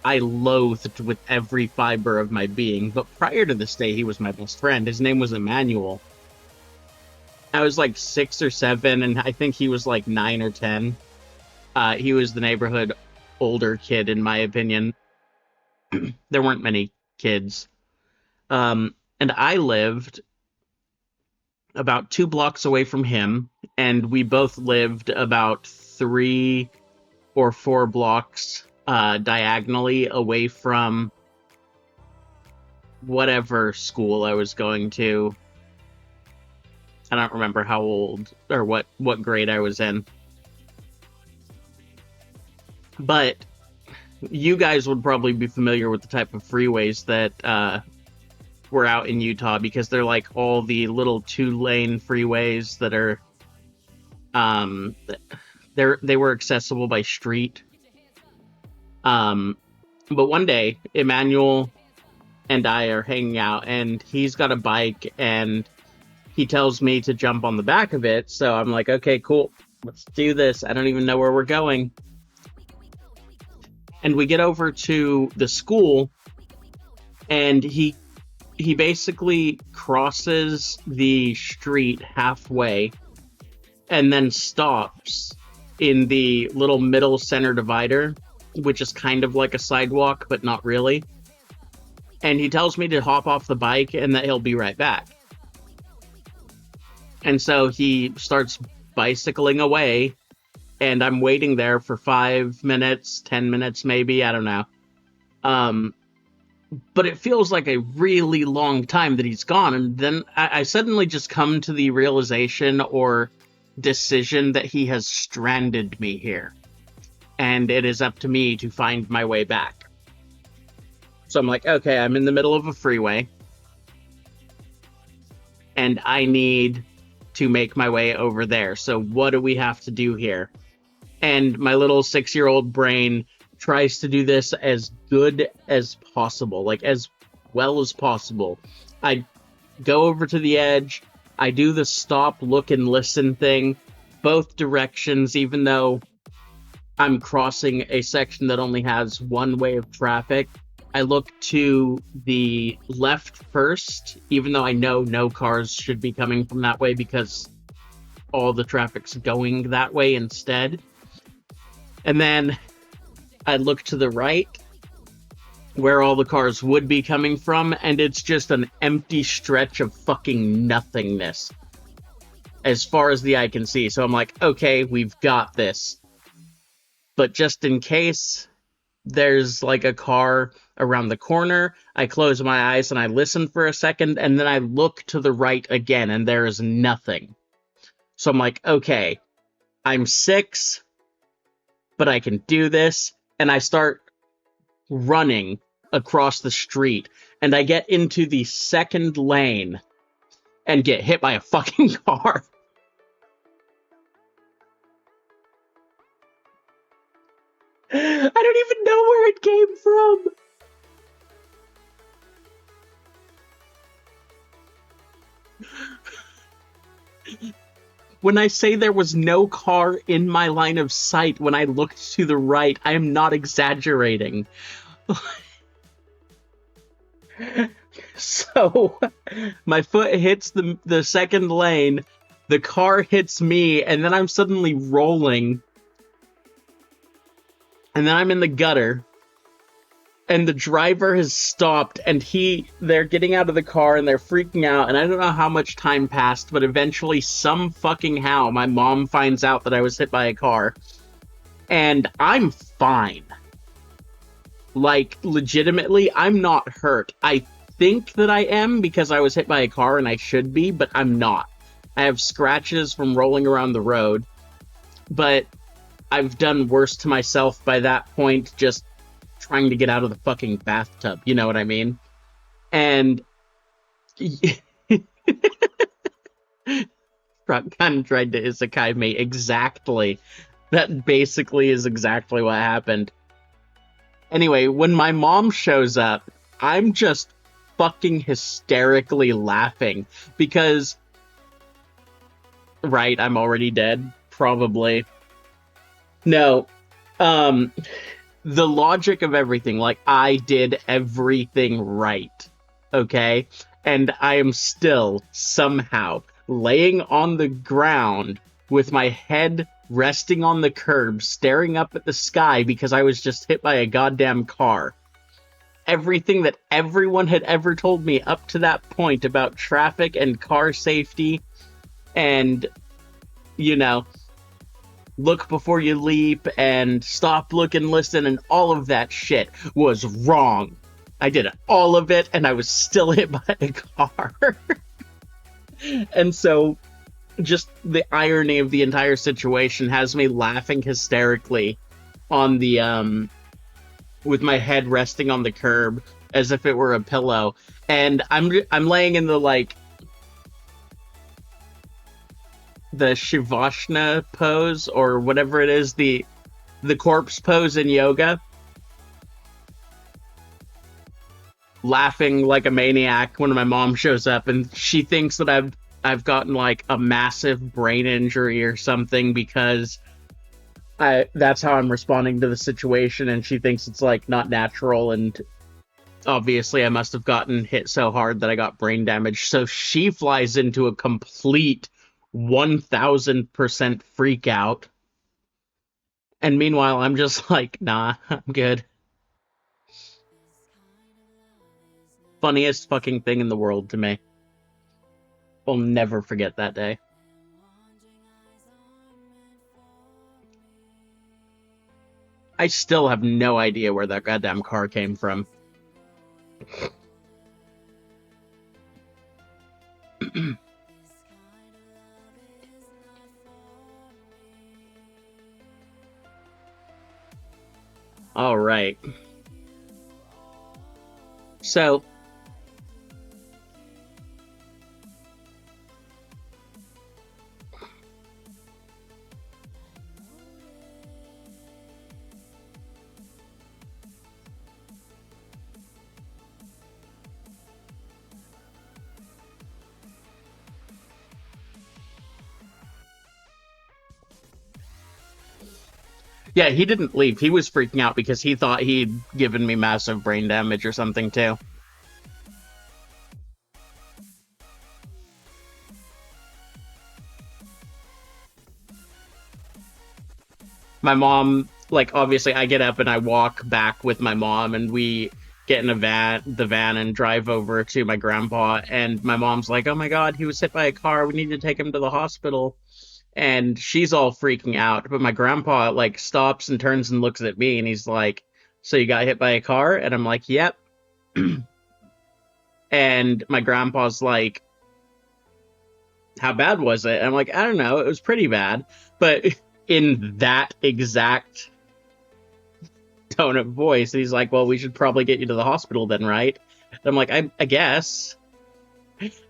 I loathed with every fiber of my being. But prior to this day, he was my best friend. His name was Emmanuel. I was like 6 or 7, and I think he was like 9 or 10. He was the neighborhood older kid, in my opinion. There weren't many kids. And I lived about 2 blocks away from him, and we both lived about 3 or 4 blocks diagonally away from whatever school I was going to. I don't remember how old or what grade I was in. But you guys would probably be familiar with the type of freeways that were out in Utah, because they're like all the little 2-lane freeways that are they were accessible by street. But one day Emmanuel and I are hanging out, and he's got a bike, and he tells me to jump on the back of it. So I'm like, okay, cool, let's do this. I don't even know where we're going. And we get over to the school, and he basically crosses the street halfway and then stops in the little middle center divider, which is kind of like a sidewalk, but not really. And he tells me to hop off the bike and that he'll be right back. And so he starts bicycling away, and I'm waiting there for 5 minutes, 10 minutes maybe, I don't know. But it feels like a really long time that he's gone, and then I suddenly just come to the realization or decision that he has stranded me here, and it is up to me to find my way back. So I'm like, okay, I'm in the middle of a freeway, and I need to make my way over there. So what do we have to do here? And my little 6-year-old brain tries to do this as good as possible, like as well as possible. I go over to the edge, I do the stop, look, and listen thing, both directions, even though I'm crossing a section that only has one way of traffic. I look to the left first, even though I know no cars should be coming from that way because all the traffic's going that way instead. And then I look to the right, where all the cars would be coming from, and it's just an empty stretch of fucking nothingness as far as the eye can see. So I'm like, okay, we've got this. But just in case there's like a car around the corner, I close my eyes and I listen for a second, and then I look to the right again, and there is nothing. So I'm like, okay, I'm 6, but I can do this. And I start running across the street, and I get into the second lane and get hit by a fucking car. I don't even know where it came from. When I say there was no car in my line of sight when I looked to the right, I am not exaggerating. So, my foot hits the second lane, the car hits me, and then I'm suddenly rolling. And then I'm in the gutter. And the driver has stopped, and they're getting out of the car, and they're freaking out, and I don't know how much time passed, but eventually, some fucking how, my mom finds out that I was hit by a car, and I'm fine. Like, legitimately, I'm not hurt. I think that I am, because I was hit by a car, and I should be, but I'm not. I have scratches from rolling around the road, but I've done worse to myself by that point, just trying to get out of the fucking bathtub, you know what I mean? And Shotgun tried to isekai me. Exactly. That basically is exactly what happened. Anyway, when my mom shows up, I'm just fucking hysterically laughing because, right, I'm already dead, probably. No, the logic of everything, like, I did everything right, okay? And I am still, somehow, laying on the ground with my head resting on the curb, staring up at the sky because I was just hit by a goddamn car. Everything that everyone had ever told me up to that point about traffic and car safety and, you know, look before you leap and stop, look, and listen, and all of that shit was wrong. I did all of it, and I was still hit by a car. And so, just the irony of the entire situation has me laughing hysterically on the, with my head resting on the curb as if it were a pillow. And I'm laying in the, like, the Shivashna pose, or whatever it is, the corpse pose in yoga, laughing like a maniac when my mom shows up, and she thinks that I've gotten like a massive brain injury or something because that's how I'm responding to the situation, and she thinks it's like not natural, and obviously I must have gotten hit so hard that I got brain damage. So she flies into a complete 1000% freak out. And meanwhile, I'm just like, nah, I'm good. Funniest fucking thing in the world to me. I'll never forget that day. I still have no idea where that goddamn car came from. All right. So, yeah, he didn't leave. He was freaking out because he thought he'd given me massive brain damage or something, too. My mom, like, obviously I get up and I walk back with my mom, and we get in the van and drive over to my grandpa, and my mom's like, oh my god, he was hit by a car, we need to take him to the hospital. And she's all freaking out, but my grandpa, like, stops and turns and looks at me, and he's like, so you got hit by a car? And I'm like, yep. And my grandpa's like, how bad was it? And I'm like, I don't know, it was pretty bad. But in that exact tone of voice, he's like, well, we should probably get you to the hospital then, right? And I'm like, I guess.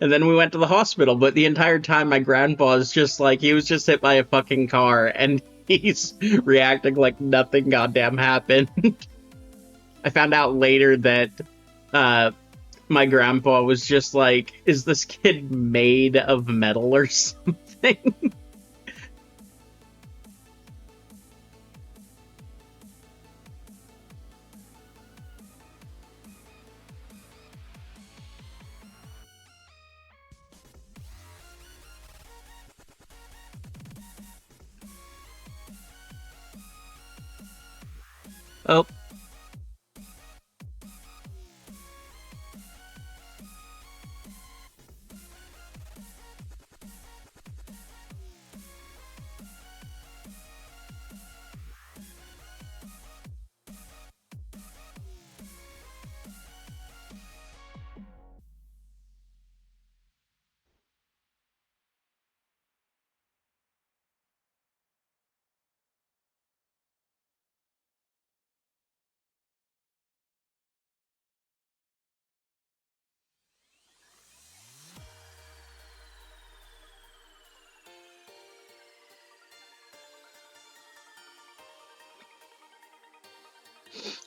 And then we went to the hospital, but the entire time my grandpa's just like, he was just hit by a fucking car, and he's reacting like nothing goddamn happened. I found out later that my grandpa was just like, is this kid made of metal or something? Oh,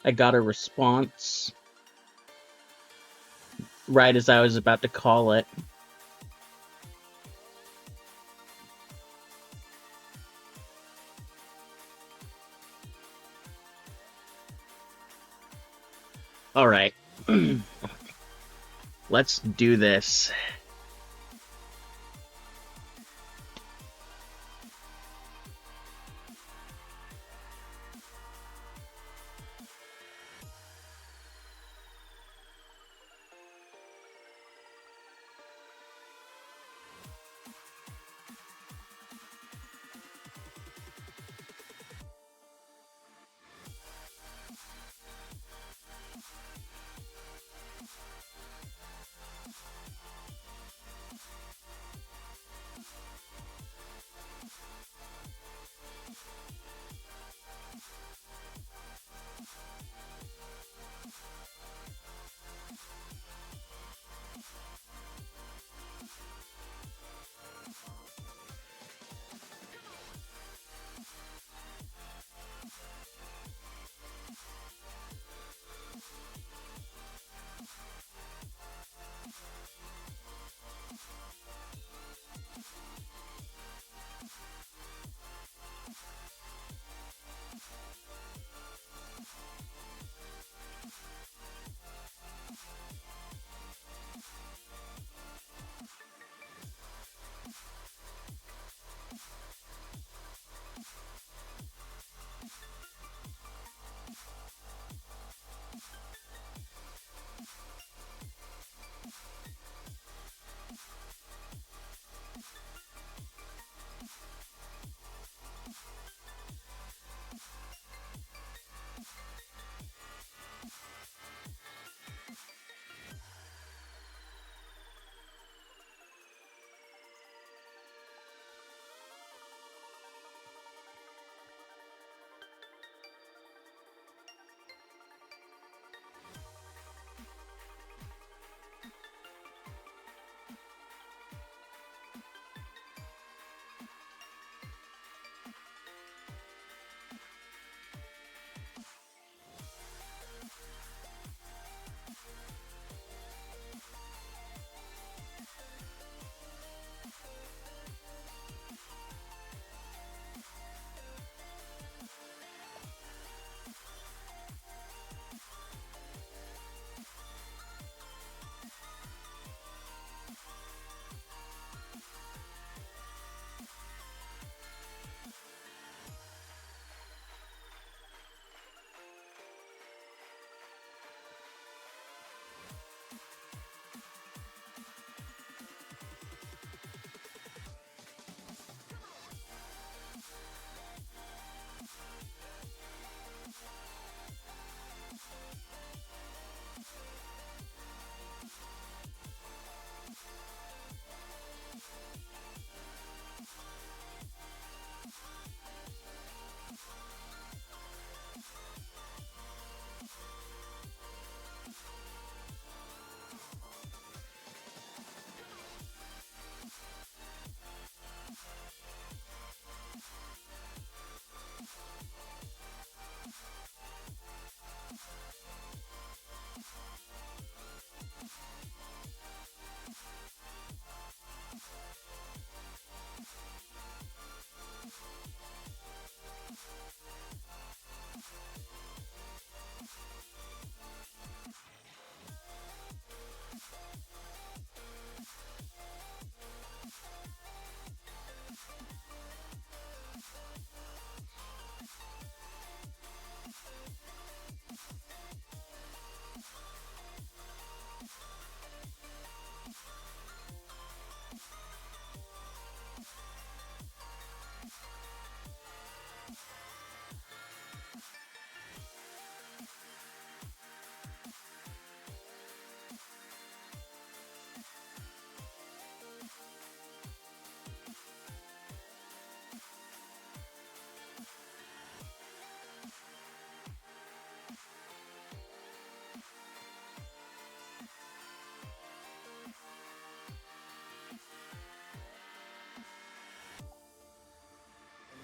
I got a response right as I was about to call it. All right. Let's do this.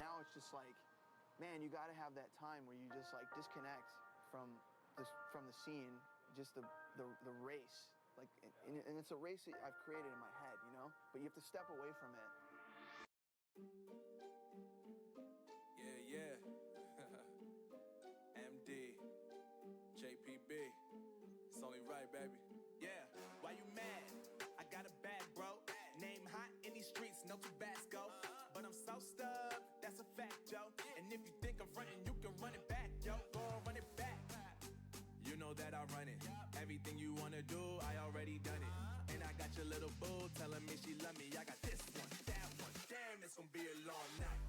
Now it's just like, man, you got to have that time where you just like disconnect from the scene, just the race. Like, and it's a race that I've created in my head, you know? But you have to step away from it. Yeah. MD, JPB, it's only right, baby. Yeah, why you mad? I got a bag, bro. Name hot in these streets, no Tabasco. But I'm so stuck, that's a fact, yo. And if you think I'm frontin', you can run it back, yo. Go and run it back. You know that I run it. Everything you wanna do, I already done it. And I got your little boo telling me she love me. I got this one, that one. Damn, it's gonna be a long night.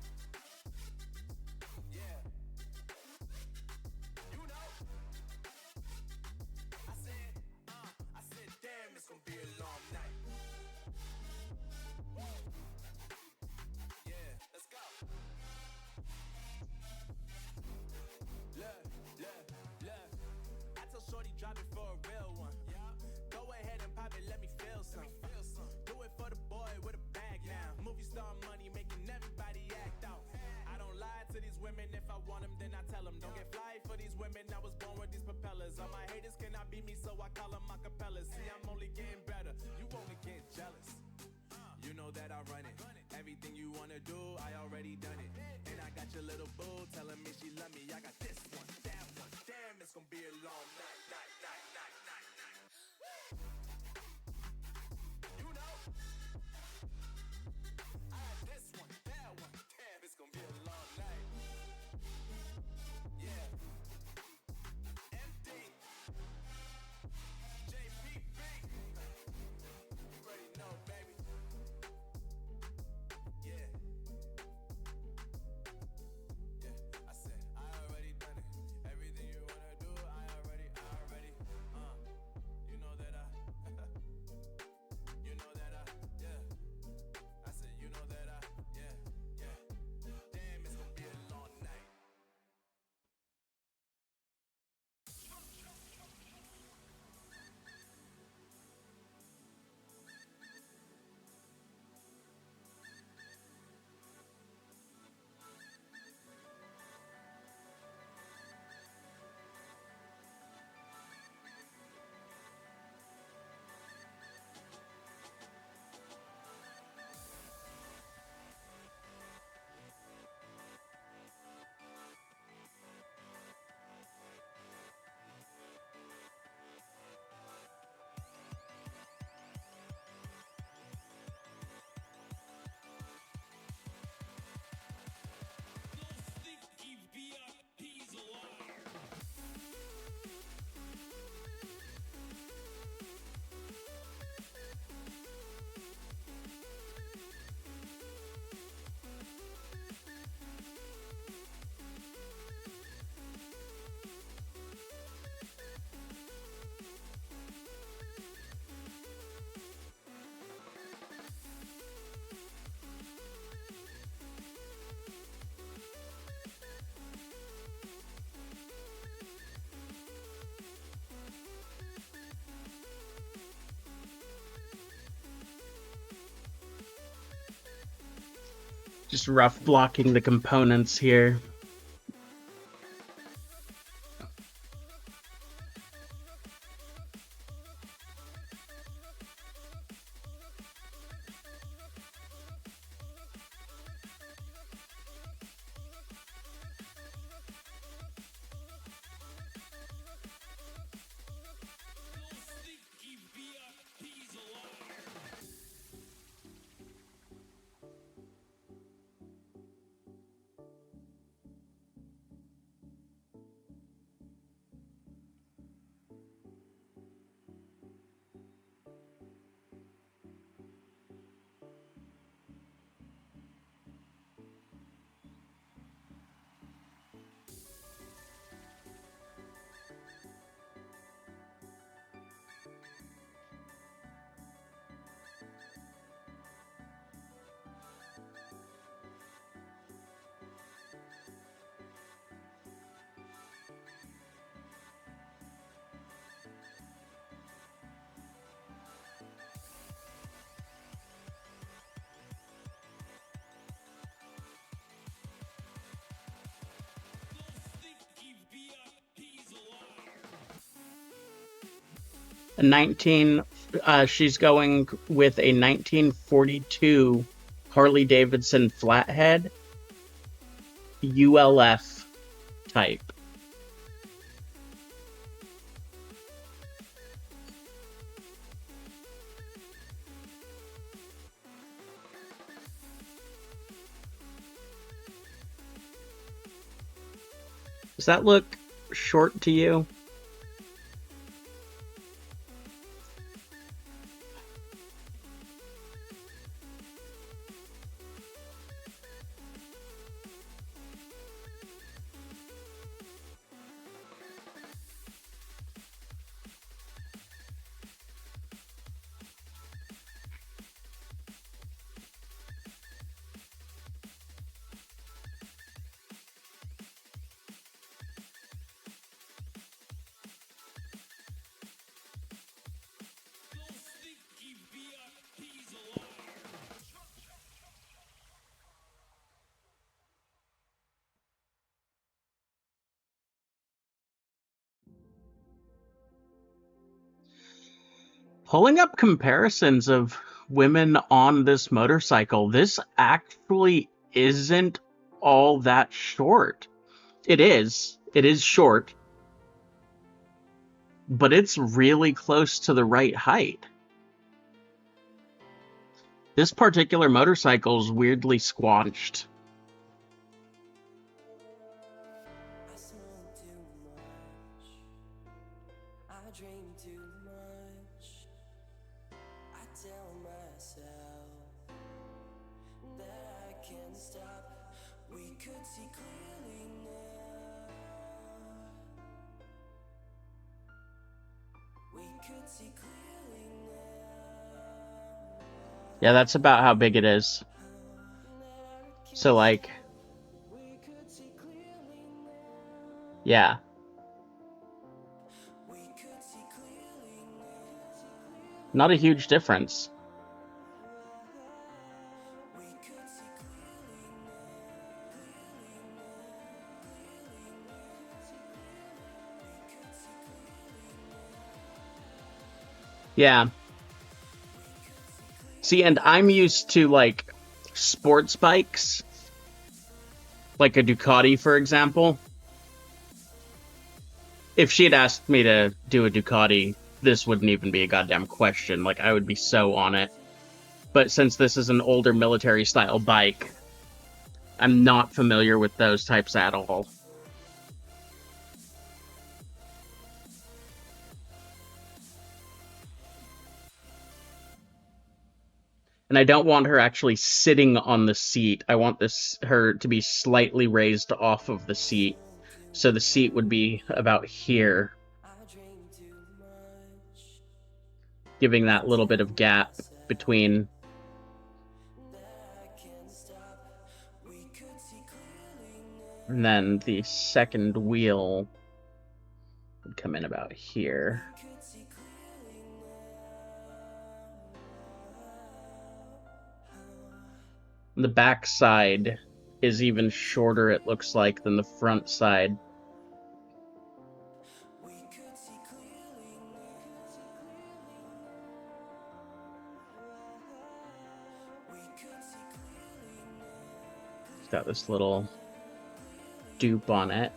Yeah. You know. I said, damn, it's gonna be a long night. Yeah, let's go. Look. I tell shorty drop it for a real one. Yeah. beat me, so I call them acapella. See, I'm only getting better, you only get jealous. You know that I run it. Everything you wanna do, I already done it. And I got your little boo telling me she love me. I got this one, that one. Damn, it's gonna be a long night. You know, I got this one, that one. Damn, it's gonna be a long night. Yeah. MD. JPB. You already know, baby. Yeah. Yeah, I said, I already done it. Everything you wanna do, I already, you know that you know that yeah. I said, you know that yeah. Damn, it's gonna be a long night. Just rough blocking the components here. She's going with a 1942 Harley Davidson Flathead ULF type. Does that look short to you? Pulling up comparisons of women on this motorcycle, this actually isn't all that short. It is short, but it's really close to the right height. This particular motorcycle's weirdly squanched. I smoke too much. I dream too much. I tell myself that I can't stop. We could see clearly now. We could see clearly now. Yeah, that's about how big it is. So, like, We could see clearly now. yeah. We could see clearly now. Not a huge difference. We could see clearly now. Yeah. See, and I'm used to, like, sports bikes. Like a Ducati, for example. If she had asked me to do a Ducati, this wouldn't even be a goddamn question. Like, I would be so on it. But since this is an older military-style bike, I'm not familiar with those types at all. And I don't want her actually sitting on the seat. I want her to be slightly raised off of the seat. So the seat would be about here, giving that little bit of gap between. And then the second wheel would come in about here. The back side is even shorter, it looks like, than the front side. It's got this little dupe on it.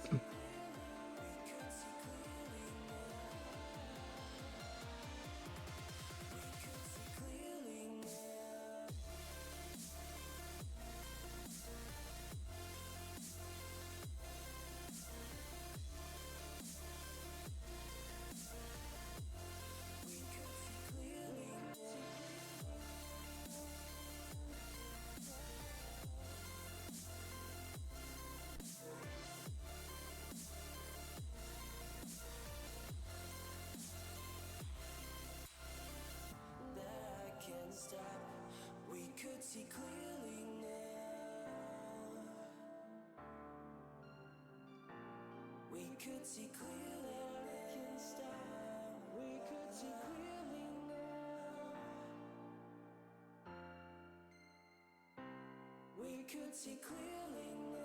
See clearly now. We could see clearly now. We could see clearly now. We could see clearly now.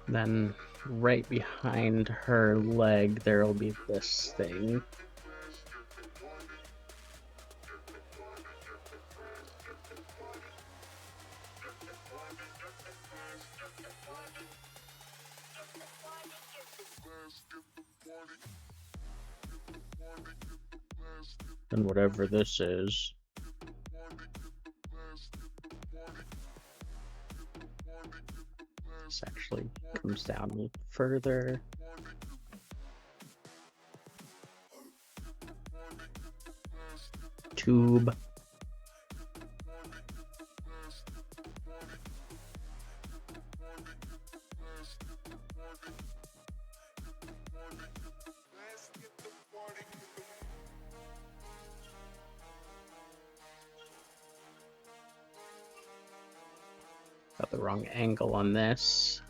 Then right behind her leg, there'll be this thing. And whatever this is. This actually comes down a little further. Tube. Got the wrong angle on this.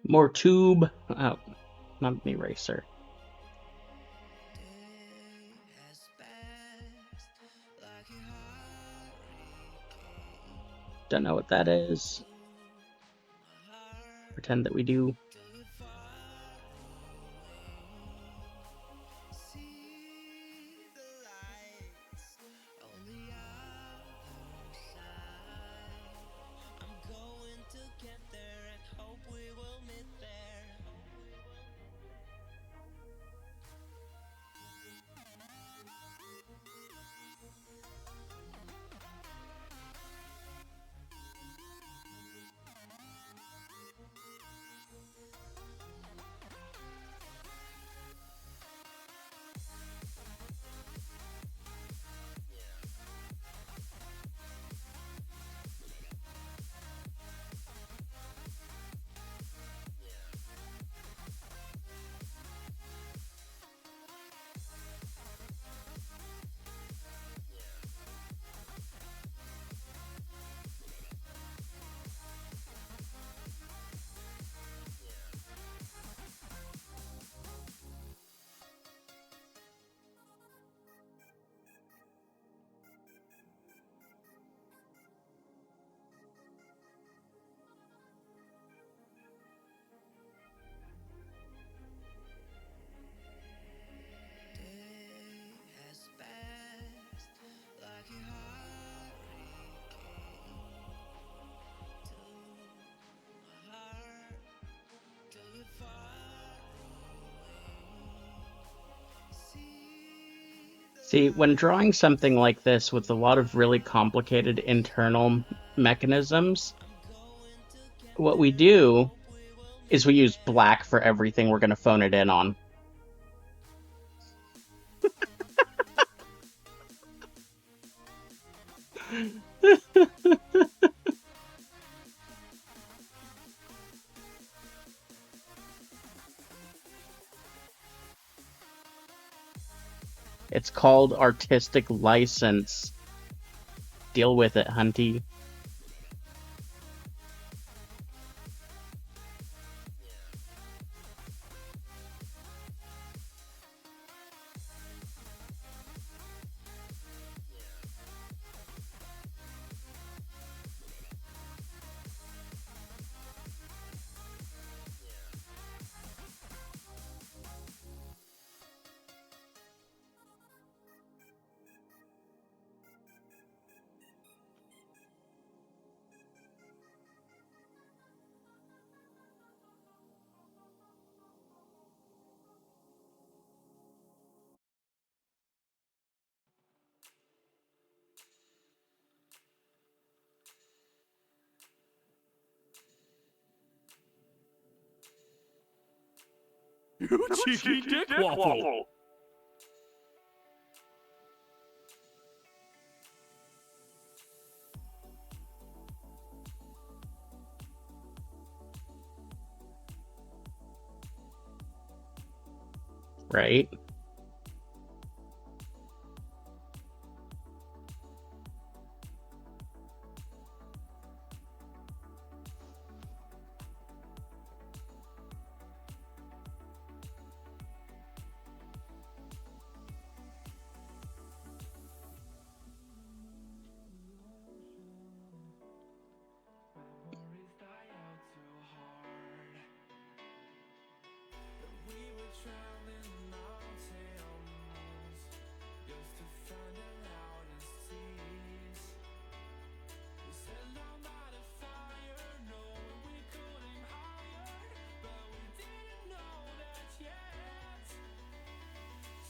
More tube. Oh, not an eraser. Don't know what that is. Pretend that we do. See, when drawing something like this with a lot of really complicated internal mechanisms, what we do is we use black for everything we're going to phone it in on. It's called artistic license. Deal with it, hunty. You cheeky dick waffle. Right? were traveling the mountains just to find the loudest seas. We set down by the fire, knowing we could aim higher, but we didn't know that yet.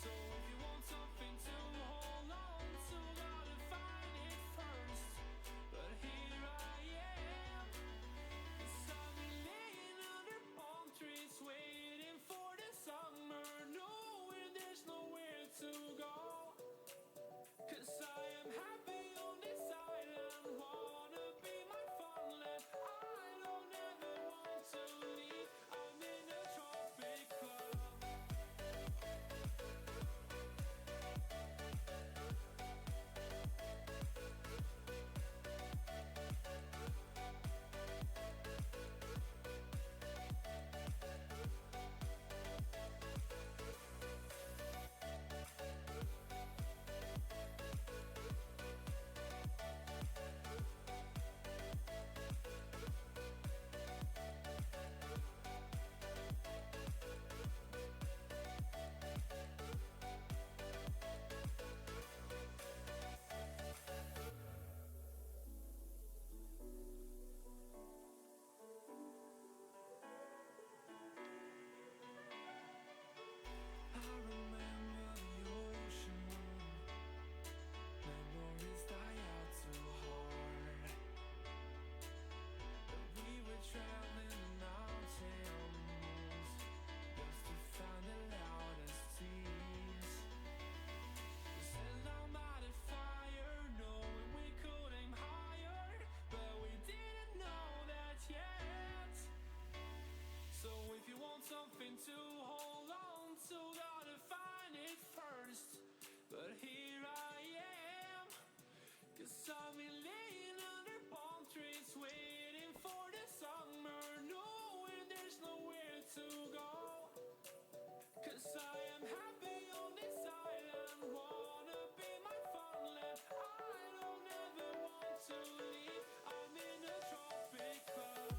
So if you want something to hold on to, gotta find it first. But here I am, 'cause I've been laying under palm trees, waiting for the summer, knowing there's nowhere to go. 'Cause I am happy on this island, wanna be my funland. I don't ever want to leave, I'm in a tropic club. I remember the ocean, memories die out too hard. But we were traveling the mountains just to find the loudest seas. We sat down by the fire, knowing we could aim higher, but we didn't know that yet. So if you want something to hold on to, gotta find it first. But here I am, 'cause I've been laying under palm trees, waiting for the summer, knowing there's nowhere to go. 'Cause I am happy on this island, wanna be my funland. I don't ever want to leave, I'm in a tropic club.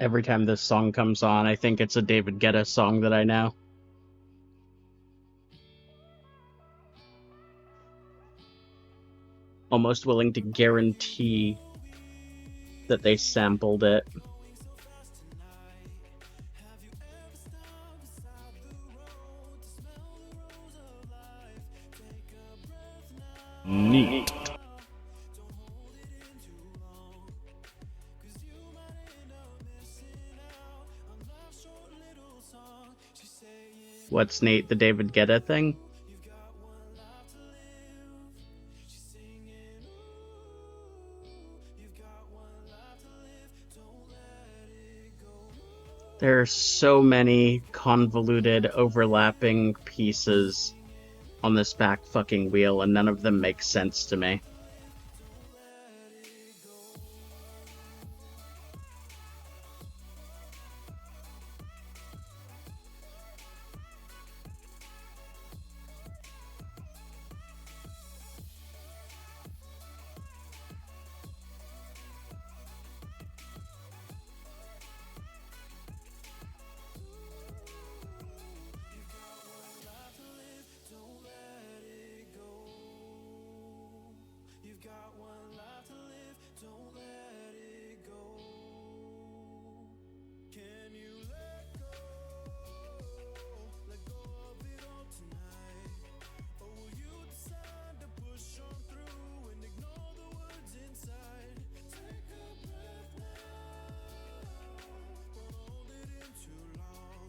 Every time this song comes on, I think it's a David Guetta song that I know. Almost willing to guarantee that they sampled it. Neat. What's Nate, the David Guetta thing? There are so many convoluted, overlapping pieces on this back fucking wheel, and none of them make sense to me. You've got one life to live, don't let it go. Can you let go? Let go of it all tonight. Or will you decide to push on through and ignore the words inside? Take a breath now, don't hold it in too long,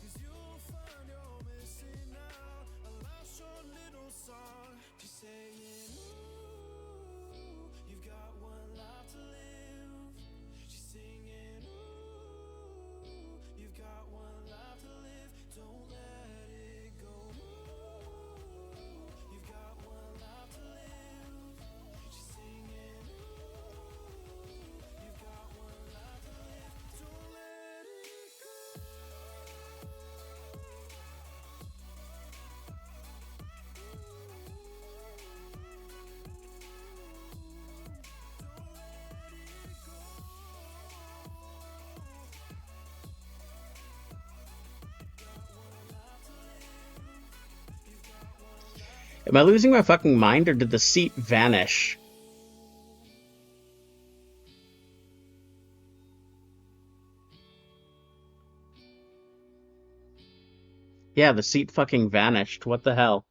'cause you'll find you're missing out. A last short little song, she's saying, ooh, you've got one life to live. She's singing, ooh, you've got one life to live, don't let it go. Ooh, you've got one life to live. She's singing, ooh, you've got one life to live, don't let it go. Am I losing my fucking mind, or did the seat vanish? Yeah, the seat fucking vanished. What the hell?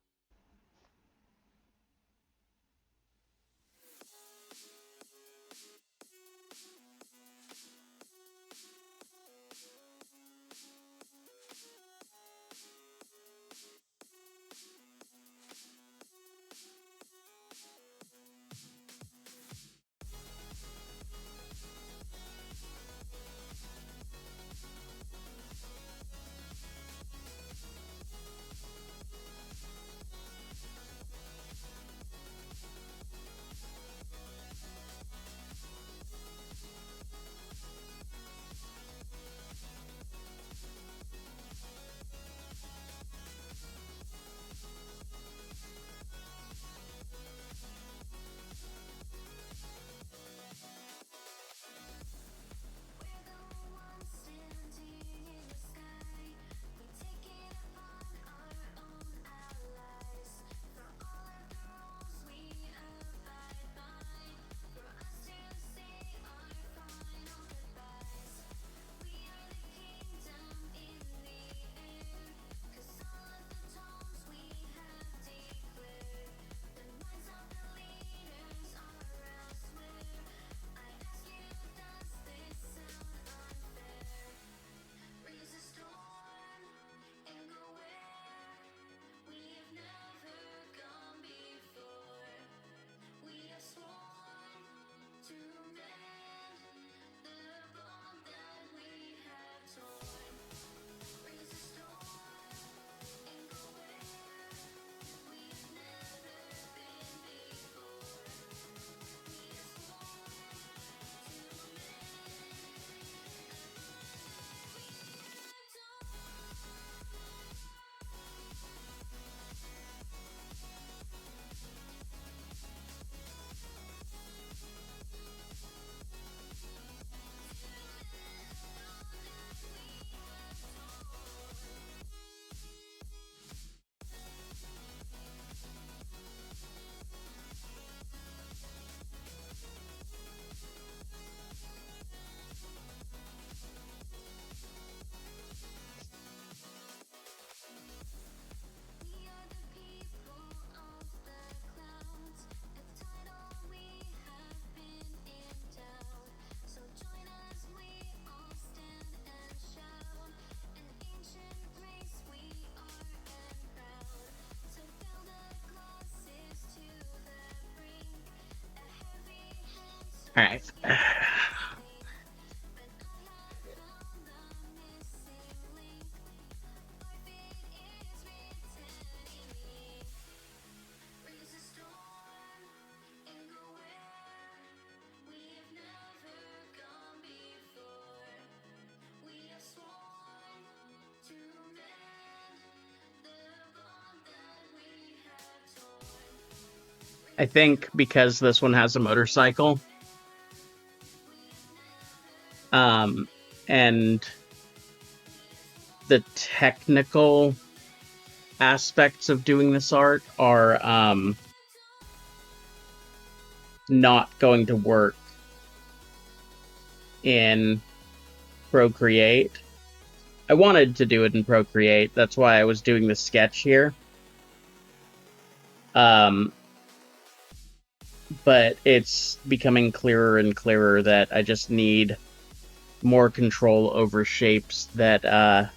Alright. I think because this one has a motorcycle, and the technical aspects of doing this art are not going to work in Procreate. I wanted to do it in Procreate, that's why I was doing the sketch here. But it's becoming clearer and clearer that I just need more control over shapes that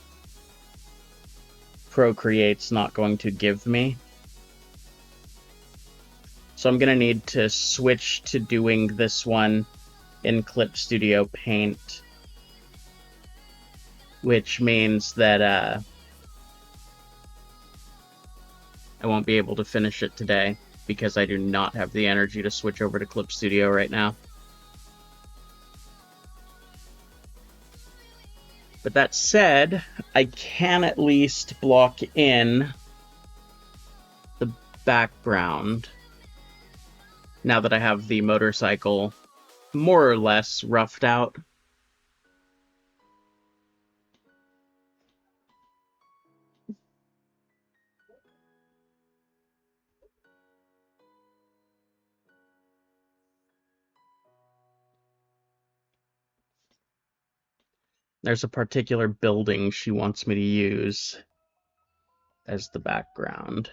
Procreate's not going to give me. So I'm going to need to switch to doing this one in Clip Studio Paint, which means that I won't be able to finish it today because I do not have the energy to switch over to Clip Studio right now. But that said, I can at least block in the background now that I have the motorcycle more or less roughed out. There's a particular building she wants me to use as the background.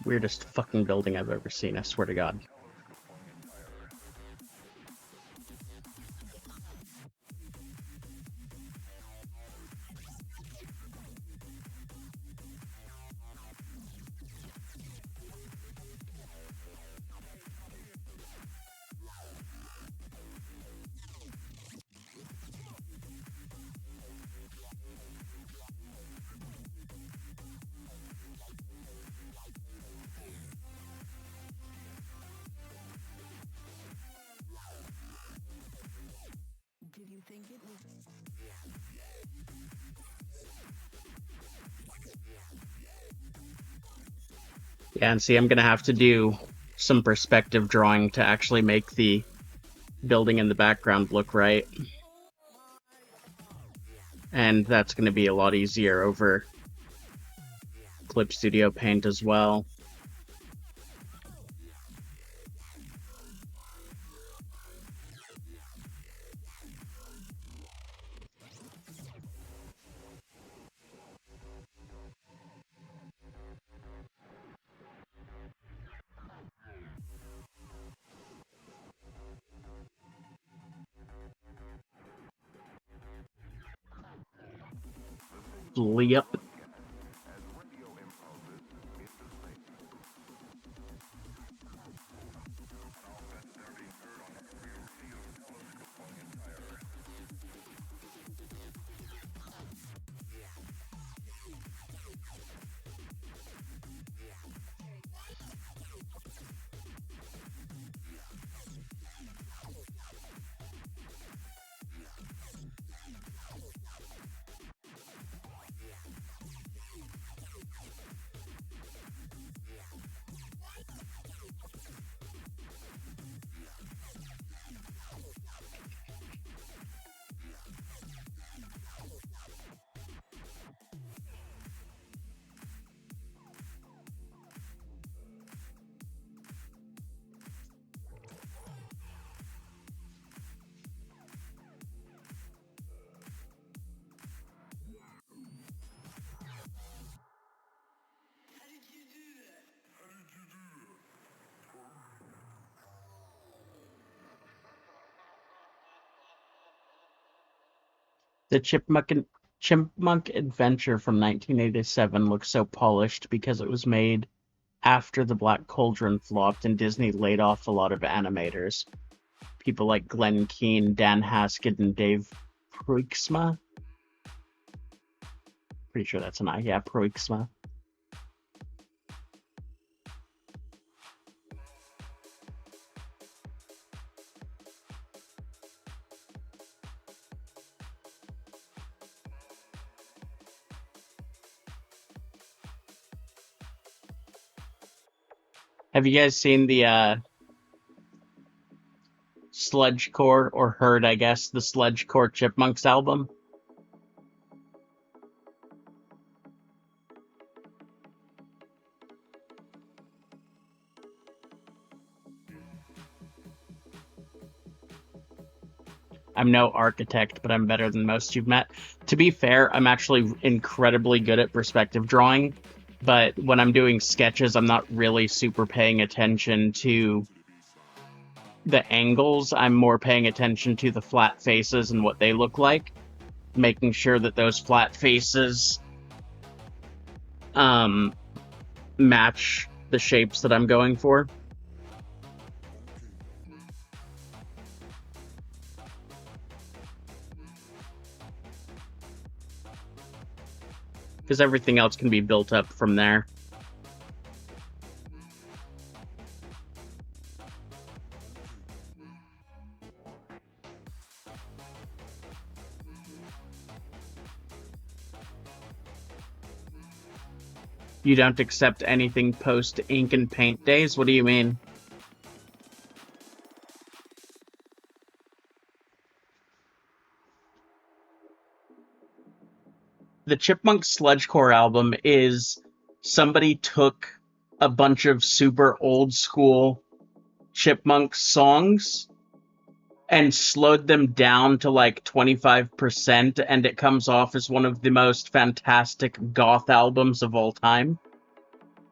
Weirdest fucking building I've ever seen, I swear to God. Yeah, and see, I'm gonna have to do some perspective drawing to actually make the building in the background look right. And that's gonna be a lot easier over Clip Studio Paint as well. Yep. The Chipmunk Adventure from 1987 looks so polished because it was made after the Black Cauldron flopped and Disney laid off a lot of animators. People like Glenn Keane, Dan Haskett, and Dave Proixma. Pretty sure that's an I. Yeah, Proixma. Have you guys seen the Sludgecore, or heard, I guess, the Sludgecore Chipmunks album? I'm no architect, but I'm better than most you've met. To be fair, I'm actually incredibly good at perspective drawing, but when I'm doing sketches, I'm not really super paying attention to the angles. I'm more paying attention to the flat faces and what they look like, making sure that those flat faces match the shapes that I'm going for. Because everything else can be built up from there. You don't accept anything post ink and paint days? What do you mean? The Chipmunk Sludgecore album is somebody took a bunch of super old school Chipmunk songs and slowed them down to like 25%, and it comes off as one of the most fantastic goth albums of all time.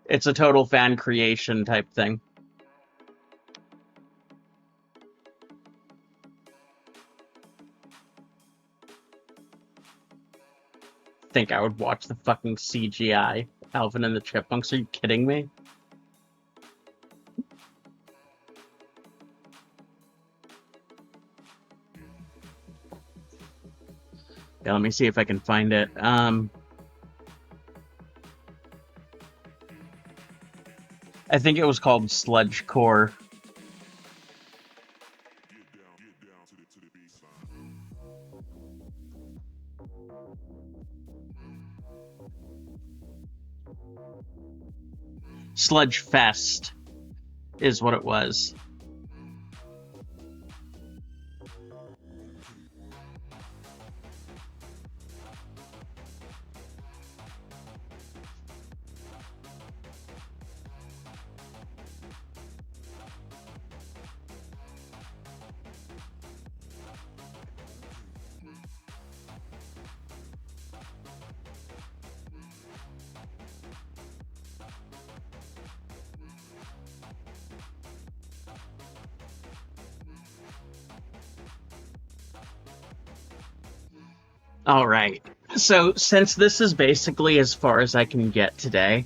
It's a total fan creation type thing. Think I would watch the fucking CGI Alvin and the Chipmunks? Are you kidding me? Yeah, let me see if I can find it. I think it was called Sludgecore. Sludge Fest is what it was. All right. So, since this is basically as far as I can get today,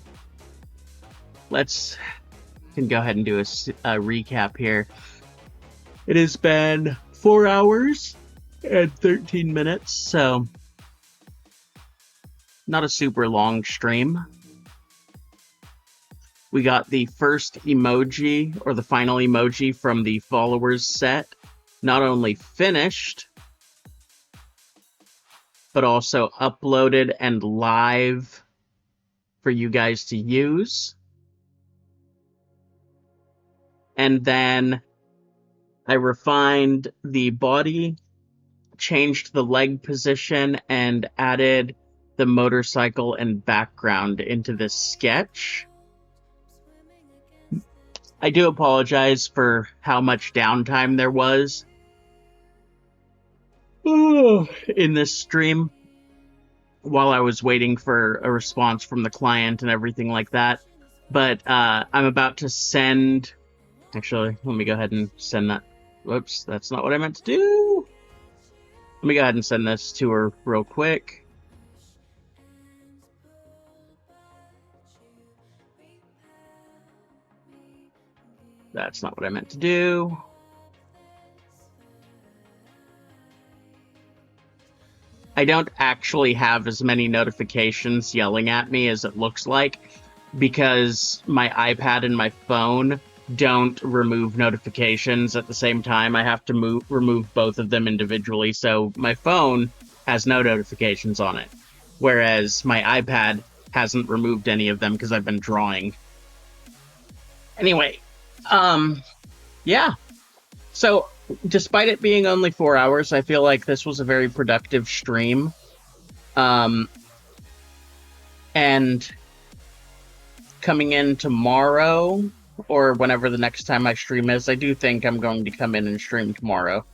can go ahead and do a recap here. It has been 4 hours and 13 minutes, so not a super long stream. We got the first emoji, or the final emoji from the followers set, not only finished, but also uploaded and live for you guys to use. And then I refined the body, changed the leg position, and added the motorcycle and background into this sketch. I do apologize for how much downtime there was in this stream while I was waiting for a response from the client and everything like that. But I'm about to send... Actually, let me go ahead and send that. Whoops, that's not what I meant to do. Let me go ahead and send this to her real quick. That's not what I meant to do. I don't actually have as many notifications yelling at me as it looks like, because my iPad and my phone don't remove notifications at the same time. I have to remove both of them individually, so my phone has no notifications on it, whereas my iPad hasn't removed any of them because I've been drawing. Anyway, yeah. So, despite it being only 4 hours, I feel like this was a very productive stream. And coming in tomorrow, or whenever the next time I stream is, I do think I'm going to come in and stream tomorrow,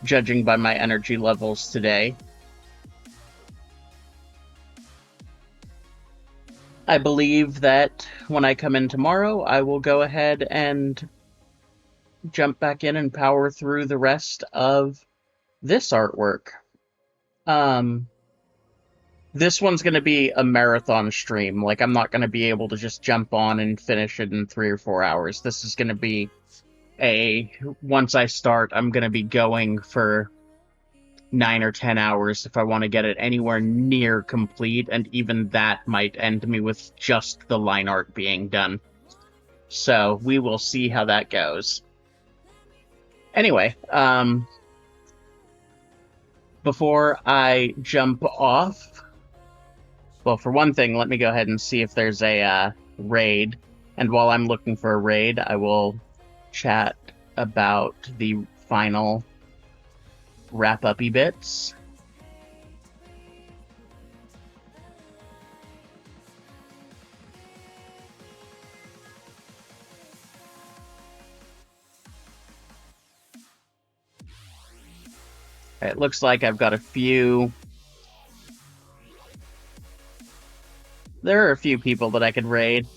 judging by my energy levels today. I believe that when I come in tomorrow, I will go ahead and jump back in and power through the rest of this artwork. This one's going to be a marathon stream. Like, I'm not going to be able to just jump on and finish it in 3 or 4 hours. This is going to be once I start, I'm going to be going for 9 or 10 hours if I want to get it anywhere near complete, and even that might end me with just the line art being done. So, we will see how that goes. Anyway, before I jump off, Well, for one thing, let me go ahead and see if there's a raid. And while I'm looking for a raid, I will chat about the final wrap-up-y bits. It looks like I've got a few... There are a few people that I could raid.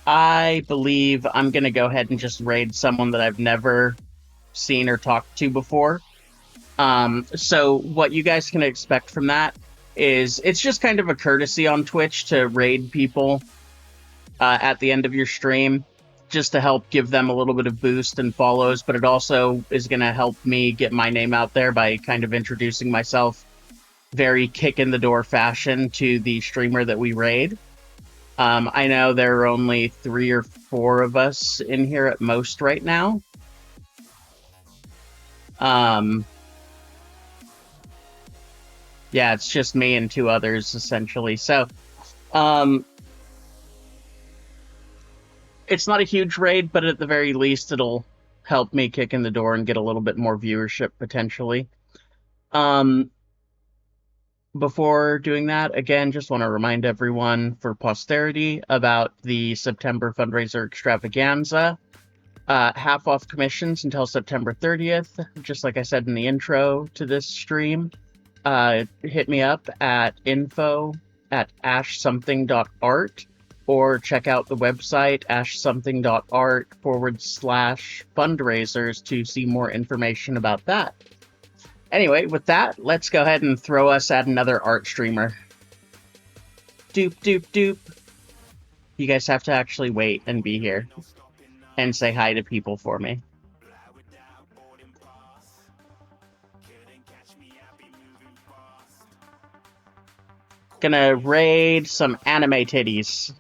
I believe I'm going to go ahead and just raid someone that I've never seen or talked to before. So what you guys can expect from that is it's just kind of a courtesy on Twitch to raid people at the end of your stream, just to help give them a little bit of boost and follows, but it also is going to help me get my name out there by kind of introducing myself very kick-in-the-door fashion to the streamer that we raid. I know there are only 3 or 4 of us in here at most right now. Yeah, it's just me and 2 others, essentially. So, it's not a huge raid, but at the very least, it'll help me kick in the door and get a little bit more viewership, potentially. Before doing that, again, just want to remind everyone for posterity about the September fundraiser extravaganza. Half off commissions until September 30th, just like I said in the intro to this stream. Hit me up at info@ashsomething.art or check out the website ashsomething.art/fundraisers to see more information about that. Anyway, with that, let's go ahead and throw us at another art streamer. Doop, doop, doop. You guys have to actually wait and be here and say hi to people for me. Gonna raid some anime titties.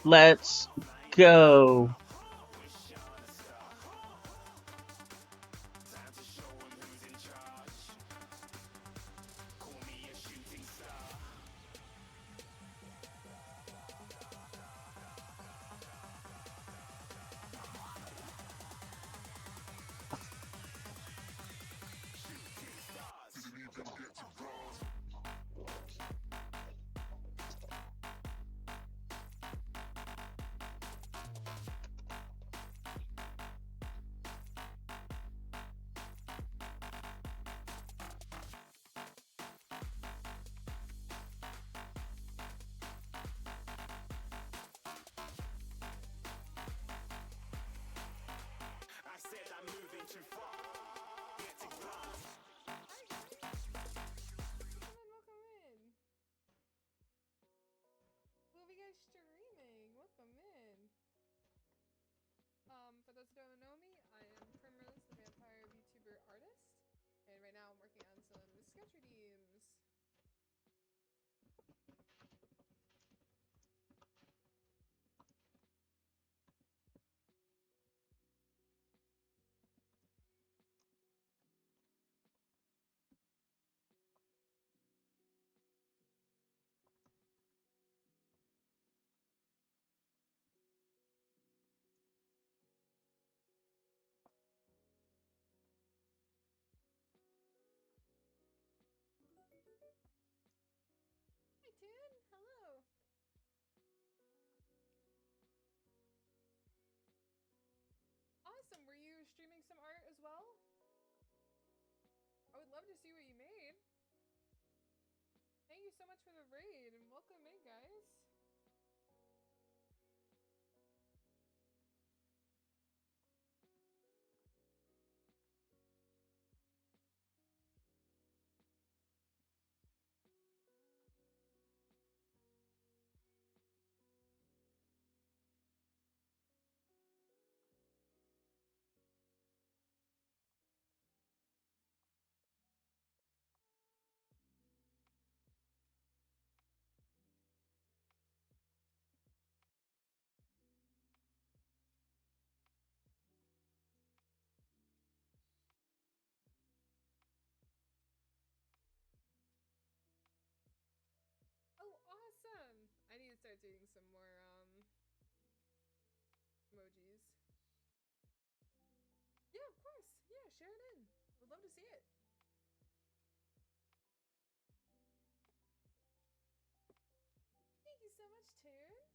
Let's go. For those who don't know me, I am Primrose, the vampire VTuber artist, and right now I'm working on some sketch redeems. Hi, Toon. Hello. Awesome. Were you streaming some art as well? I would love to see what you made. Thank you so much for the raid and welcome in, guys. doing some more emojis. Yeah, of course. Yeah, share it in. Would love to see it. Thank you so much, Toon.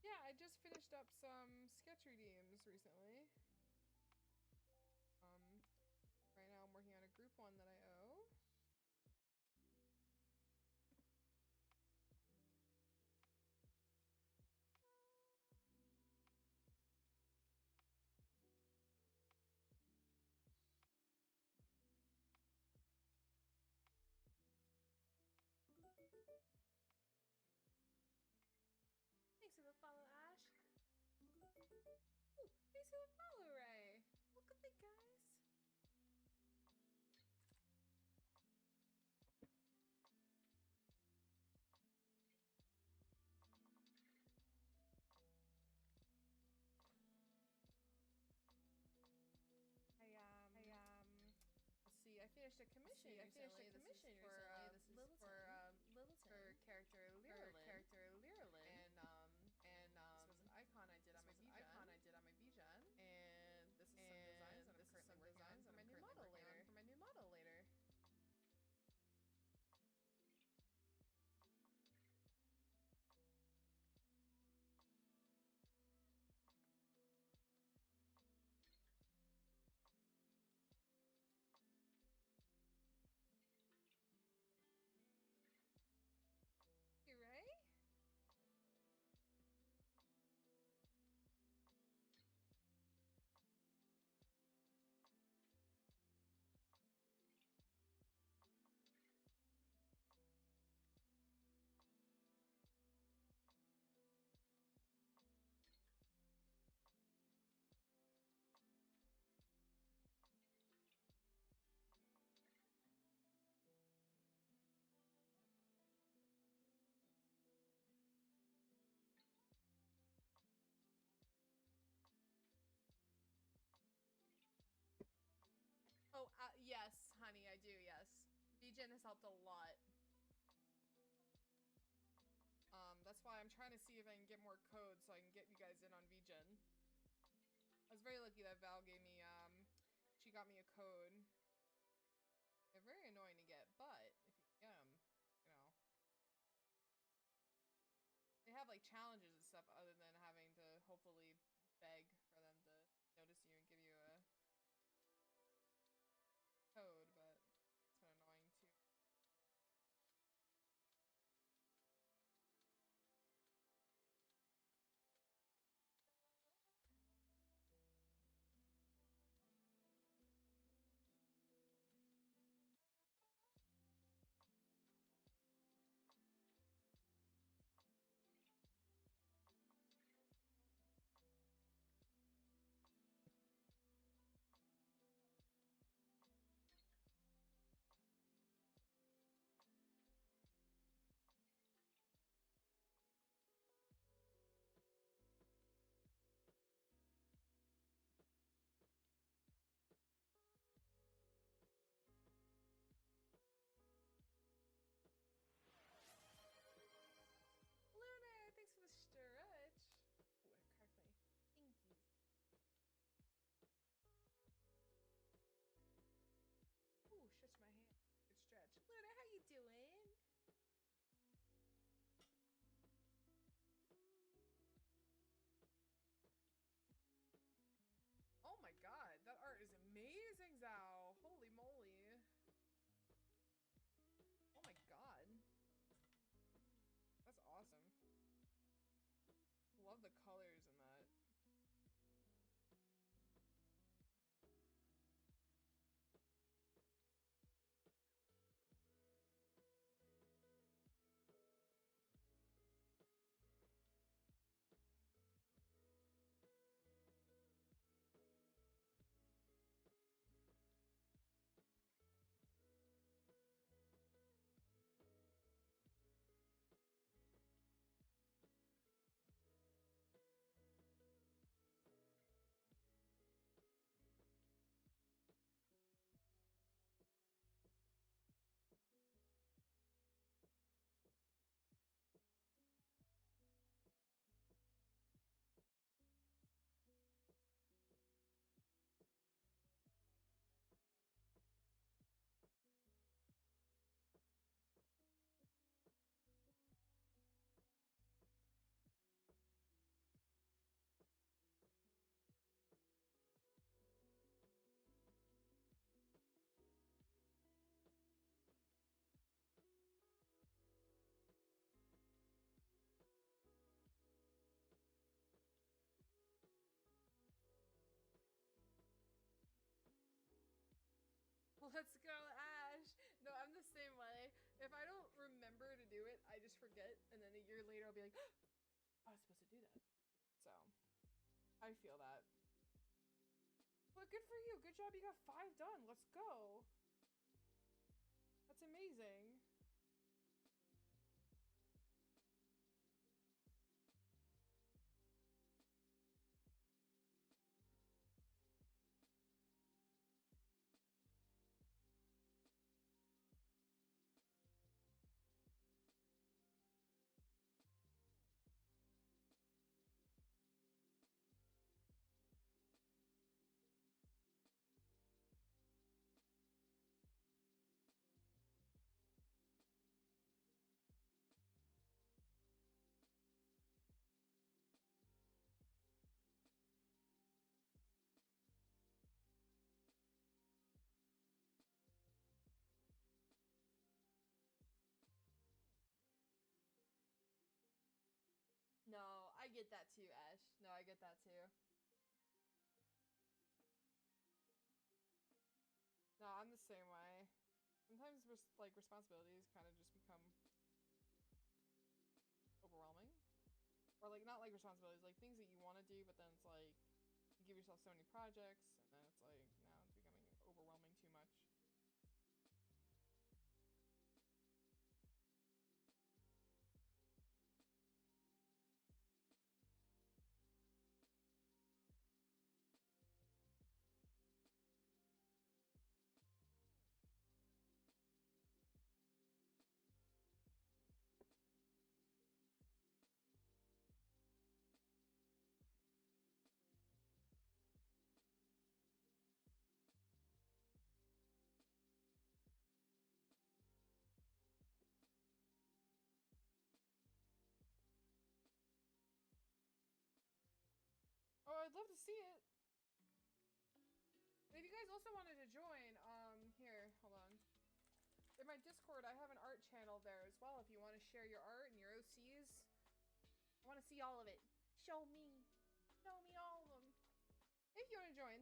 Yeah, I just finished up some sketch redeems recently. Right now I'm working on a group one that I owe. Thanks for the follow, Ash. Ooh, thanks for the follow, Ray. Welcome back, guys. Let's see. I finished a commission recently. This is for Littleton. For character Lyralyn. And this was an icon I did on my Bijan. And this is some designs that I'm currently working on for my new model later. You right? Oh, yes, honey, I do, yes. VGen has helped a lot. That's why I'm trying to see if I can get more code so I can get you guys in on VGen. I was very lucky that Val gave me, she got me a code. They're very annoying to get, but if you get them, you know. They have, like, challenges and stuff other than having to hopefully beg for them to notice you and give you a code, but it's been annoying too. Lunar, thanks for the stretch. Ooh, I cracked my pinkies. Ooh, stretch my hand. Good stretch. Lunar, how you doing? Oh my god, that art is amazing, Zhao. Holy moly. Oh my god. That's awesome. Love the colors in that. Let's go, Ash. No, I'm the same way. If I don't remember to do it, I just forget, and then a year later I'll be like, I was supposed to do that. So, I feel that. But good for you. Good job. You got 5 done. Let's go. That's amazing. No, I get that too, Ash. No, I get that too. No, I'm the same way. Sometimes, like, responsibilities kind of just become overwhelming. Or, like, not like responsibilities, like things that you want to do, but then it's like, you give yourself so many projects, and then it's like, now it's becoming overwhelming too much. Oh, I'd love to see it. And if you guys also wanted to join, here, hold on. In my Discord, I have an art channel there as well if you want to share your art and your OCs. I want to see all of it. Show me. Show me all of them. If you want to join.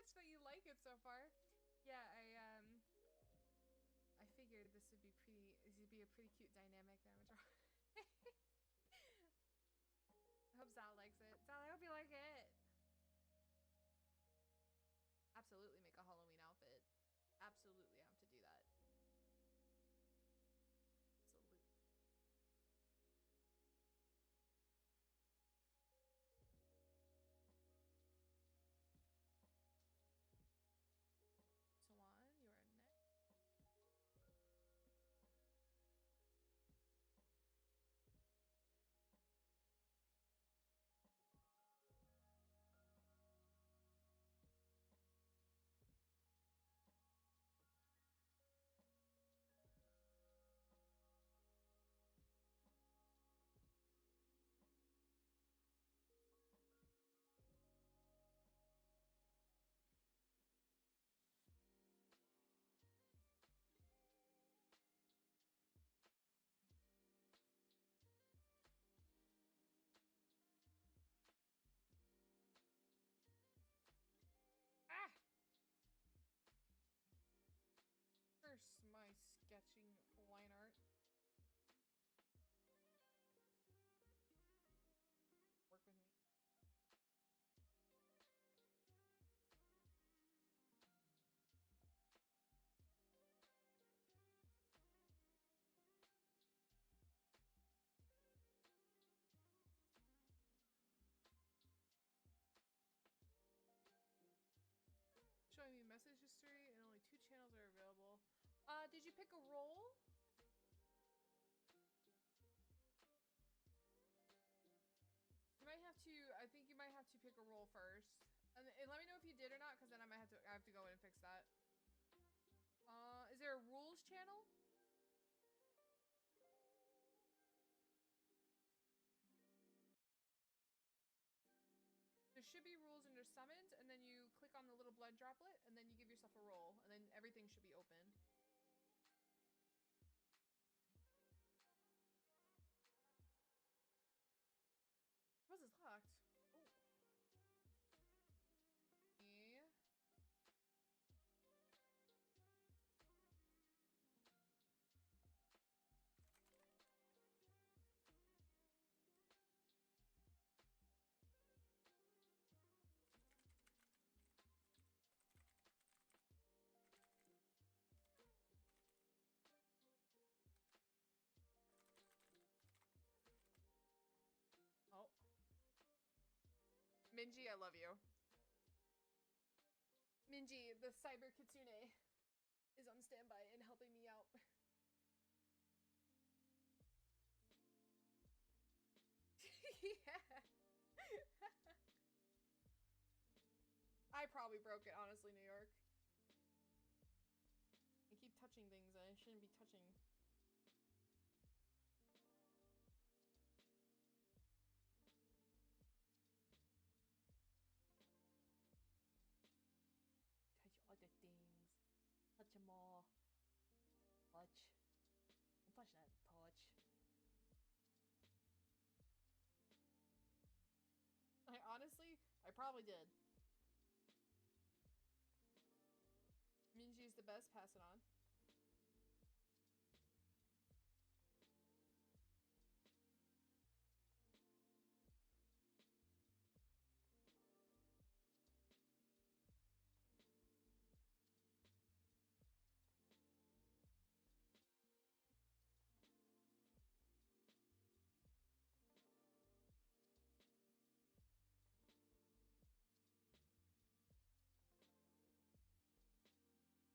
much that you like it so far. Yeah, I figured this would be a pretty cute dynamic that I'm gonna draw. I hope Zal likes it. Zal, I hope you like it. Absolutely make a Halloween outfit. Absolutely have to do that. Absolutely. Swan, you are next. Ah! Curse my sketching line art. Work with me. Showing me message history and only 2 channels are available. Did you pick a role? You might have to, I think you might have to pick a role first. And let me know if you did or not, because then I have to go in and fix that. Is there a rules channel? There should be rules under summons, and then you click on the little blood droplet, and then you give yourself a roll, and then everything should be open. What's this locked? Oh. Yeah. Oh. Minji, I love you. Minji, the cyber kitsune, is on standby and helping me out. Yeah. I probably broke it, honestly, New York. I keep touching things I shouldn't be touching. Touch other things. Touch them all. Touch. Don't touch that. Touch. I probably did. Minji is the best. Pass it on.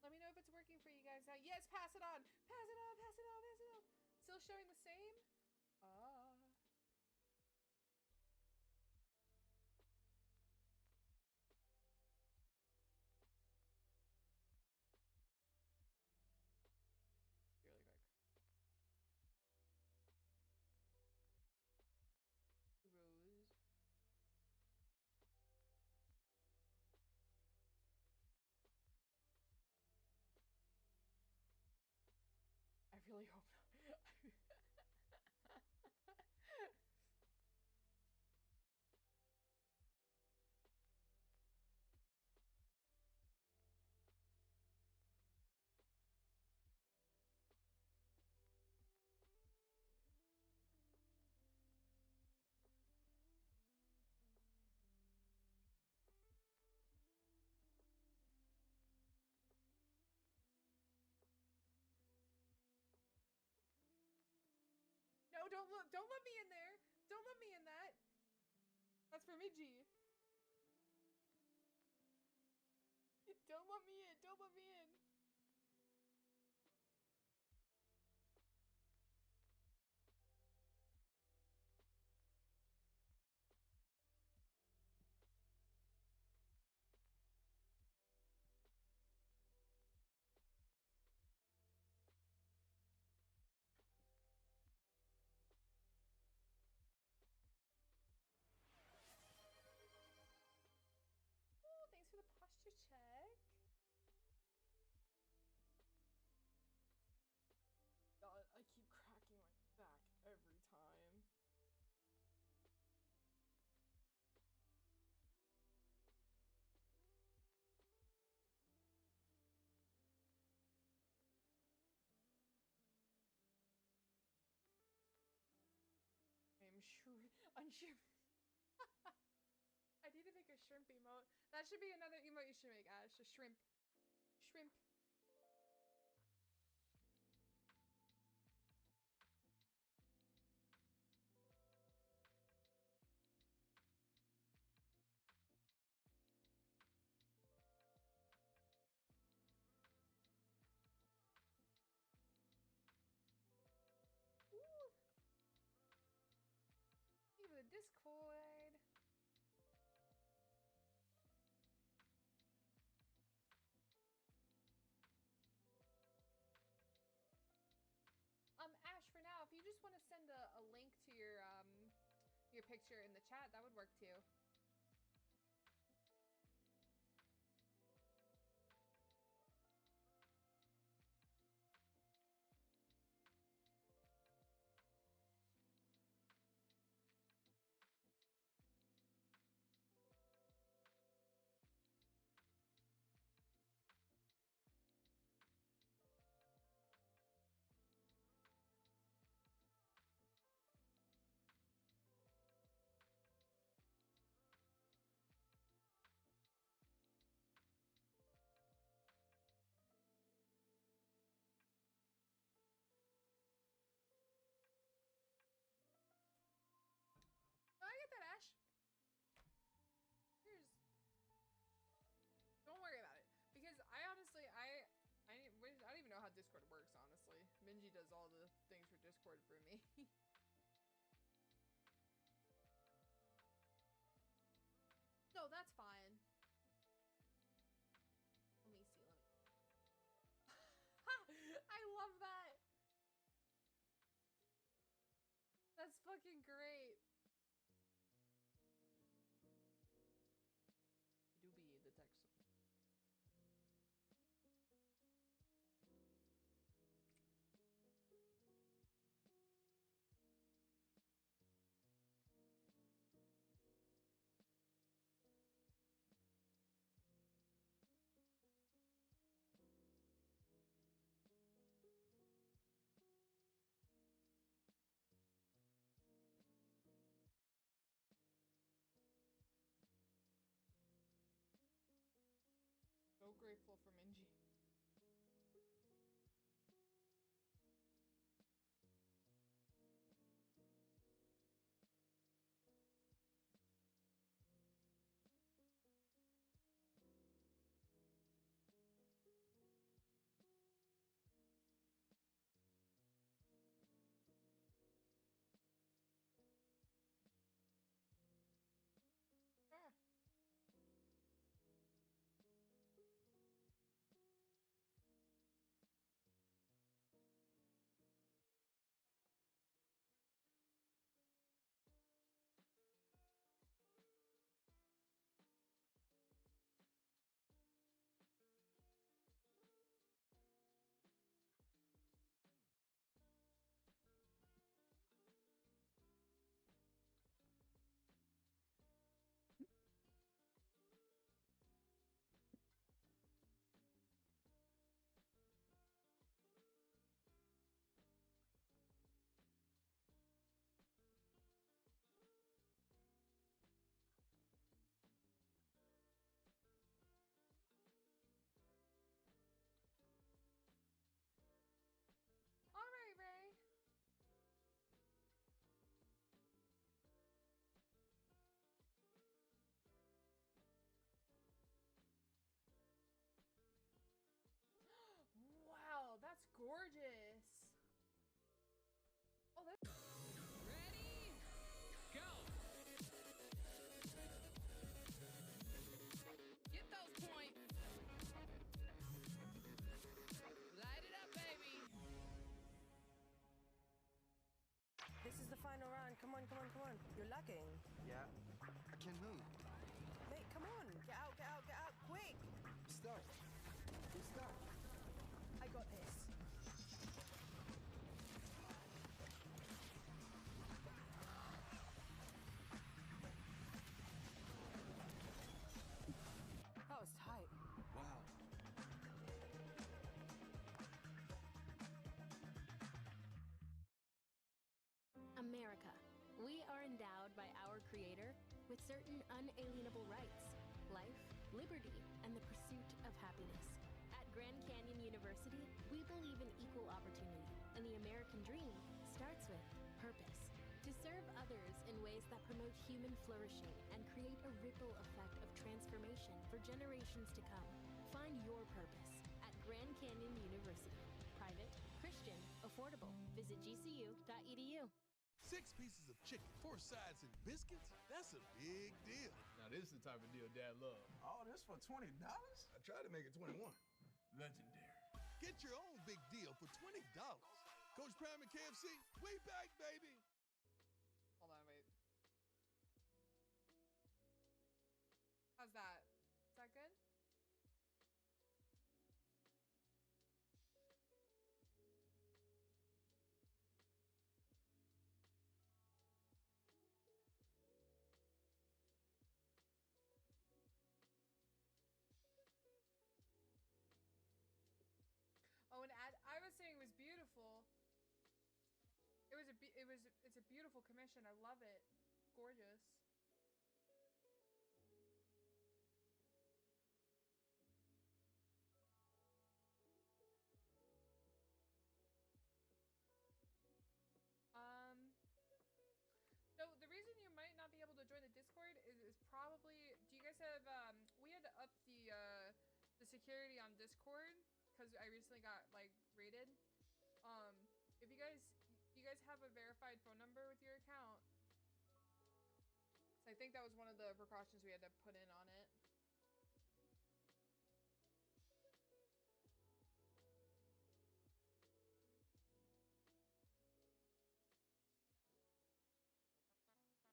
Let me know if it's working for you guys now. Yes, pass it on! Pass it on, pass it on, pass it on! Still showing the same? Ah. Really quick. Rose. I really hope not. Don't let me in there. Don't let me in that. That's for Midgie. Don't let me in. Don't let me in. Oh, thanks for the posture check. God, I keep cracking my back every time. I'm sure. I need to make a shrimp emote. That should be another emote you should make, Ash. A shrimp. Shrimp. Ooh. Thank you for the Discord. Ash, for now, if you just want to send a link to your picture in the chat, that would work too. Oh, I get that, Ash. Here's. Don't worry about it, because I honestly, I don't even know how Discord works. Honestly, Minji does all the things for Discord for me. No, that's fine. Let me see. I love that. That's fucking great. You do be the tech support. are endowed by our Creator with certain unalienable rights: life, liberty, and the pursuit of happiness. At Grand Canyon University, we believe in equal opportunity, and the American dream starts with purpose. To serve others in ways that promote human flourishing and create a ripple effect of transformation for generations to come. Find your purpose at Grand Canyon University. Private, Christian, affordable. Visit gcu.edu. 6 pieces of chicken, 4 sides, and biscuits? That's a big deal. Now this is the type of deal Dad loves. All this for $20? I tried to make it 21. Legendary. Get your own big deal for $20. Coach Pam and KFC, we back, baby. Hold on, wait. How's that? Is that good? Oh, and I was saying it was beautiful. It's a beautiful commission. I love it. Gorgeous. So the reason you might not be able to join the Discord is probably, do you guys have we had to up the security on Discord because I recently got like raided. If you guys have a verified phone number with your account. So I think that was one of the precautions we had to put in on it.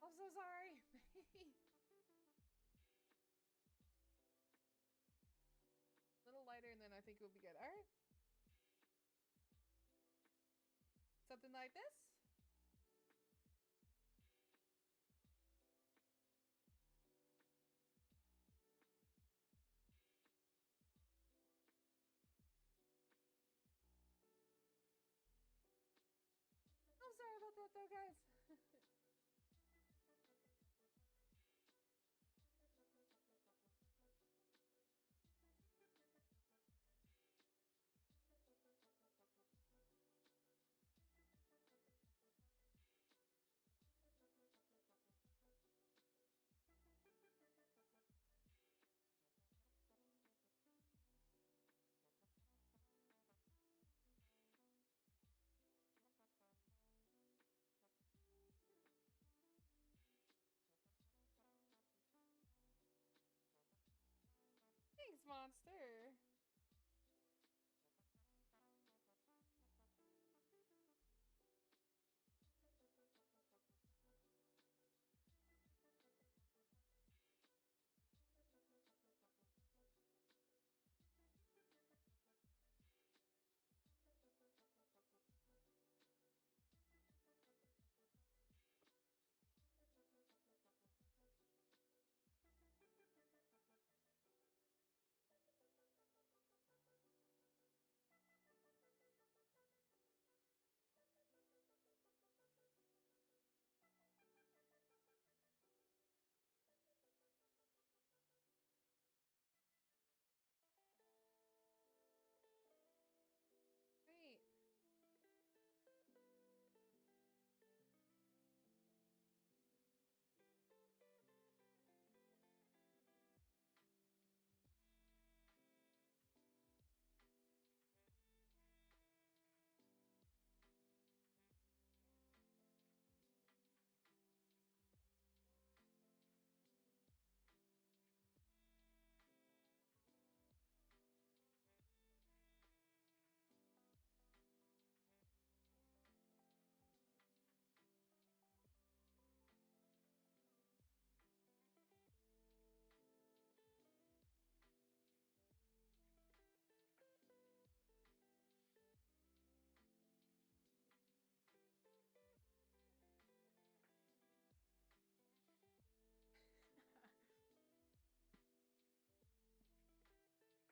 I'm so sorry. Little lighter and then I think it will be good. All right. Something like this? I'm sorry about that though, guys. Thanks, monster. Great.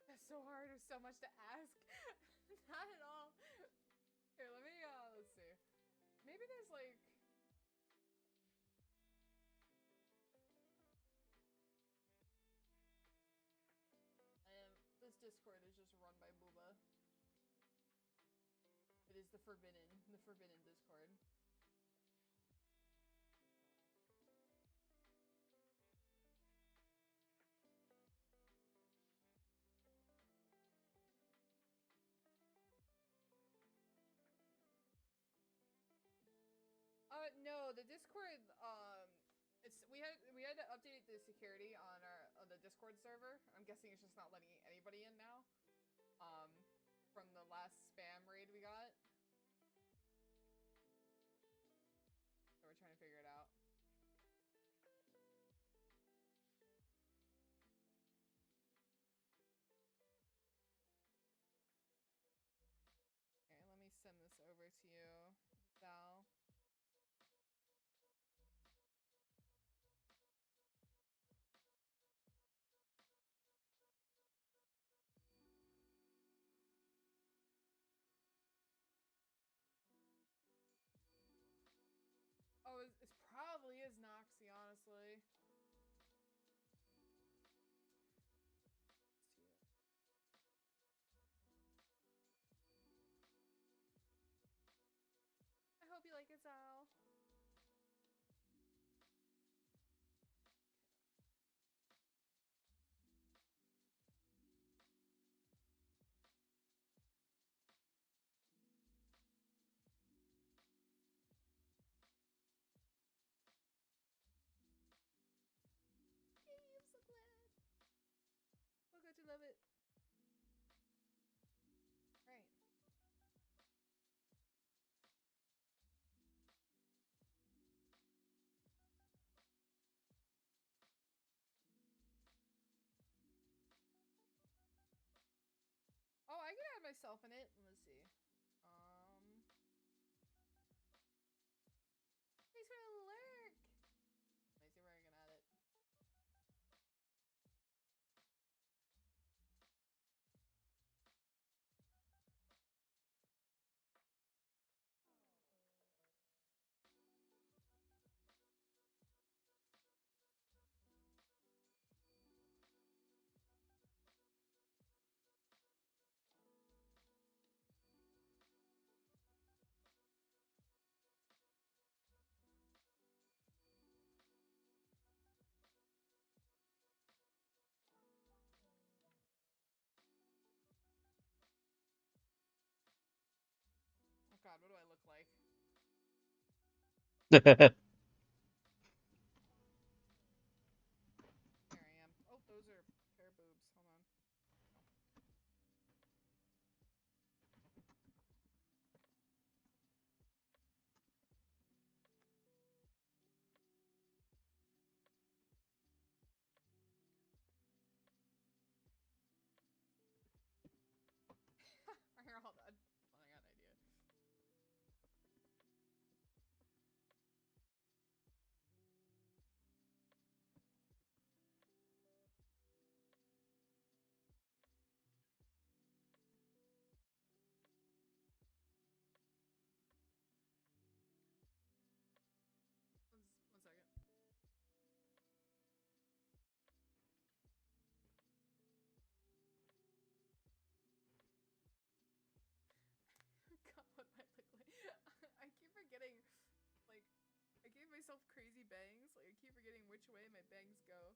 That's so hard. There's so much to ask. Not at all. Here, let me, let's see. Maybe there's like... is just run by Booba. It is the forbidden Discord. No, the Discord, we had to update the security on the Discord server. I'm guessing it's just not letting anybody in now. From the last spam raid we got. So we're trying to figure it out. Okay, let me send this over to you, Val. Oh, it probably is Noxy, honestly. I hope you like it, Sal. Yay, I'm so glad. Oh god, you love it. Right. Oh, I can add myself in it. Let's see. Thanks for the lurk. Let me see where I can add it. Oh god, what do I look like? Here I am. Oh, those are pair boobs. Hold on. Here, hold on. Hold on, I got an idea. One second. God, what do I look like? I keep forgetting, like, I gave myself crazy bangs. Like, I keep forgetting which way my bangs go.